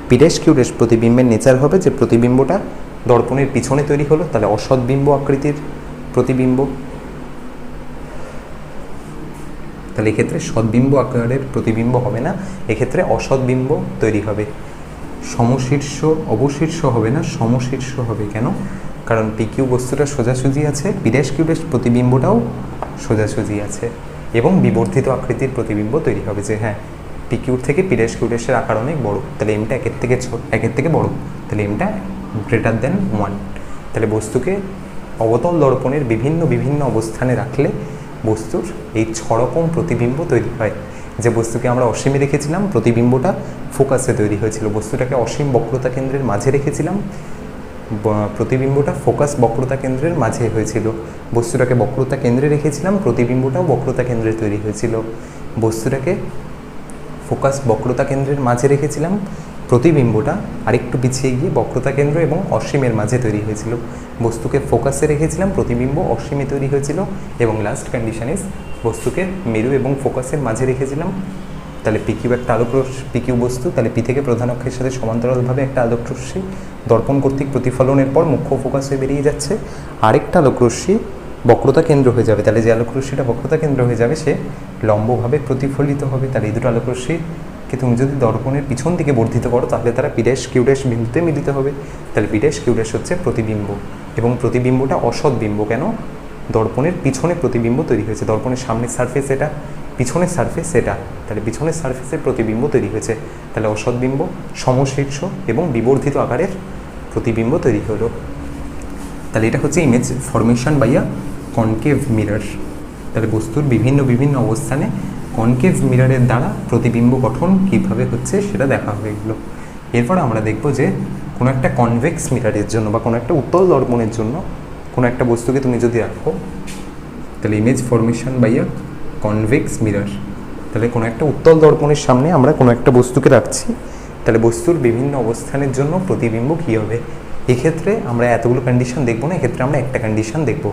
পি ড্যাশ কিউ ড্যাশ প্রতিবিম্বের নেচার হবে যে প্রতিবিম্বটা দর্পণের পিছনে তৈরি হলো, তাহলে অসৎবিম্ব আকৃতির প্রতিবিম্ব। তাহলে এক্ষেত্রে সৎবিম্ব আকারের প্রতিবিম্ব হবে না, এক্ষেত্রে অসৎবিম্ব তৈরি হবে। সমশীর্ষ অবশীর্ষ হবে না, সমশীর্ষ হবে। কেন? কারণ পি কিউ বস্তুটা সোজাসুজি আছে, পি ড্যাশ কিউ ড্যাশ প্রতিবিম্বটাও সোজাসুজি আছে, এবং বিবর্ধিত আকৃতির প্রতিবিম্ব তৈরি হবে, যে হ্যাঁ পি কিউর থেকে পি ড্যাশ কিউ ড্যাশের আকার অনেক বড়, তাহলে এমটা একের থেকে বড়, তাহলে এমটা গ্রেটার দেন 1। তাহলে বস্তুকে অবতল দর্পণের বিভিন্ন অবস্থানে রাখলে বস্তুর এই 6 রকম প্রতিবিম্ব তৈরি হয়। যে বস্তুকে আমরা অসীমে রেখেছিলাম, প্রতিবিম্বটা ফোকাসে তৈরি হয়েছিল। বস্তুটাকে অসীম বক্রতা কেন্দ্রের মাঝে রেখেছিলাম, প্রতিবিম্বটা ফোকাস বক্রতা কেন্দ্রের মাঝে হয়েছিল। বস্তুটাকে বক্রতা কেন্দ্রে রেখেছিলাম, প্রতিবিম্বটাও বক্রতা কেন্দ্রে তৈরি হয়েছিল। বস্তুটাকে ফোকাস বক্রতা কেন্দ্রের মাঝে রেখেছিলাম, প্রতিবিম্বটা আরেকটু পিছিয়ে গিয়ে বক্রতা কেন্দ্র এবং অসীমের মাঝে তৈরি হয়েছিল। বস্তুকে ফোকাসে রেখেছিলাম, প্রতিবিম্ব অসীমে তৈরি হয়েছিল, এবং লাস্ট কন্ডিশন ইজ বস্তুকে মেরু এবং ফোকাসের মাঝে রেখেছিলাম। তাহলে পি কিউ একটা পি কিউ বস্তু, তাহলে পি থেকে প্রধান অক্ষের সাথে সমান্তরালভাবে একটা আলোকরশ্মি দর্পণ কর্তৃক প্রতিফলনের পর মুখ্য ফোকাস হয়ে বেরিয়ে যাচ্ছে, আরেকটা আলোকরশ্মি বক্রতা কেন্দ্র হয়ে যাবে। তাহলে যে আলোকরশ্মিটা বক্রতা কেন্দ্র হয়ে যাবে সে লম্বভাবে প্রতিফলিত হবে। তাহলে এই দুটো আলোকরশ্মিকে তুমি যদি দর্পণের পিছন দিকে বর্ধিত করো, তাহলে তারা পি ড্যাশ কিউ ড্যাশ বিন্দুতে মিলিত হবে। তাহলে পি ড্যাশ কিউ ড্যাশ হচ্ছে প্রতিবিম্ব, এবং প্রতিবিম্বটা অসৎ বিম্ব। কেন? দর্পণের পিছনে প্রতিবিম্ব তৈরি হয়েছে, দর্পণের সামনের সারফেস এটা, পিছনের সারফেস এটা, তাহলে পিছনের সারফেসের প্রতিবিম্ব তৈরি হয়েছে। তাহলে অসৎবিম্ব, সমশীর্ষ এবং বিবর্ধিত আকারের প্রতিবিম্ব তৈরি হলো। তাহলে এটা হচ্ছে image formation by a concave mirror. তাহলে বস্তুর বিভিন্ন অবস্থানে কনকেভ মিররের দ্বারা প্রতিবিম্ব গঠন কীভাবে হচ্ছে সেটা দেখা হয়ে গেল। এরপর আমরা দেখব যে কোনো একটা কনভেক্স মিররের জন্য বা কোনো একটা উত্তল দর্পণের জন্য কোনো একটা বস্তুকে তুমি যদি রাখো, তাহলে image formation by a convex mirror. তাহলে কোনো একটা উত্তল দর্পণের সামনে আমরা কোনো একটা বস্তুকে রাখছি, তাহলে বস্তুর বিভিন্ন অবস্থানের জন্য প্রতিবিম্ব কী হবে। এক্ষেত্রে আমরা এতগুলো কন্ডিশন দেখবো না, এক্ষেত্রে আমরা একটা কন্ডিশন দেখব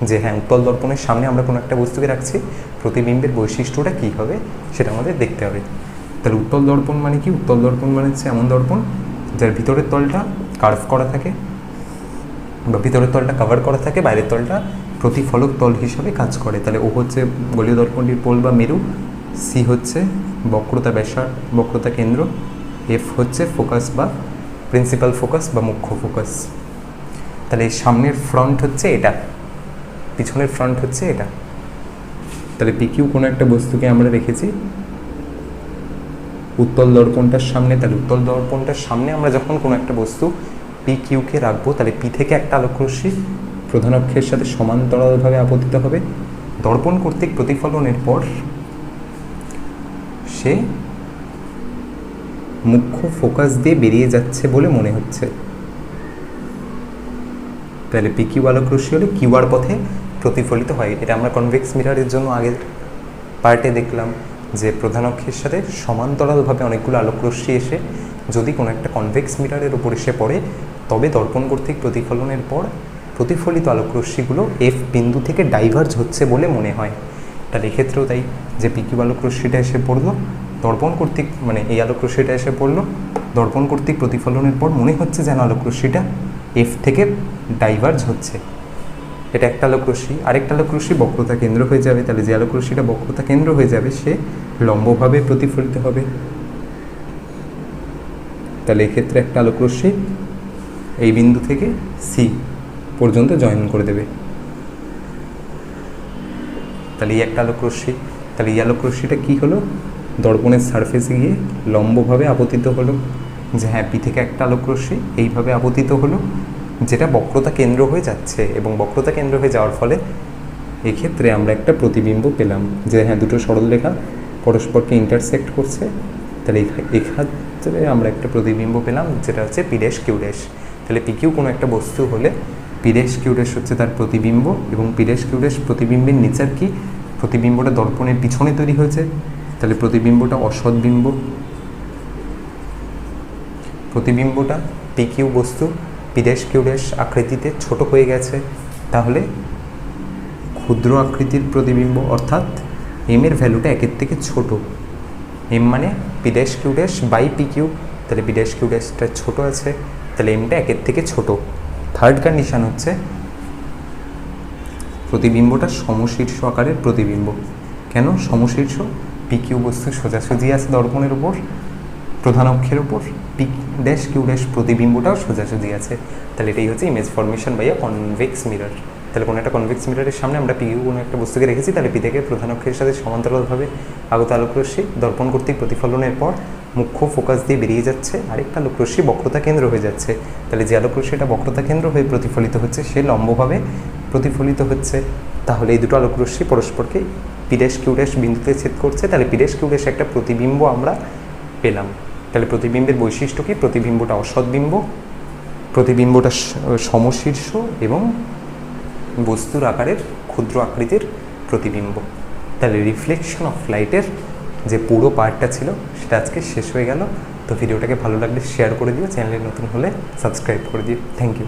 যে হ্যাঁ উত্তল দর্পণের সামনে আমরা কোনো একটা বস্তুকে রাখছি, প্রতিবিম্বের বৈশিষ্ট্যটা কী হবে সেটা আমাদের দেখতে হবে। তাহলে উত্তল দর্পণ মানে কি? উত্তল দর্পণ মানে হচ্ছে এমন দর্পণ যার ভিতরের তলটা কার্ভ করা থাকে বা ভিতরের তলটা কভার করা থাকে, বাইরের তলটা প্রতিফলক তল হিসাবে কাজ করে। তাহলে ও হচ্ছে গোলীয় দর্পণটির পোল বা মেরু, সি হচ্ছে বক্রতা কেন্দ্র, এফ হচ্ছে ফোকাস বা প্রিন্সিপাল ফোকাস বা মুখ্য ফোকাস। তাহলে এই সামনের ফ্রন্ট হচ্ছে এটা, পিছনের ফ্রন্ট হচ্ছে এটা। তাহলে পি কিউ কোনো একটা বস্তুকে আমরা রেখেছি উত্তল দর্পণটার সামনে, তাহলে উত্তল দর্পণটার সামনে আমরা যখন কোনো একটা বস্তু পি কিউকে রাখবো, তাহলে পি থেকে একটা আলোকরশ্মি প্রধান অক্ষের সাথে সমান্তরালভাবে আপতিত হবে। দর্পণ কর্তৃক প্রতিফলনের পর সে মুখ্য ফোকাস দিয়ে বেরিয়ে যাচ্ছে বলে মনে হচ্ছে। তাহলে পি কিউ আলোকরশ্মি হলে কিউআর পথে প্রতিফলিত হয়। এটা আমরা কনভেক্স মিররের জন্য আগের পার্টে দেখলাম যে প্রধান অক্ষের সাথে সমান্তরালভাবে অনেকগুলো আলোকরশ্মি এসে যদি কোনো একটা কনভেক্স মিররের উপর এসে পড়ে, তবে দর্পণ কর্তৃক প্রতিফলনের পর প্রতিফলিত আলোকরশ্মিগুলো এফ বিন্দু থেকে ডাইভার্জ হচ্ছে বলে মনে হয়। তাহলে এক্ষেত্রেও তাই, যে পি কিউ আলোকরশ্মিটা এসে পড়লো দর্পণ কর্তৃক, মানে এই আলোকরশ্মিটা এসে পড়লো দর্পণ কর্তৃক প্রতিফলনের পর মনে হচ্ছে যেন আলোকরশ্মিটা এফ থেকে ডাইভার্জ হচ্ছে। এটা একটা আলোকরশ্মি। আরেকটা আলোকরশ্মি বক্রতা কেন্দ্র হয়ে যাবে, তাহলে যে আলোকরশ্মিটা বক্রতা কেন্দ্র হয়ে যাবে সে লম্বভাবে প্রতিফলিত হবে। তাহলে এক্ষেত্রে একটা আলোকরশ্মি এই বিন্দু থেকে সি পর্যন্ত জয়েন করে দেবে। তাহলে এই একটা আলোকরশ্মি। তাহলে এই আলোকরশ্মিটা কী হলো, দর্পণের সারফেসে গিয়ে লম্বভাবে আপতিত হলো। যে হ্যাঁ, পি থেকে একটা আলোকরশ্মি এইভাবে আপতিত হলো, যেটা বক্রতা কেন্দ্র হয়ে যাচ্ছে, এবং বক্রতা কেন্দ্র হয়ে যাওয়ার ফলে এক্ষেত্রে আমরা একটা প্রতিবিম্ব পেলাম যে হ্যাঁ, দুটো সরলরেখা পরস্পরকে ইন্টারসেক্ট করছে। তাহলে এক্ষেত্রে আমরা একটা প্রতিবিম্ব পেলাম যেটা হচ্ছে পি ড্যাশ কিউ ড্যাশ। তাহলে পি কিউ কোনো একটা বস্তু হলে পি ড্যাশ কিউ ড্যাশ হচ্ছে তার প্রতিবিম্ব, এবং পি ড্যাশ কিউ ড্যাশ প্রতিবিম্বের নেচার কি, প্রতিবিম্বটা দর্পণের পিছনে তৈরি হয়েছে, তাহলে প্রতিবিম্বটা অসৎ বিম্ব। প্রতিবিম্বটা পি কিউ বস্তু পি ড্যাশ কিউ ড্যাশ আকৃতিতে ছোট হয়ে গেছে, তাহলে ক্ষুদ্র আকৃতির প্রতিবিম্ব, অর্থাৎ এম এর ভ্যালুটা একের থেকে ছোট। এম মানে P dash Q dash by P Q, তাহলে পি ড্যাশ কিউ ড্যাশটা ছোট আছে, তাহলে এমটা একের থেকে ছোট। থার্ড কন্ডিশন হচ্ছে প্রতিবিম্বটা সমশীর্ষ আকারের প্রতিবিম্ব। কেন সমশীর্ষ? পি কিউ বস্তু সোজাসুজি আছে দর্পণের উপর, প্রধান অক্ষের উপর, পি ড্যাশ কিউ ড্যাশ প্রতিবিম্বটাও সোজাসুজি আছে। তাহলে এটাই হচ্ছে image formation by a convex mirror. তাহলে কোনো একটা কনভেক্স মিররের সামনে আমরা পি কিউ কোনো একটা বস্তুকে রেখেছি, তাহলে পি থেকে প্রধান অক্ষের সাথে সমান্তরালভাবে আগত আলোকরশ্মি দর্পণ কর্তৃক প্রতিফলনের পর মুখ্য ফোকাস দিয়ে বেরিয়ে যাচ্ছে, আরেকটা আলোকরশ্মি বক্রতা কেন্দ্র হয়ে যাচ্ছে। তাহলে যে আলোকরশ্মিটা বক্রতা কেন্দ্র হয়ে প্রতিফলিত হচ্ছে সে লম্বভাবে প্রতিফলিত হচ্ছে। তাহলে এই দুটো আলোকরশ্মি পরস্পরকে পি ড্যাশ কিউ ড্যাশ বিন্দুতে ছেদ করছে, তাহলে পি ড্যাশ কিউ ড্যাশ একটা প্রতিবিম্ব আমরা পেলাম। তাহলে প্রতিবিম্বের বৈশিষ্ট্য কি? প্রতিবিম্বটা অসৎ বিম্ব, প্রতিবিম্বটা সমশীর্ষ এবং বস্তুর আকারের ক্ষুদ্র আকৃতির প্রতিবিম্ব। তাহলে রিফ্লেকশন অফ লাইটের যে পুরো পার্টটা ছিল সেটা আজকে শেষ হয়ে গেল। তো ভিডিওটাকে ভালো লাগলে শেয়ার করে দিও, চ্যানেলে নতুন হলে সাবস্ক্রাইব করে দিও। Thank you.